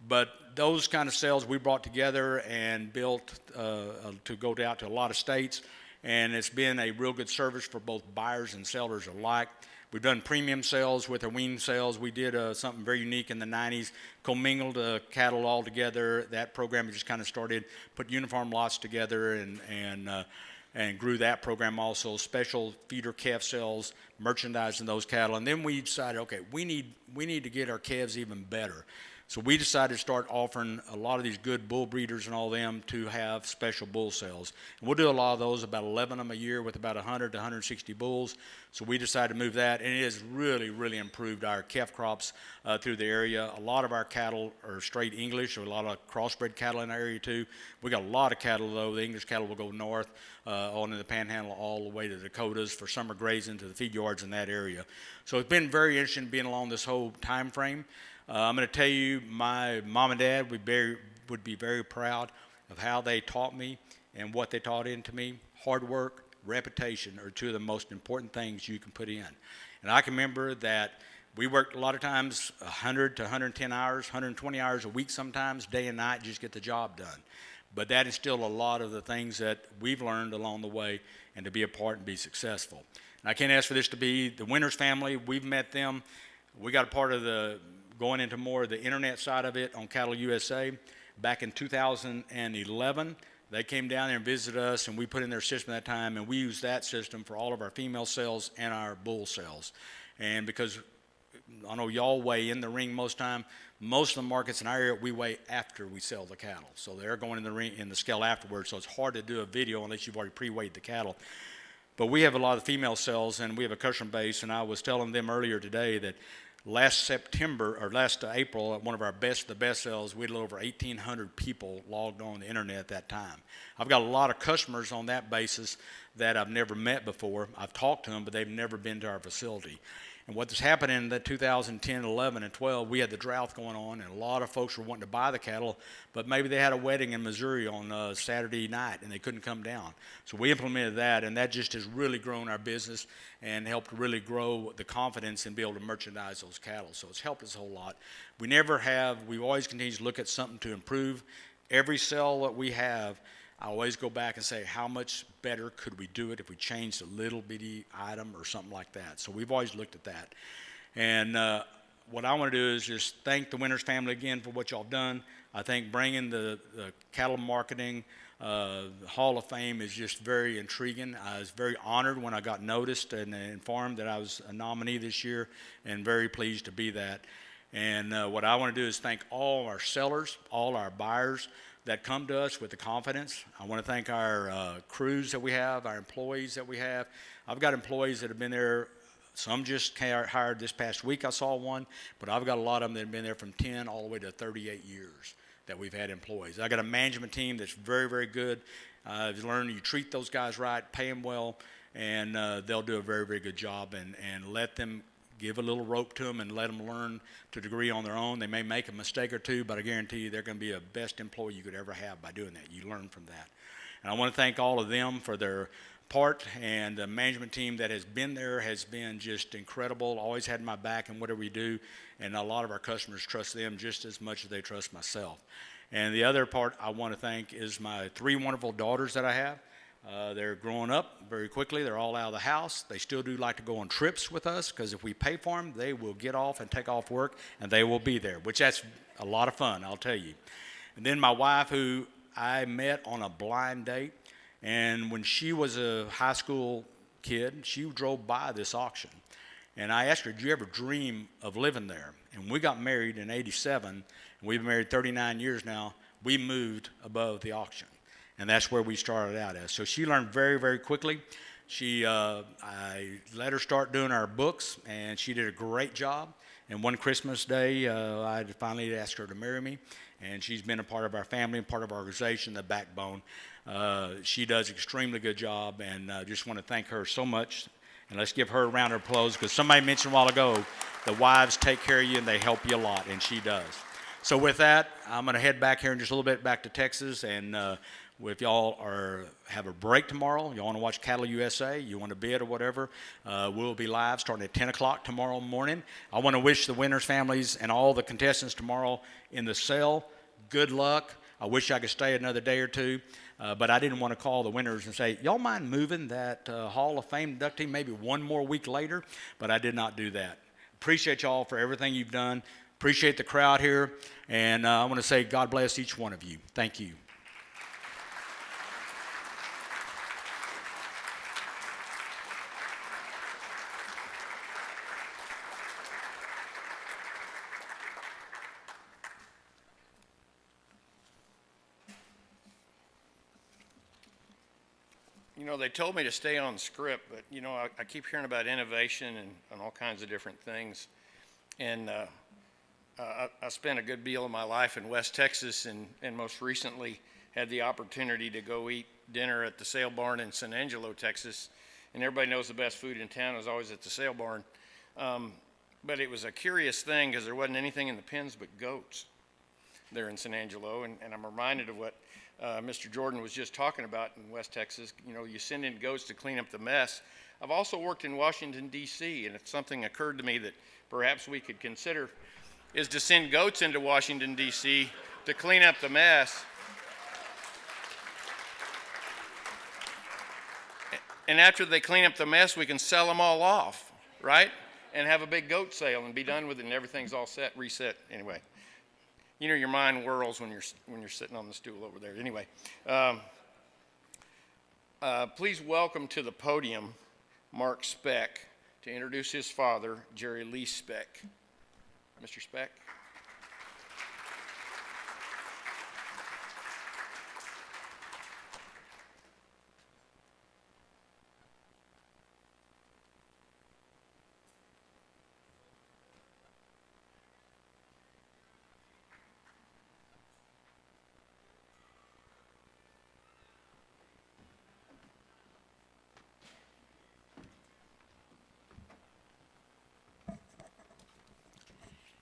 R: But those kind of sales we brought together and built to go out to a lot of states. And it's been a real good service for both buyers and sellers alike. We've done premium sales with our wean sales. We did something very unique in the 90s, commingled cattle all together. That program just kind of started, put uniform lots together and grew that program also, special feeder calf sales, merchandising those cattle. And then we decided, okay, we need to get our calves even better. So we decided to start offering a lot of these good bull breeders and all them to have special bull sales. And we'll do a lot of those, about 11 of them a year with about 100 to 160 bulls. So we decided to move that, and it has really, really improved our calf crops through the area. A lot of our cattle are straight English, or a lot of crossbred cattle in our area too. We got a lot of cattle though. The English cattle will go north on in the Panhandle all the way to the Dakotas for summer grazing to the feed yards in that area. So it's been very interesting being along this whole time frame. I'm going to tell you, my mom and dad would be very proud of how they taught me and what they taught into me. Hard work, reputation are two of the most important things you can put in. And I can remember that we worked a lot of times 100 to 110 hours, 120 hours a week sometimes, day and night, just get the job done. But that instilled a lot of the things that we've learned along the way and to be a part and be successful. And I can't ask for this to be the Winters family. We've met them. We got a part of the going into more of the internet side of it on CattleUSA. Back in 2011, they came down there and visited us, and we put in their system at that time, and we used that system for all of our female sales and our bull sales. And because I know y'all weigh in the ring most time, most of the markets in our area, we weigh after we sell the cattle. So they're going in the ring in the scale afterwards, so it's hard to do a video unless you've already pre-weighed the cattle. But we have a lot of female sales, and we have a customer base, and I was telling them earlier today that last April, at one of our the best sales, we had a little over 1,800 people logged on the internet at that time. I've got a lot of customers on that basis that I've never met before. I've talked to them, but they've never been to our facility. And what's happened in the 2010, 11, and 12, we had the drought going on, and a lot of folks were wanting to buy the cattle, but maybe they had a wedding in Missouri on Saturday night, and they couldn't come down. So we implemented that, and that just has really grown our business and helped really grow the confidence and be able to merchandise those cattle. So it's helped us a whole lot. We always continue to look at something to improve. Every sale that we have, I always go back and say, how much better could we do it if we changed a little bitty item or something like that? So we've always looked at that. And what I want to do is just thank the Winters family again for what y'all done. I think bringing the Cattle Marketing Hall of Fame is just very intriguing. I was very honored when I got noticed and informed that I was a nominee this year, and very pleased to be that. And what I want to do is thank all our sellers, all our buyers that come to us with the confidence. I want to thank our crews that we have, our employees that we have. I've got employees that have been there. Some just hired this past week, I saw one, but I've got a lot of them that have been there from 10 all the way to 38 years that we've had employees. I got a management team that's very, very good. I've learned you treat those guys right, pay them well, and they'll do a very, very good job, and let them give a little rope to them and let them learn to a degree on their own. They may make a mistake or two, but I guarantee you they're going to be a best employee you could ever have by doing that. You learn from that. And I want to thank all of them for their part, and the management team that has been there has been just incredible, always had my back in whatever we do, and a lot of our customers trust them just as much as they trust myself. And the other part I want to thank is my 3 wonderful daughters that I have. They're growing up very quickly. They're all out of the house. They still do like to go on trips with us, because if we pay for them, they will get off and take off work, and they will be there, which that's a lot of fun, I'll tell you. And then my wife, who I met on a blind date, and when she was a high school kid, she drove by this auction. And I asked her, did you ever dream of living there? And we got married in '87, and we've been married 39 years now. We moved above the auction. And that's where we started out as. So she learned very, very quickly. I let her start doing our books, and she did a great job. And one Christmas day, I finally asked her to marry me, and she's been a part of our family and part of our organization, the backbone. She does an extremely good job, and I just want to thank her so much. And let's give her a round of applause, because somebody mentioned a while ago, the wives take care of you and they help you a lot, and she does. So with that, I'm going to head back here in just a little bit back to Texas, and if y'all have a break tomorrow, you want to watch CattleUSA, you want to bid or whatever, we'll be live starting at 10 o'clock tomorrow morning. I want to wish the Winters families and all the contestants tomorrow in the sale good luck. I wish I could stay another day or two, but I didn't want to call the Winters and say, y'all mind moving that Hall of Fame inductee maybe one more week later? But I did not do that. Appreciate y'all for everything you've done. Appreciate the crowd here, and I want to say God bless each one of you. Thank you.
D: know, they told me to stay on script, but, you know, I keep hearing about innovation and all kinds of different things. And I spent a good deal of my life in West Texas and most recently had the opportunity to go eat dinner at the Sale Barn in San Angelo, Texas. And everybody knows the best food in town is always at the Sale Barn. But it was a curious thing because there wasn't anything in the pens but goats there in San Angelo. And I'm reminded of what Mr. Jordan was just talking about in West Texas. You know, you send in goats to clean up the mess. I've also worked in Washington, D.C., and it's something occurred to me that perhaps we could consider is to send goats into Washington, D.C. to clean up the mess. And after they clean up the mess, we can sell them all off, right? And have a big goat sale and be done with it, and everything's all set, reset. Anyway, you know, your mind whirls when you're sitting on the stool over there. Anyway, please welcome to the podium Mark Speck to introduce his father, Jerry Lee Speck. Mr. Speck.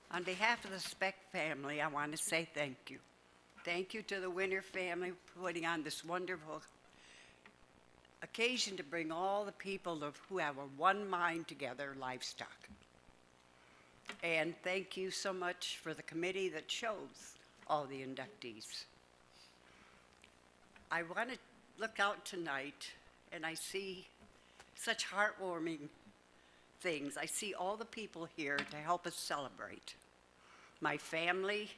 S: On behalf of the Speck family, I want to say thank you. Thank you to the Winter family for putting on this wonderful occasion to bring all the people who have a one mind together livestock. And thank you so much for the committee that chose all the inductees. I want to look out tonight and I see such heartwarming things. I see all the people here to help us celebrate. My family,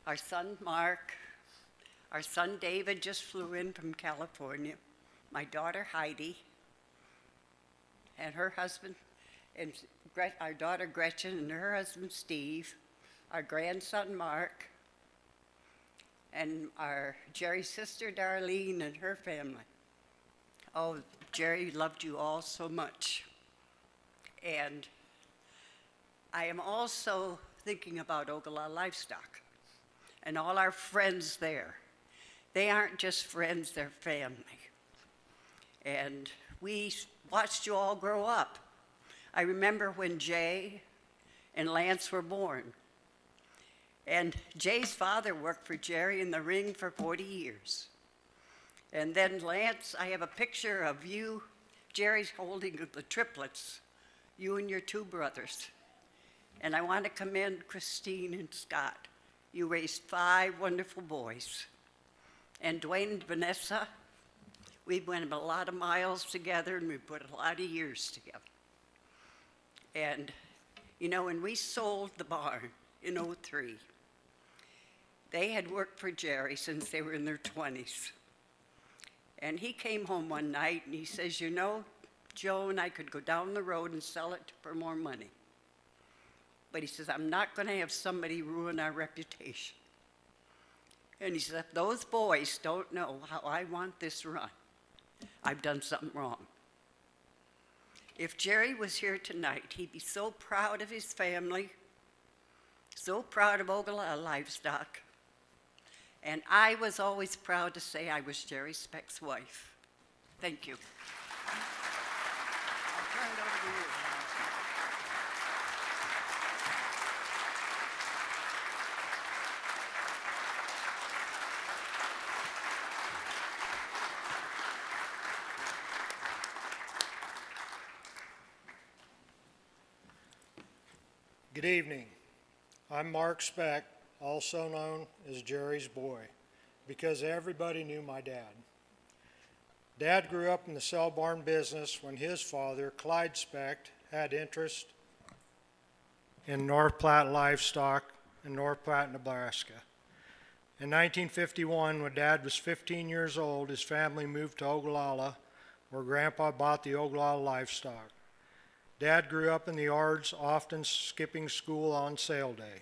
S: our son Mark, our son David just flew in from California, my daughter Heidi, and her husband, and our daughter Gretchen and her husband Steve, our grandson Mark, and our Jerry's sister Darlene and her family. Oh, Jerry loved you all so much. And I am also thinking about Ogallala Livestock and all our friends there. They aren't just friends, they're family. And we watched you all grow up. I remember when Jay and Lance were born. And Jay's father worked for Jerry in the ring for 40 years. And then Lance, I have a picture of you, Jerry's holding the triplets, you and your two brothers. And I want to commend Christine and Scott. You raised 5 wonderful boys. And Dwayne and Vanessa, we went a lot of miles together and we put a lot of years together. And, you know, when we sold the barn in '03, they had worked for Jerry since they were in their 20s. And he came home one night and he says, you know, Joan, I could go down the road and sell it for more money. But he says, I'm not going to have somebody ruin our reputation. And he says, if those boys don't know how I want this run, I've done something wrong. If Jerry was here tonight, he'd be so proud of his family, so proud of Ogallala Livestock. And I was always proud to say I was Jerry Speck's wife. Thank you. I'll turn it over to you.
T: Good evening. I'm Mark Speck, also known as Jerry's boy, because everybody knew my dad. Dad grew up in the sale barn business when his father, Clyde Speck, had interest in North Platte livestock in North Platte, Nebraska. In 1951, when Dad was 15 years old, his family moved to Ogallala, where Grandpa bought the Ogallala livestock. Dad grew up in the yards, often skipping school on sale day.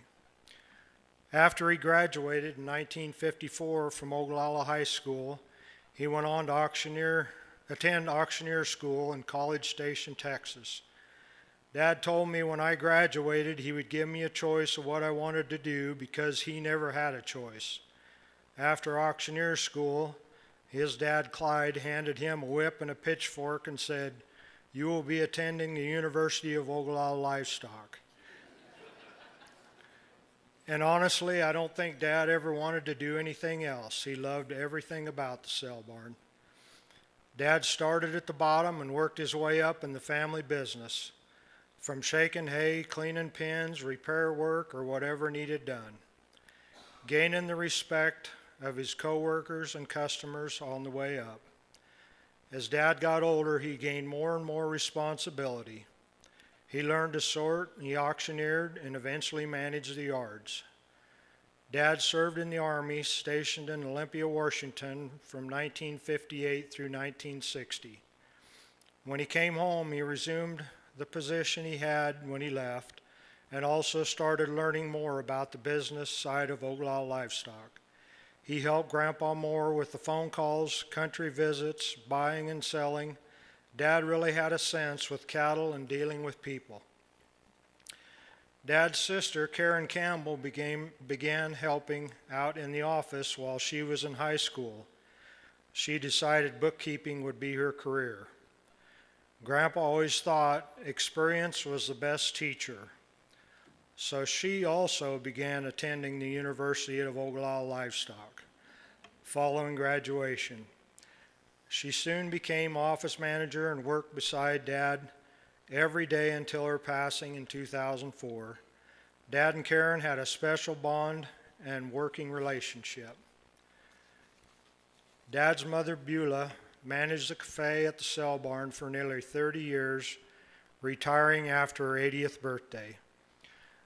T: After he graduated in 1954 from Ogallala High School, he went on to auctioneer attend auctioneer school in College Station, Texas. Dad told me when I graduated he would give me a choice of what I wanted to do because he never had a choice. After auctioneer school, his dad Clyde handed him a whip and a pitchfork and said, "You will be attending the University of Ogallala Livestock." And honestly, I don't think Dad ever wanted to do anything else. He loved everything about the sale barn. Dad started at the bottom and worked his way up in the family business, from shaking hay, cleaning pens, repair work, or whatever needed done, gaining the respect of his co-workers and customers on the way up. As Dad got older, he gained more and more responsibility. He learned to sort, he auctioneered, and eventually managed the yards. Dad served in the Army, stationed in Olympia, Washington from 1958 through 1960. When he came home, he resumed the position he had when he left and also started learning more about the business side of Ogallala Livestock. He helped Grandpa more with the phone calls, country visits, buying and selling. Dad really had a sense with cattle and dealing with people. Dad's sister, Karen Campbell, began helping out in the office while she was in high school. She decided bookkeeping would be her career. Grandpa always thought experience was the best teacher. So she also began attending the University of Ogallala Livestock following graduation. She soon became office manager and worked beside Dad every day until her passing in 2004. Dad and Karen had a special bond and working relationship. Dad's mother, Beulah, managed the cafe at the sale barn for nearly 30 years, retiring after her 80th birthday.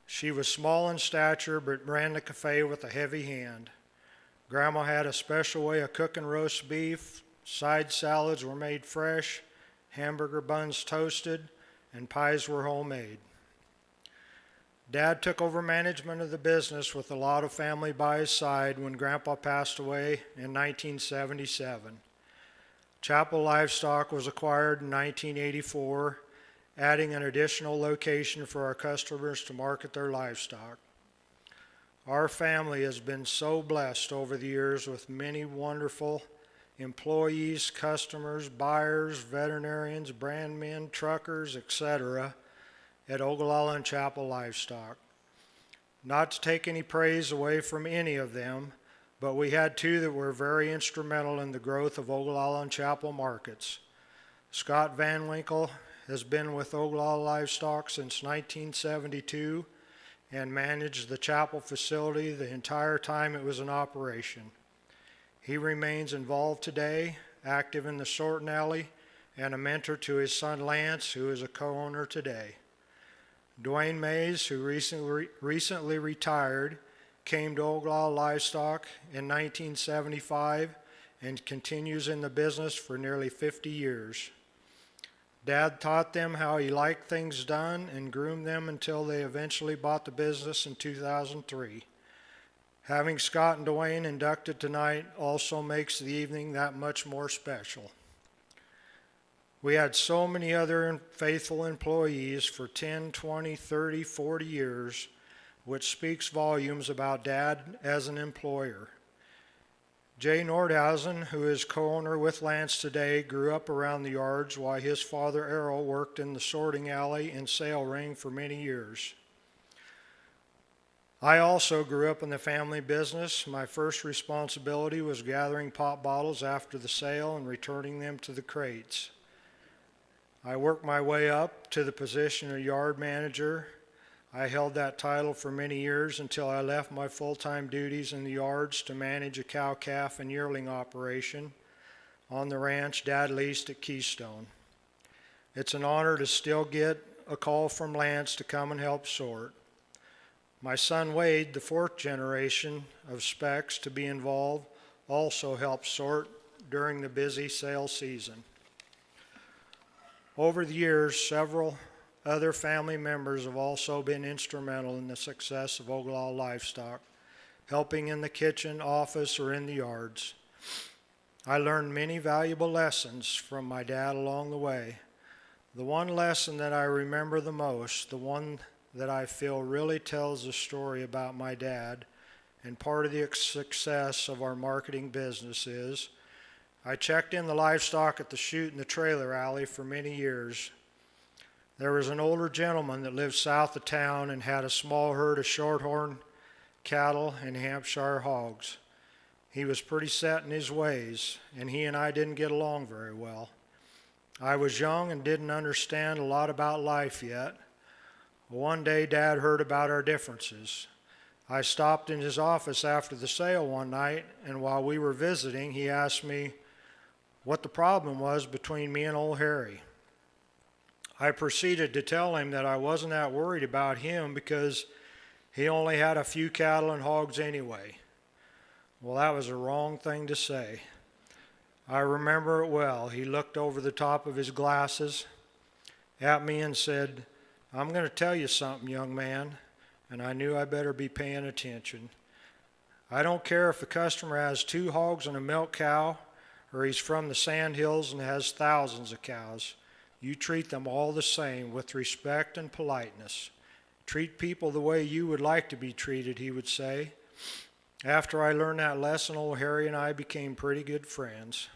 T: She was small in stature but ran the cafe with a heavy hand. Grandma had a special way of cooking roast beef. Side salads were made fresh, hamburger buns toasted, and pies were homemade. Dad took over management of the business with a lot of family by his side when Grandpa passed away in 1977. Chapel Livestock was acquired in 1984, adding an additional location for our customers to market their livestock. Our family has been so blessed over the years with many wonderful employees, customers, buyers, veterinarians, brandmen, truckers, etc. at Ogallala and Chapel Livestock. Not to take any praise away from any of them, but we had two that were very instrumental in the growth of Ogallala and Chapel markets. Scott Van Winkle has been with Ogallala Livestock since 1972 and managed the Chapel facility the entire time it was in operation. He remains involved today, active in the sorting alley, and a mentor to his son Lance, who is a co-owner today. Dwayne Mays, who recently retired, came to Ogallala Livestock in 1975 and continues in the business for nearly 50 years. Dad taught them how he liked things done and groomed them until they eventually bought the business in 2003. Having Scott and Dwayne inducted tonight also makes the evening that much more special. We had so many other faithful employees for 10, 20, 30, 40 years, which speaks volumes about Dad as an employer. Jay Nordhausen, who is co-owner with Lance today, grew up around the yards while his father Errol worked in the sorting alley and sale ring for many years. I also grew up in the family business. My first responsibility was gathering pop bottles after the sale and returning them to the crates. I worked my way up to the position of yard manager. I held that title for many years until I left my full-time duties in the yards to manage a cow-calf and yearling operation on the ranch Dad leased at Keystone. It's an honor to still get a call from Lance to come and help sort. My son Wade, the fourth generation of Specs to be involved, also helps sort during the busy sale season. Over the years, several other family members have also been instrumental in the success of Ogallala Livestock, helping in the kitchen, office, or in the yards. I learned many valuable lessons from my dad along the way. The one lesson that I remember the most, the one that I feel really tells the story about my dad and part of the success of our marketing business is, I checked in the livestock at the chute in the trailer alley for many years. There was an older gentleman that lived south of town and had a small herd of shorthorn cattle and Hampshire hogs. He was pretty set in his ways, and he and I didn't get along very well. I was young and didn't understand a lot about life yet. One day, Dad heard about our differences. I stopped in his office after the sale one night, and while we were visiting, he asked me what the problem was between me and old Harry. I proceeded to tell him that I wasn't that worried about him because he only had a few cattle and hogs anyway. Well, that was a wrong thing to say. I remember it well. He looked over the top of his glasses at me and said, "I'm going to tell you something, young man," and I knew I better be paying attention. I don't care if the customer has 2 hogs and a milk cow, or he's from the sand hills and has thousands of cows. You treat them all the same with respect and politeness. Treat people the way you would like to be treated, he would say. After I learned that lesson, old Harry and I became pretty good friends.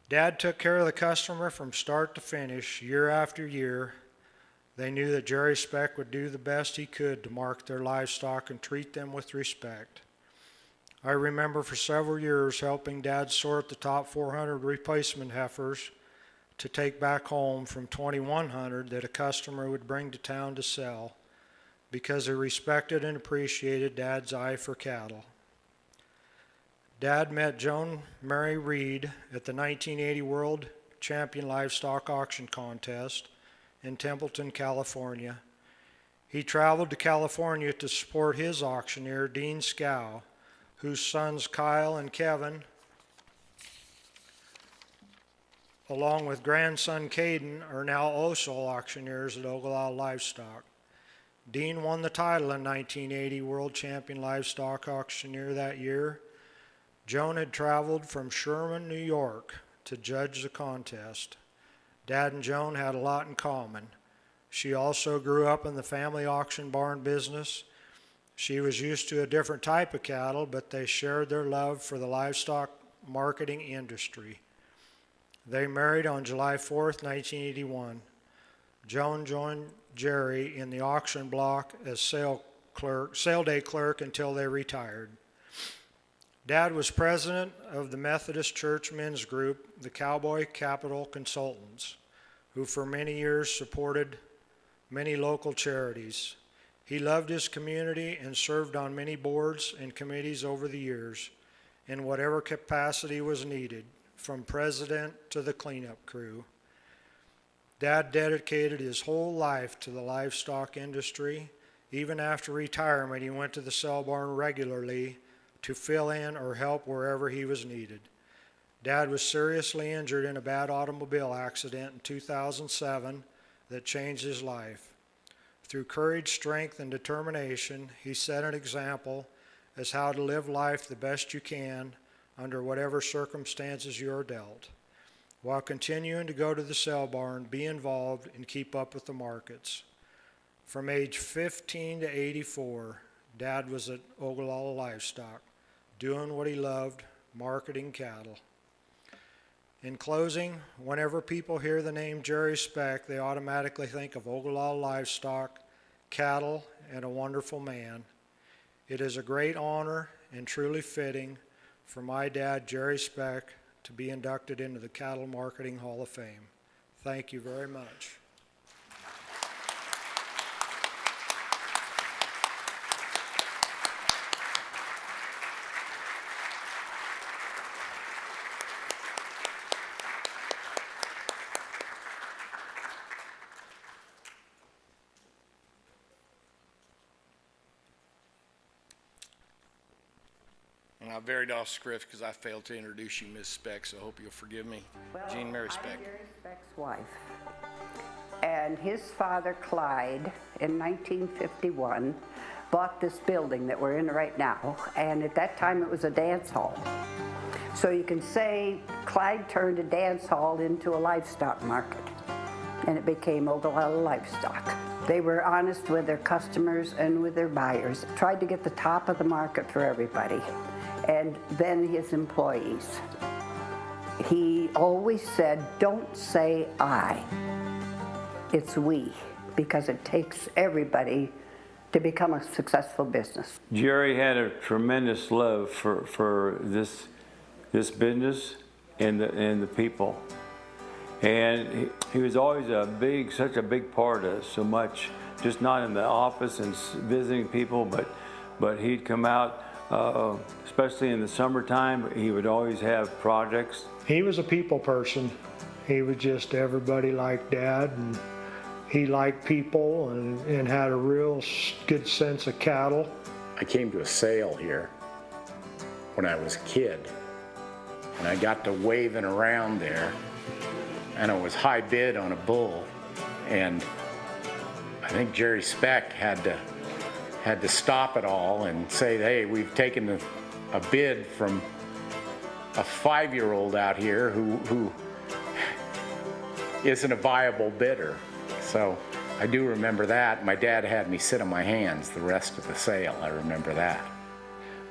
T: Dad took care of the customer from start to finish, year after year. They knew that Jerry Speck would do the best he could to market their livestock and treat them with respect. I remember for several years helping Dad sort the top 400 replacement heifers to take back home from 2,100 that a customer would bring to town to sell, because he respected and appreciated Dad's eye for cattle. Dad met Joan Mary Reed at the 1980 World Champion Livestock Auction Contest in Templeton, California. He traveled to California to support his auctioneer, Dean Scow, whose sons Kyle and Kevin, along with grandson Caden, are now also auctioneers at Ogallala Livestock. Dean won the title in 1980 World Champion Livestock Auctioneer that year. Joan had traveled from Sherman, New York to judge the contest. Dad and Joan had a lot in common. She also grew up in the family auction barn business. She was used to a different type of cattle, but they shared their love for the livestock marketing industry. They married on July 4th, 1981. Joan joined Jerry in the auction block as sale day clerk until they retired. Dad was president of the Methodist Church men's group, the Cowboy Capital Consultants, who for many years supported many local charities. He loved his community and served on many boards and committees over the years in whatever capacity was needed, from president to the cleanup crew. Dad dedicated his whole life to the livestock industry. Even after retirement, he went to the sale barn regularly to fill in or help wherever he was needed. Dad was seriously injured in a bad automobile accident in 2007 that changed his life. Through courage, strength, and determination, he set an example as how to live life the best you can under whatever circumstances you are dealt, while continuing to go to the sale barn, be involved, and keep up with the markets. From age 15 to 84, Dad was at Ogallala Livestock, doing what he loved, marketing cattle. In closing, whenever people hear the name Jerry Speck, they automatically think of Ogallala Livestock, cattle, and a wonderful man. It is a great honor and truly fitting for my dad, Jerry Speck, to be inducted into the Cattle Marketing Hall of Fame. Thank you very much.
D: And I varied off script because I failed to introduce you, Ms. Speck, so I hope you'll forgive me. Jean Mary Speck.
S: I'm Jerry Speck's wife. And his father, Clyde, in 1951, bought this building that we're in right now. And at that time, it was a dance hall. So you can say Clyde turned a dance hall into a livestock market, and it became Ogallala Livestock. They were honest with their customers and with their buyers, tried to get the top of the market for everybody, and then his employees. He always said, don't say I, it's we, because it takes everybody to become a successful business.
U: Jerry had a tremendous love for this business and the people. And he was always such a big part of so much, just not in the office and visiting people, but he'd come out, especially in the summertime, he would always have projects.
T: He was a people person. He was just everybody liked Dad, and he liked people and had a real good sense of cattle.
V: I came to a sale here when I was a kid, and I got to waving around there, and it was high bid on a bull, and I think Jerry Speck had to stop it all and say, hey, we've taken a bid from a 5-year-old out here who isn't a viable bidder. So I do remember that. My dad had me sit on my hands the rest of the sale. I remember that.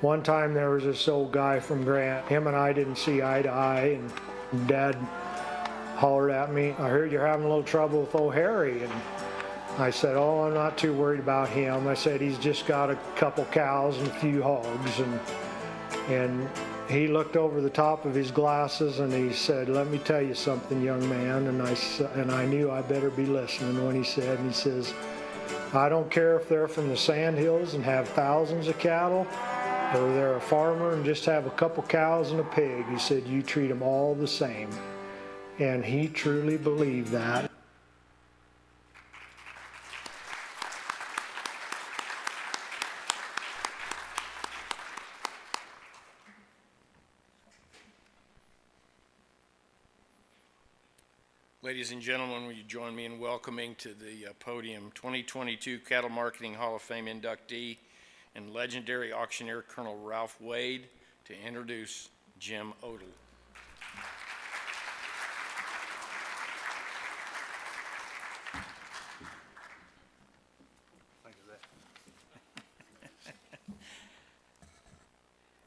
T: One time there was this old guy from Grant. Him and I didn't see eye to eye, and Dad hollered at me, I heard you're having a little trouble with old Harry. And I said, oh, I'm not too worried about him. I said, he's just got a couple cows and a few hogs. And he looked over the top of his glasses and he said, let me tell you something, young man. And I knew I better be listening when he says, I don't care if they're from the Sand Hills and have thousands of cattle, or they're a farmer and just have a couple cows and a pig. He said, you treat them all the same. And he truly believed that.
D: Ladies and gentlemen, will you join me in welcoming to the podium 2022 Cattle Marketing Hall of Fame inductee and legendary auctioneer Colonel Ralph Wade to introduce Jim Odle.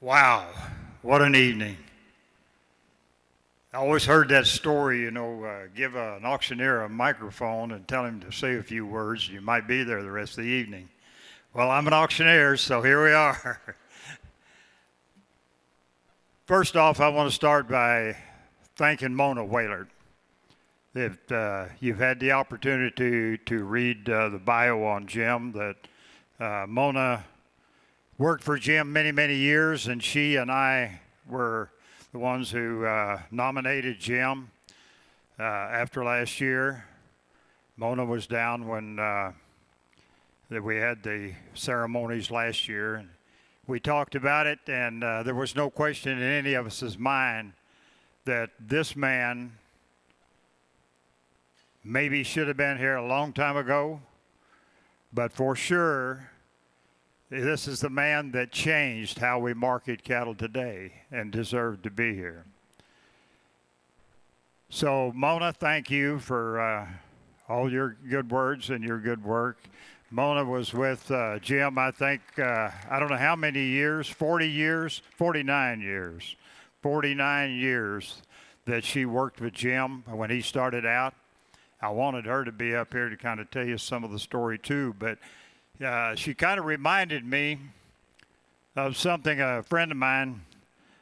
W: Wow, what an evening. I always heard that story, give an auctioneer a microphone and tell him to say a few words. You might be there the rest of the evening. Well, I'm an auctioneer, so here we are. First off, I want to start by thanking Mona Whalert. If you've had the opportunity to read the bio on Jim, that Mona worked for Jim many, many years, and she and I were the ones who nominated Jim after last year. Mona was down when that we had the ceremonies last year. And we talked about it, and there was no question in any of us' mind that this man maybe should have been here a long time ago, but for sure, this is the man that changed how we market cattle today and deserved to be here. So, Mona, thank you for all your good words and your good work. Mona was with Jim, I think, I don't know how many years, 40 years, 49 years. 49 years that she worked with Jim when he started out. I wanted her to be up here to kind of tell you some of the story too, but she kind of reminded me of something a friend of mine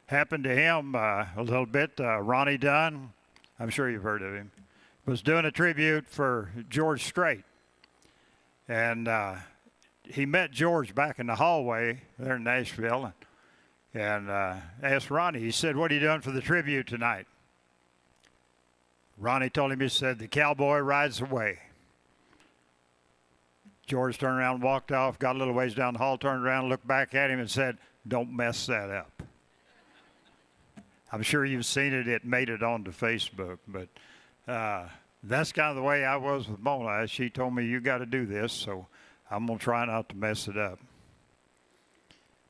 W: happened to him a little bit. Ronnie Dunn, I'm sure you've heard of him, was doing a tribute for George Strait. And he met George back in the hallway there in Nashville and asked Ronnie, he said, what are you doing for the tribute tonight? Ronnie told him, he said, the cowboy rides away. George turned around, walked off, got a little ways down the hall, turned around, looked back at him and said, don't mess that up. I'm sure you've seen it. It made it onto Facebook. But that's kind of the way I was with Mona. She told me, you got to do this, so I'm going to try not to mess it up.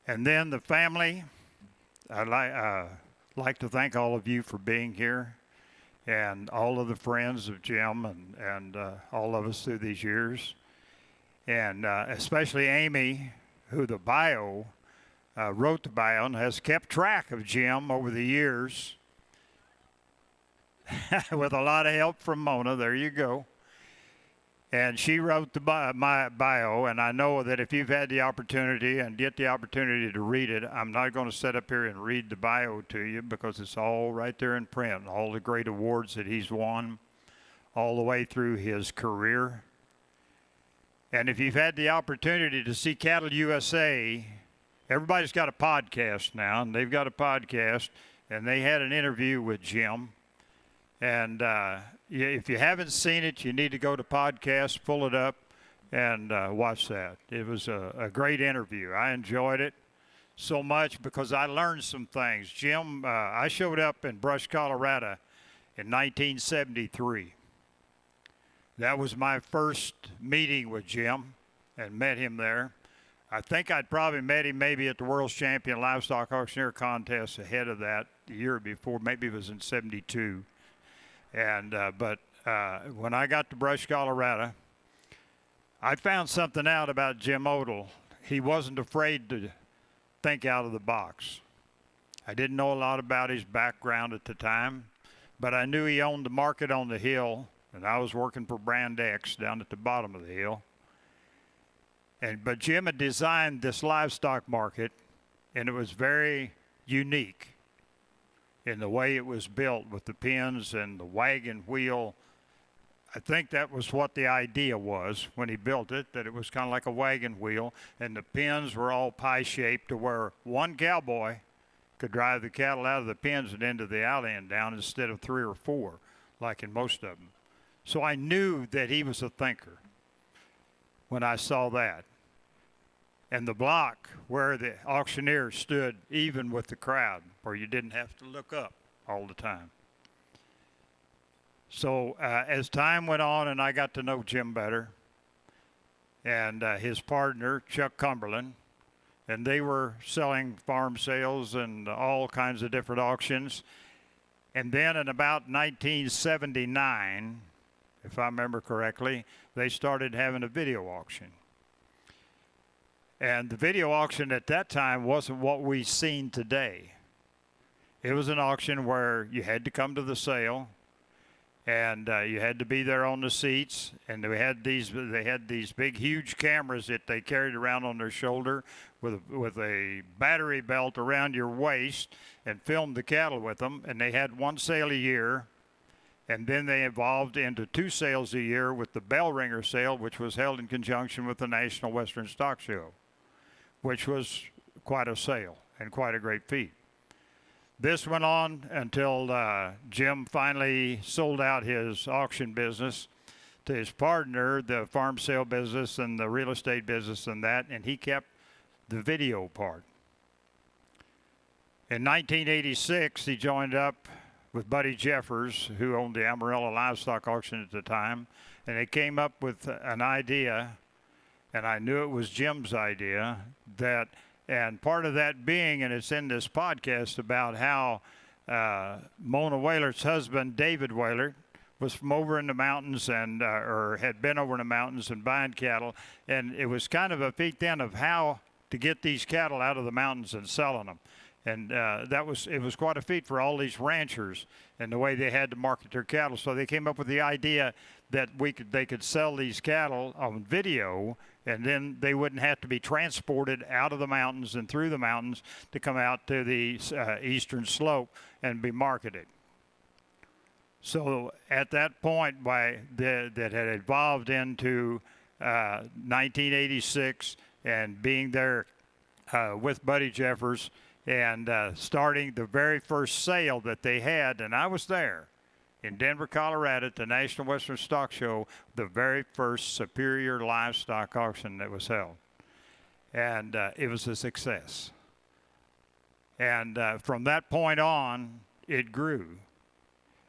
W: And then the family, like to thank all of you for being here, and all of the friends of Jim and all of us through these years, and especially Amy, who wrote the bio and has kept track of Jim over the years with a lot of help from Mona. There you go. And she wrote my bio, and I know that if you've had the opportunity and get the opportunity to read it, I'm not going to sit up here and read the bio to you because it's all right there in print, all the great awards that he's won all the way through his career. And if you've had the opportunity to see CattleUSA, everybody's got a podcast now, and they've got a podcast, and they had an interview with Jim. And if you haven't seen it, you need to go to podcast, pull it up, and watch that. It was a great interview. I enjoyed it so much because I learned some things. Jim, I showed up in Brush, Colorado in 1973. That was my first meeting with Jim and met him there. I think I'd probably met him maybe at the World's Champion Livestock Auctioneer Contest ahead of that, the year before. Maybe it was in 72. And but when I got to Brush, Colorado, I found something out about Jim Odell. He wasn't afraid to think out of the box. I didn't know a lot about his background at the time, but I knew he owned the market on the hill, and I was working for Brand X down at the bottom of the hill. But Jim had designed this livestock market, and it was very unique in the way it was built with the pens and the wagon wheel. I think that was what the idea was when he built it, that it was kind of like a wagon wheel, and the pens were all pie-shaped to where one cowboy could drive the cattle out of the pens and into the alley and down instead of 3 or 4, like in most of them. So I knew that he was a thinker when I saw that. And the block where the auctioneer stood even with the crowd, where you didn't have to look up all the time. So as time went on and I got to know Jim better, and his partner, Chuck Cumberland, and they were selling farm sales and all kinds of different auctions. And then in about 1979, if I remember correctly, they started having a video auction. And the video auction at that time wasn't what we've seen today. It was an auction where you had to come to the sale, and you had to be there on the seats. And they had these big, huge cameras that they carried around on their shoulder with a battery belt around your waist, and filmed the cattle with them. And they had one sale a year, and then they evolved into 2 sales a year with the bell ringer sale, which was held in conjunction with the National Western Stock Show, which was quite a sale and quite a great feat. This went on until Jim finally sold out his auction business to his partner, the farm sale business and the real estate business and that, and he kept the video part. In 1986, he joined up with Buddy Jeffers, who owned the Amarillo Livestock Auction at the time, and they came up with an idea, and I knew it was Jim's idea, and part of that being, and it's in this podcast, about how Mona Whaler's husband, David Whaler, was from over in the mountains or had been over in the mountains and buying cattle, and it was kind of a feat then of how to get these cattle out of the mountains and selling them. And it was quite a feat for all these ranchers and the way they had to market their cattle. So they came up with the idea that they could sell these cattle on video, and then they wouldn't have to be transported out of the mountains and through the mountains to come out to the eastern slope and be marketed. So at that point, that had evolved into 1986 and being there with Buddy Jeffers, and starting the very first sale that they had, and I was there in Denver, Colorado at the National Western Stock Show, the very first Superior livestock auction that was held. And it was a success. And from that point on, it grew.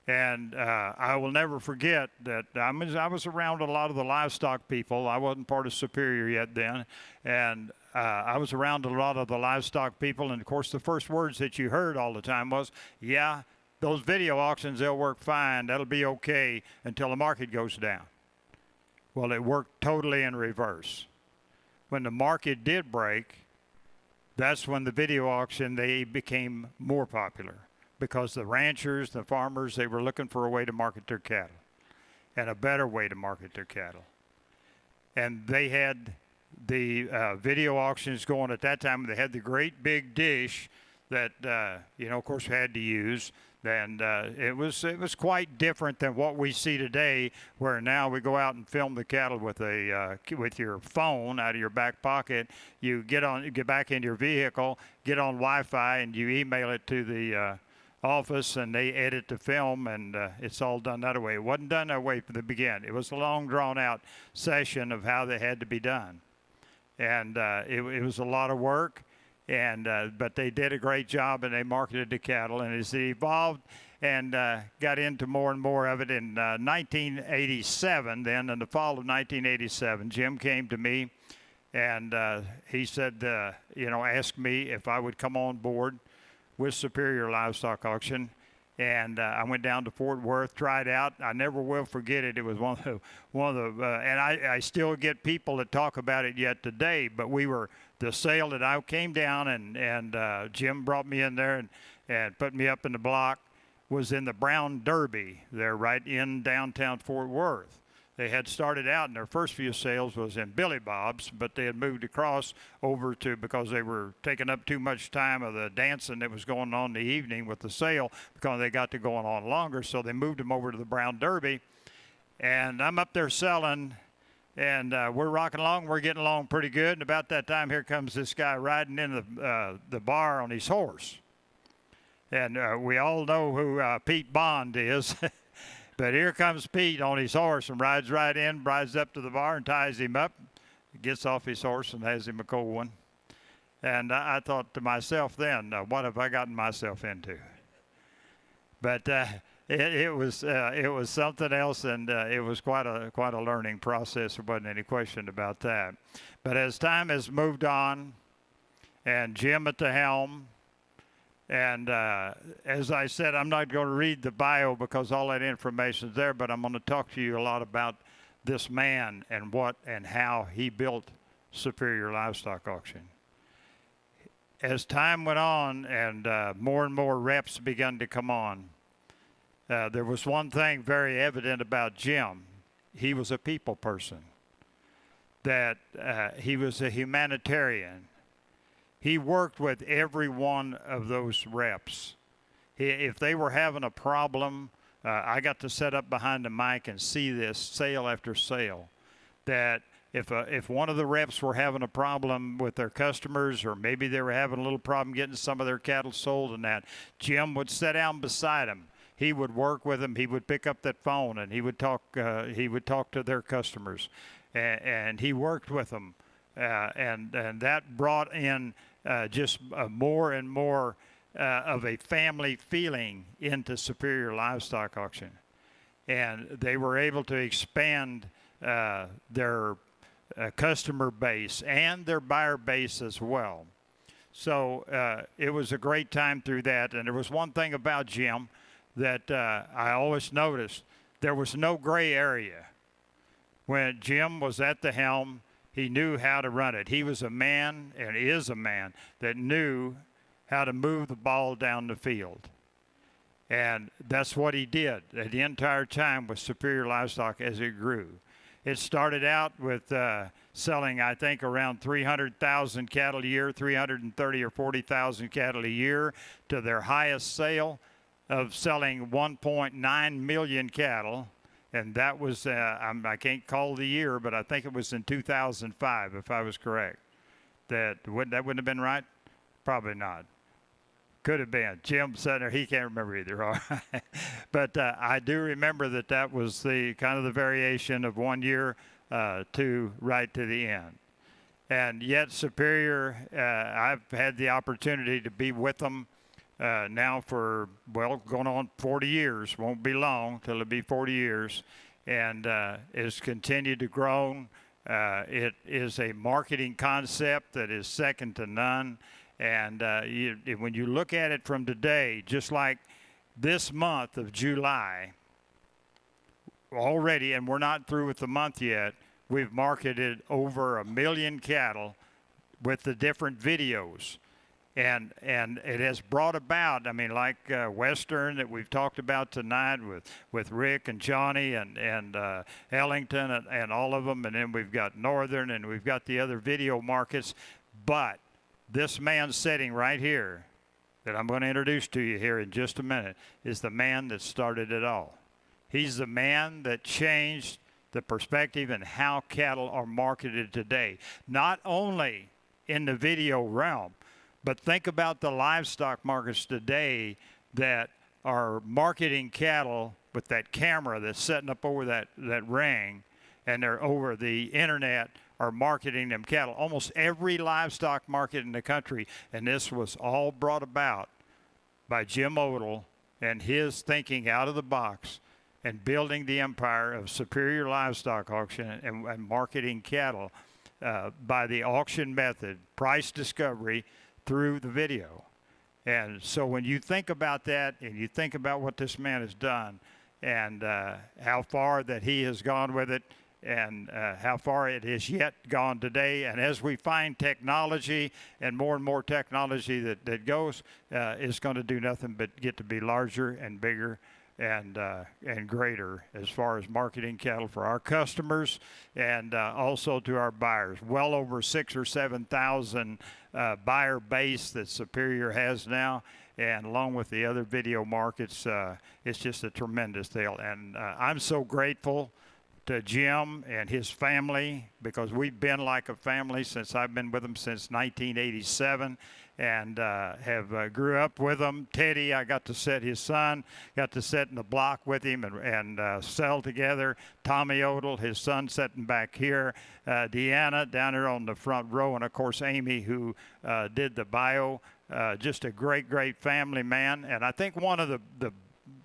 W: And I will never forget that I was around a lot of the livestock people. I wasn't part of Superior yet then. And I was around a lot of the livestock people. And, of course, the first words that you heard all the time was, yeah, those video auctions, they'll work fine. That'll be okay until the market goes down. Well, it worked totally in reverse. When the market did break, that's when the video auction, they became more popular, because the ranchers, the farmers, they were looking for a way to market their cattle, and a better way to market their cattle. And they had the video auctions going at that time. They had the great big dish that, of course, we had to use. And it was quite different than what we see today, where now we go out and film the cattle with with your phone out of your back pocket. You get back in your vehicle, get on Wi-Fi, and you email it to the office, and they edit the film, and it's all done that way. It wasn't done that way from the beginning. It was a long, drawn-out session of how they had to be done, and it was a lot of work. And but they did a great job, and they marketed the cattle. And as it evolved and got into more and more of it in 1987, then in the fall of 1987, Jim came to me, and he said, asked me if I would come on board with Superior Livestock Auction. And I went down to Fort Worth, tried out. I never will forget it. It was one of the, and I still get people that talk about it yet today. But the sale that I came down, and Jim brought me in there and put me up in the block, was in the Brown Derby there, right in downtown Fort Worth. They had started out, and their first few sales was in Billy Bob's, but they had moved across over to, because they were taking up too much time of the dancing that was going on in the evening with the sale, because they got to going on longer, so they moved them over to the Brown Derby. And I'm up there selling, and we're rocking along. We're getting along pretty good. And about that time, here comes this guy riding in the bar on his horse. And we all know who Pete Bond is. But here comes Pete on his horse and rides right in, rides up to the bar and ties him up, gets off his horse and has him a cold one. And I thought to myself then, what have I gotten myself into? But it was something else, and it was quite a learning process. There wasn't any question about that. But as time has moved on, and Jim at the helm, and as I said, I'm not going to read the bio because all that information is there, but I'm going to talk to you a lot about this man and what and how he built Superior Livestock Auction. As time went on and more reps began to come on, there was one thing very evident about Jim. He was a people person, that he was a humanitarian. He worked with every one of those reps. If they were having a problem, I got to sit up behind the mic and see this sale after sale, that if one of the reps were having a problem with their customers, or maybe they were having a little problem getting some of their cattle sold and that, Jim would sit down beside them. He would work with them. He would pick up that phone and he would talk to their customers, and he worked with them. And that brought in just more and more of a family feeling into Superior Livestock Auction. And they were able to expand their customer base and their buyer base as well. So it was a great time through that. And there was one thing about Jim that I always noticed. There was no gray area. When Jim was at the helm, he knew how to run it. He was a man, and is a man, that knew how to move the ball down the field. And that's what he did the entire time with Superior Livestock as it grew. It started out with selling, I think, around 300,000 cattle a year, 330 or 40,000 cattle a year, to their highest sale of selling 1.9 million cattle. And that was, I can't call the year, but I think it was in 2005, if I was correct. That wouldn't have been right? Probably not. Could have been. Jim said there, he can't remember either. All right. But I do remember that was the kind of the variation of 1 year to right to the end. And yet Superior, I've had the opportunity to be with them now for, well, going on 40 years. Won't be long till it'll be 40 years. And it's continued to grow. It is a marketing concept that is second to none. And when you look at it from today, just like this month of July, already, and we're not through with the month yet, we've marketed over 1 million cattle with the different videos. And it has brought about, I mean, like Western that we've talked about tonight with Rick and Johnny and Ellington and all of them. And then we've got Northern and we've got the other video markets. But this man sitting right here that I'm going to introduce to you here in just a minute is the man that started it all. He's the man that changed the perspective and how cattle are marketed today. Not only in the video realm, but think about the livestock markets today that are marketing cattle with that camera that's setting up over that ring, and they're over the internet are marketing them cattle. Almost every livestock market in the country, and this was all brought about by Jim Odell and his thinking out of the box and building the empire of Superior Livestock Auction and marketing cattle by the auction method, price discovery, through the video. And so when you think about that and you think about what this man has done and how far that he has gone with it and how far it has yet gone today, and as we find technology and more technology that goes, is going to do nothing but get to be larger and bigger and greater as far as marketing cattle for our customers and also to our buyers. Well over 6,000 or 7,000 buyer base that Superior has now, and along with the other video markets, it's just a tremendous deal. And I'm so grateful to Jim and his family, because we've been like a family since I've been with them since 1987. And have grew up with him. Teddy, I got to sit, his son, got to sit in the block with him and sell together. Tommy Odell, his son, sitting back here. Deanna down here on the front row. And, of course, Amy, who did the bio. Just a great family man. And I think one of the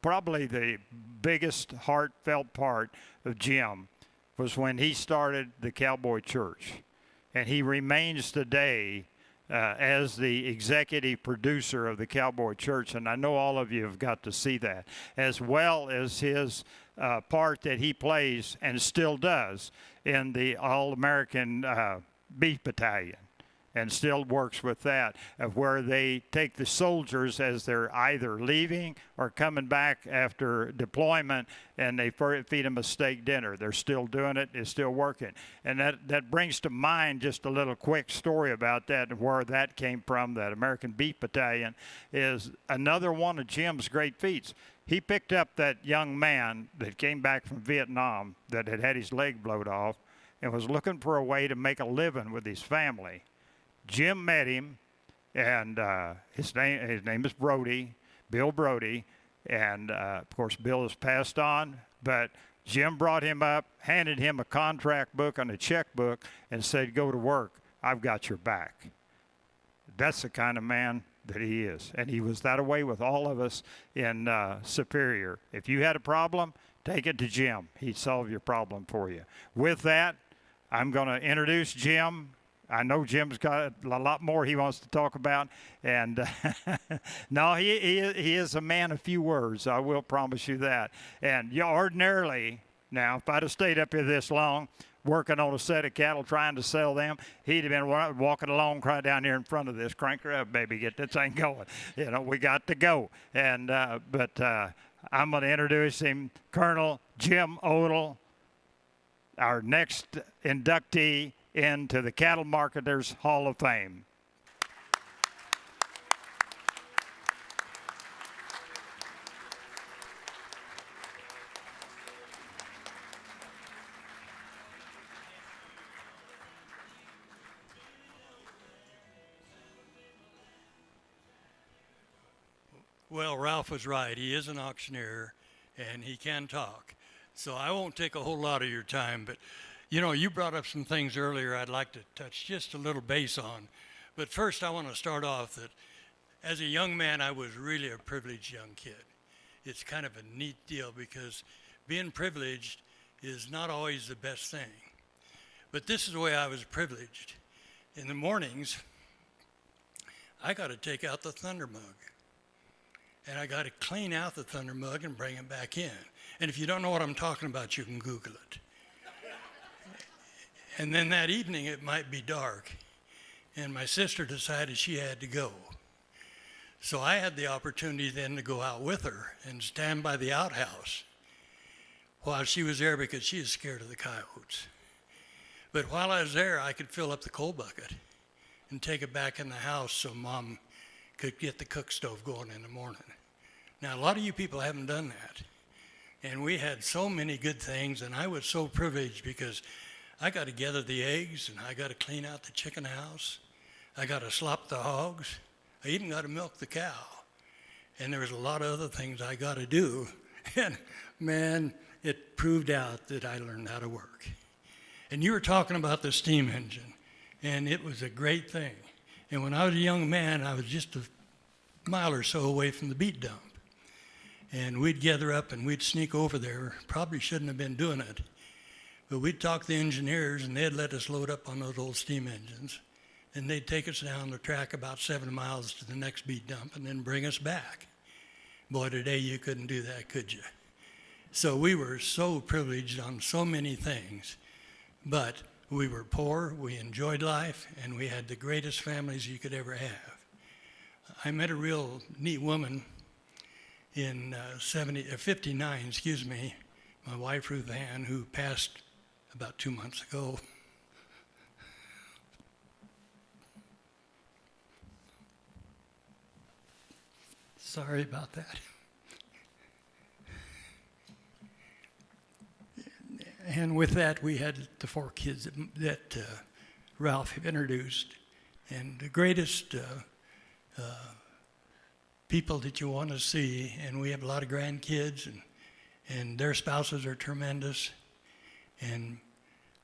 W: probably the biggest heartfelt part of Jim was when he started the Cowboy Church. And he remains today as the executive producer of the Cowboy Church, and I know all of you have got to see that, as well as his part that he plays and still does in the All-American Beef Battalion, and still works with that, of where they take the soldiers as they're either leaving or coming back after deployment, and they feed them a steak dinner. They're still doing it. It's still working. And that brings to mind just a little quick story about that and where that came from. That American Beef Battalion is another one of Jim's great feats. He picked up that young man that came back from Vietnam that had had his leg blowed off and was looking for a way to make a living with his family. Jim met him, and his name is Brody, Bill Brody, and of course Bill has passed on, but Jim brought him up, handed him a contract book and a checkbook, and said, "Go to work, I've got your back." That's the kind of man that he is, and he was that way with all of us in Superior. If you had a problem, take it to Jim. He'd solve your problem for you. With that, I'm going to introduce Jim. I know Jim's got a lot more he wants to talk about, and no, he is a man of few words. I will promise you that. And ordinarily, now, if I'd have stayed up here this long, working on a set of cattle, trying to sell them, he'd have been walking along right down here in front of this. Crank her up, baby, get this thing going. You know, we got to go. And but I'm going to introduce him, Colonel Jim Odell, our next inductee into the Cattle Marketers Hall of Fame.
A: Well, Ralph was right. He is an auctioneer, and he can talk. So I won't take a whole lot of your time, but you know, you brought up some things earlier I'd like to touch just a little base on. But first, I want to start off that as a young man, I was really a privileged young kid. It's kind of a neat deal because being privileged is not always the best thing. But this is the way I was privileged. In the mornings, I got to take out the Thunder mug. And I got to clean out the Thunder mug and bring it back in. And if you don't know what I'm talking about, you can Google it. And then that evening, it might be dark. And my sister decided she had to go. So I had the opportunity then to go out with her and stand by the outhouse while she was there because she was scared of the coyotes. But while I was there, I could fill up the coal bucket and take it back in the house so Mom could get the cook stove going in the morning. Now, a lot of you people haven't done that. And we had so many good things, and I was so privileged because I got to gather the eggs, and I got to clean out the chicken house. I got to slop the hogs. I even got to milk the cow. And there was a lot of other things I got to do. And man, it proved out that I learned how to work. And you were talking about the steam engine, and it was a great thing. And when I was a young man, I was just a mile or so away from the beet dump. And we'd gather up and we'd sneak over there. Probably shouldn't have been doing it. But we'd talk to the engineers, and they'd let us load up on those old steam engines. And they'd take us down the track about 7 miles to the next beet dump and then bring us back. Boy, today you couldn't do that, could you? So we were so privileged on so many things. But we were poor, we enjoyed life, and we had the greatest families you could ever have. I met a real neat woman in 59, my wife Ruth Ann, who passed about 2 months ago. Sorry about that. And with that, we had the 4 kids that Ralph introduced. And the greatest people that you want to see, and we have a lot of grandkids, and their spouses are tremendous. And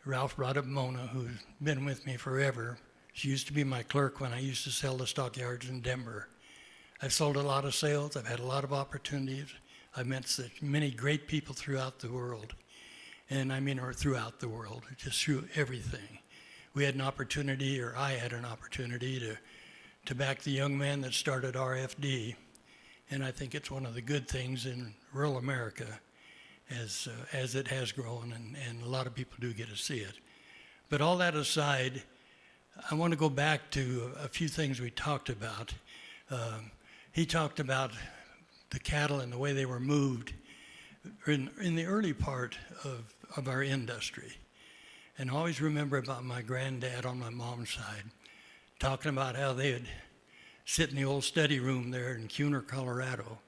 A: Ralph brought up Mona, who's been with me forever. She used to be my clerk when I used to sell the stockyards in Denver. I've sold a lot of sales. I've had a lot of opportunities. I've met such many great people throughout the world. And I mean, or throughout the world, just through everything. We had an opportunity, or I had an opportunity to back the young man that started RFD. And I think it's one of the good things in rural America as it has grown, and a lot of people do get to see it. But all that aside, I want to go back to a few things we talked about. He talked about the cattle and the way they were moved in the early part of our industry. And I always remember about my granddad on my mom's side, talking about how they would sit in the old study room there in Cuner, Colorado.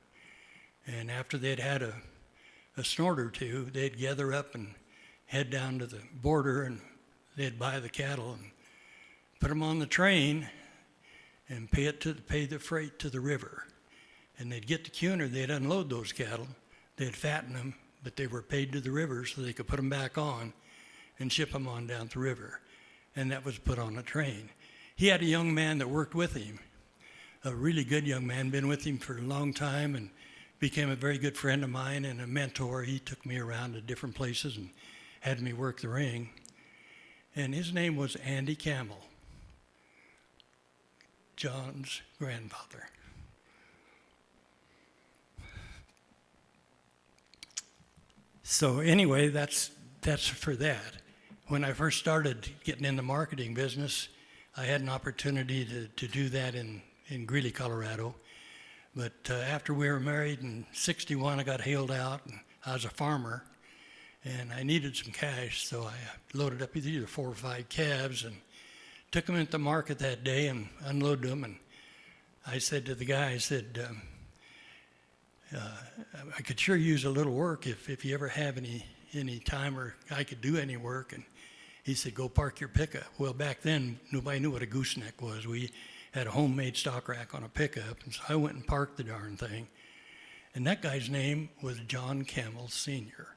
A: And after they'd had a snort or two, they'd gather up and head down to the border, and they'd buy the cattle and put them on the train and pay the freight to the river. And they'd get to Cuner, they'd unload those cattle, they'd fatten them, but they were paid to the river so they could put them back on and ship them on down the river. And that was put on a train. He had a young man that worked with him, a really good young man, been with him for a long time and became a very good friend of mine and a mentor. He took me around to different places and had me work the ring. And his name was Andy Camel, John's grandfather. So anyway, that's for that. When I first started getting in the marketing business, I had an opportunity to do that in Greeley, Colorado. But after we were married in '61, I got hailed out, and I was a farmer, and I needed some cash, so I loaded up either 4 or 5 calves and took them into the market that day and unloaded them. And I said to the guy, I said, I could sure use a little work if you ever have any time or I could do any work. And he said, go park your pickup. Well, back then, nobody knew what a gooseneck was. We had a homemade stock rack on a pickup, and so I went and parked the darn thing. And that guy's name was John Camel Sr.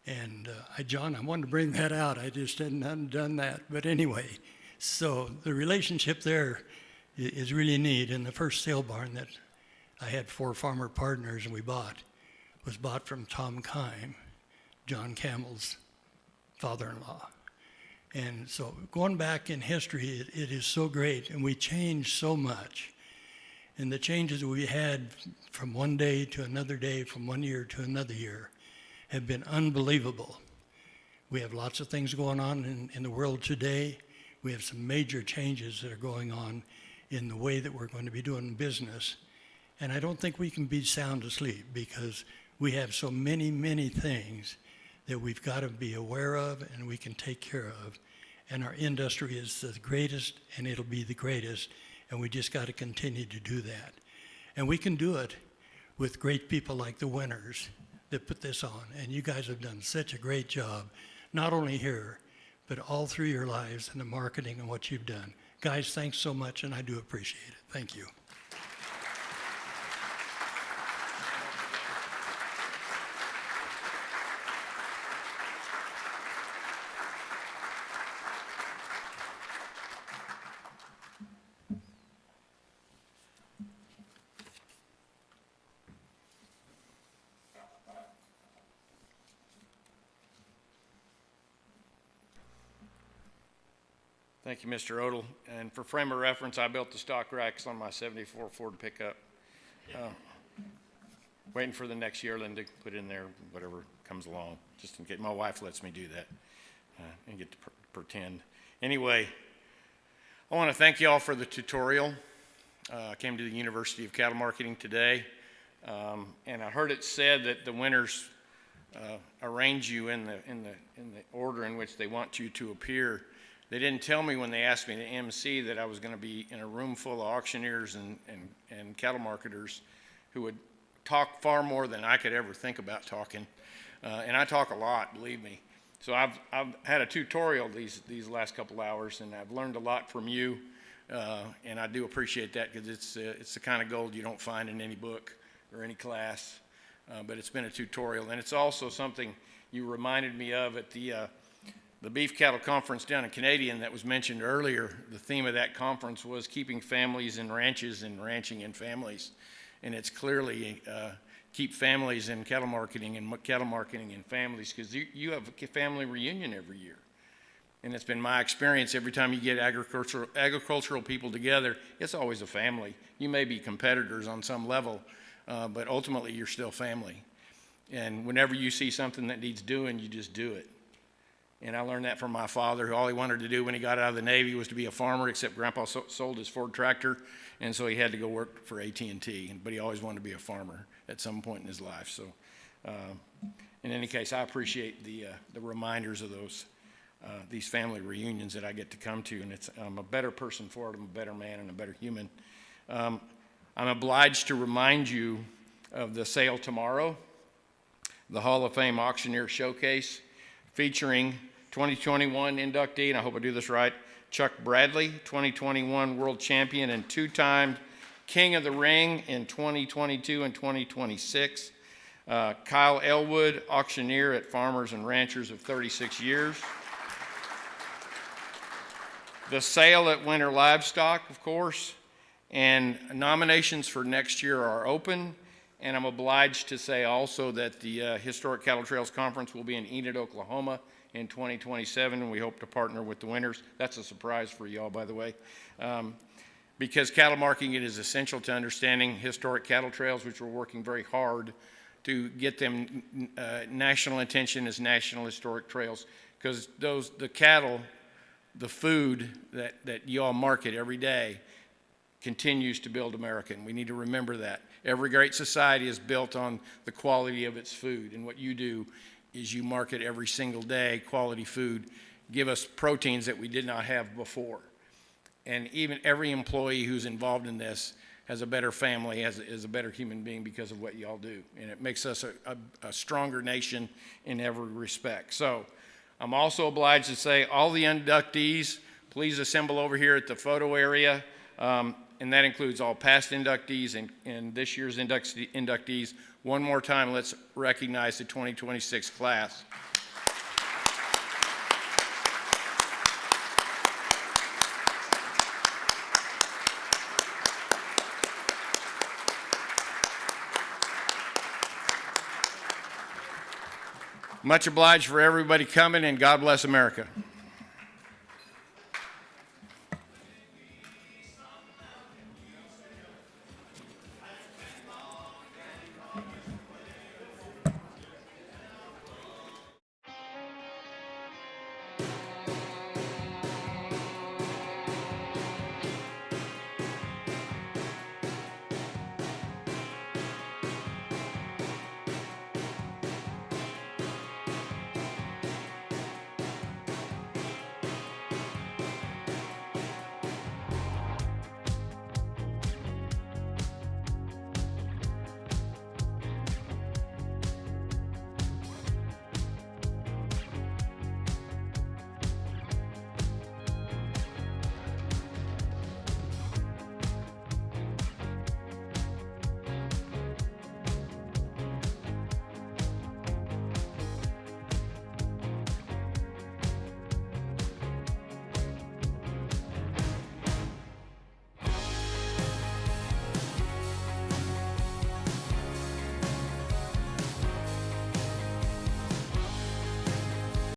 A: And John, I wanted to bring that out. I just hadn't done that. But anyway, so the relationship there is really neat. And the first sale barn that I had 4 farmer partners and we bought was bought from Tom Kime, John Campbell's father-in-law. And so going back in history, it is so great, and we changed so much. And the changes we had from one day to another day, from one year to another year, have been unbelievable. We have lots of things going on in the world today. We have some major changes that are going on in the way that we're going to be doing business. And I don't think we can be sound asleep, because we have so many, many things that we've got to be aware of and we can take care of. And our industry is the greatest, and it'll be the greatest, and we just got to continue to do that. And we can do it with great people like the Winners that put this on. And you guys have done such a great job, not only here, but all through your lives and the marketing and what you've done. Guys, thanks so much, and I do appreciate it. Thank you.
D: Thank you, Mr. Odell. And for frame of reference, I built the stock racks on my 74 Ford pickup. Waiting for the next yearling to put in there whatever comes along, just in case. My wife lets me do that and get to pretend. Anyway, I want to thank you all for the tutorial. I came to the University of Cattle Marketing today, and I heard it said that the Winners arrange you in the order in which they want you to appear. They didn't tell me when they asked me to MC that I was going to be in a room full of auctioneers and cattle marketers who would talk far more than I could ever think about talking. And I talk a lot, believe me. So I've had a tutorial these last couple hours, and I've learned a lot from you. And I do appreciate that, because it's the kind of gold you don't find in any book or any class. But it's been a tutorial. And it's also something you reminded me of at the Beef Cattle Conference down in Canadian that was mentioned earlier. The theme of that conference was keeping families in ranches and ranching in families. And it's clearly keep families in cattle marketing and cattle marketing in families, because you have a family reunion every year. And it's been my experience, every time you get agricultural people together, it's always a family. You may be competitors on some level, but ultimately you're still family. And whenever you see something that needs doing, you just do it. And I learned that from my father, who all he wanted to do when he got out of the Navy was to be a farmer, except Grandpa sold his Ford tractor, and so he had to go work for AT&T. But he always wanted to be a farmer at some point in his life. So in any case, I appreciate the reminders of these family reunions that I get to come to, and I'm a better person for it. I'm a better man and a better human. I'm obliged to remind you of the sale tomorrow, the Hall of Fame Auctioneer Showcase, featuring 2021 inductee, and I hope I do this right, Chuck Bradley, 2021 world champion and 2-time King of the Ring in 2022 and 2026. Kyle Elwood, auctioneer at Farmers and Ranchers of 36 years. The sale at Winter Livestock, of course, and nominations for next year are open. And I'm obliged to say also that the Historic Cattle Trails Conference will be in Enid, Oklahoma in 2027, and we hope to partner with the Winners. That's a surprise for y'all, by the way. Because cattle marketing is essential to understanding historic cattle trails, which we're working very hard to get them national attention as national historic trails. Because the cattle, the food that y'all market every day continues to build America, and we need to remember that. Every great society is built on the quality of its food, and what you do is you market every single day quality food, give us proteins that we did not have before. And even every employee who's involved in this has a better family, is a better human being because of what y'all do. And it makes us a stronger nation in every respect. So I'm also obliged to say all the inductees, please assemble over here at the photo area. And that includes all past inductees and this year's inductees. One more time, let's recognize the 2026 class. Much obliged for everybody coming, and God bless America.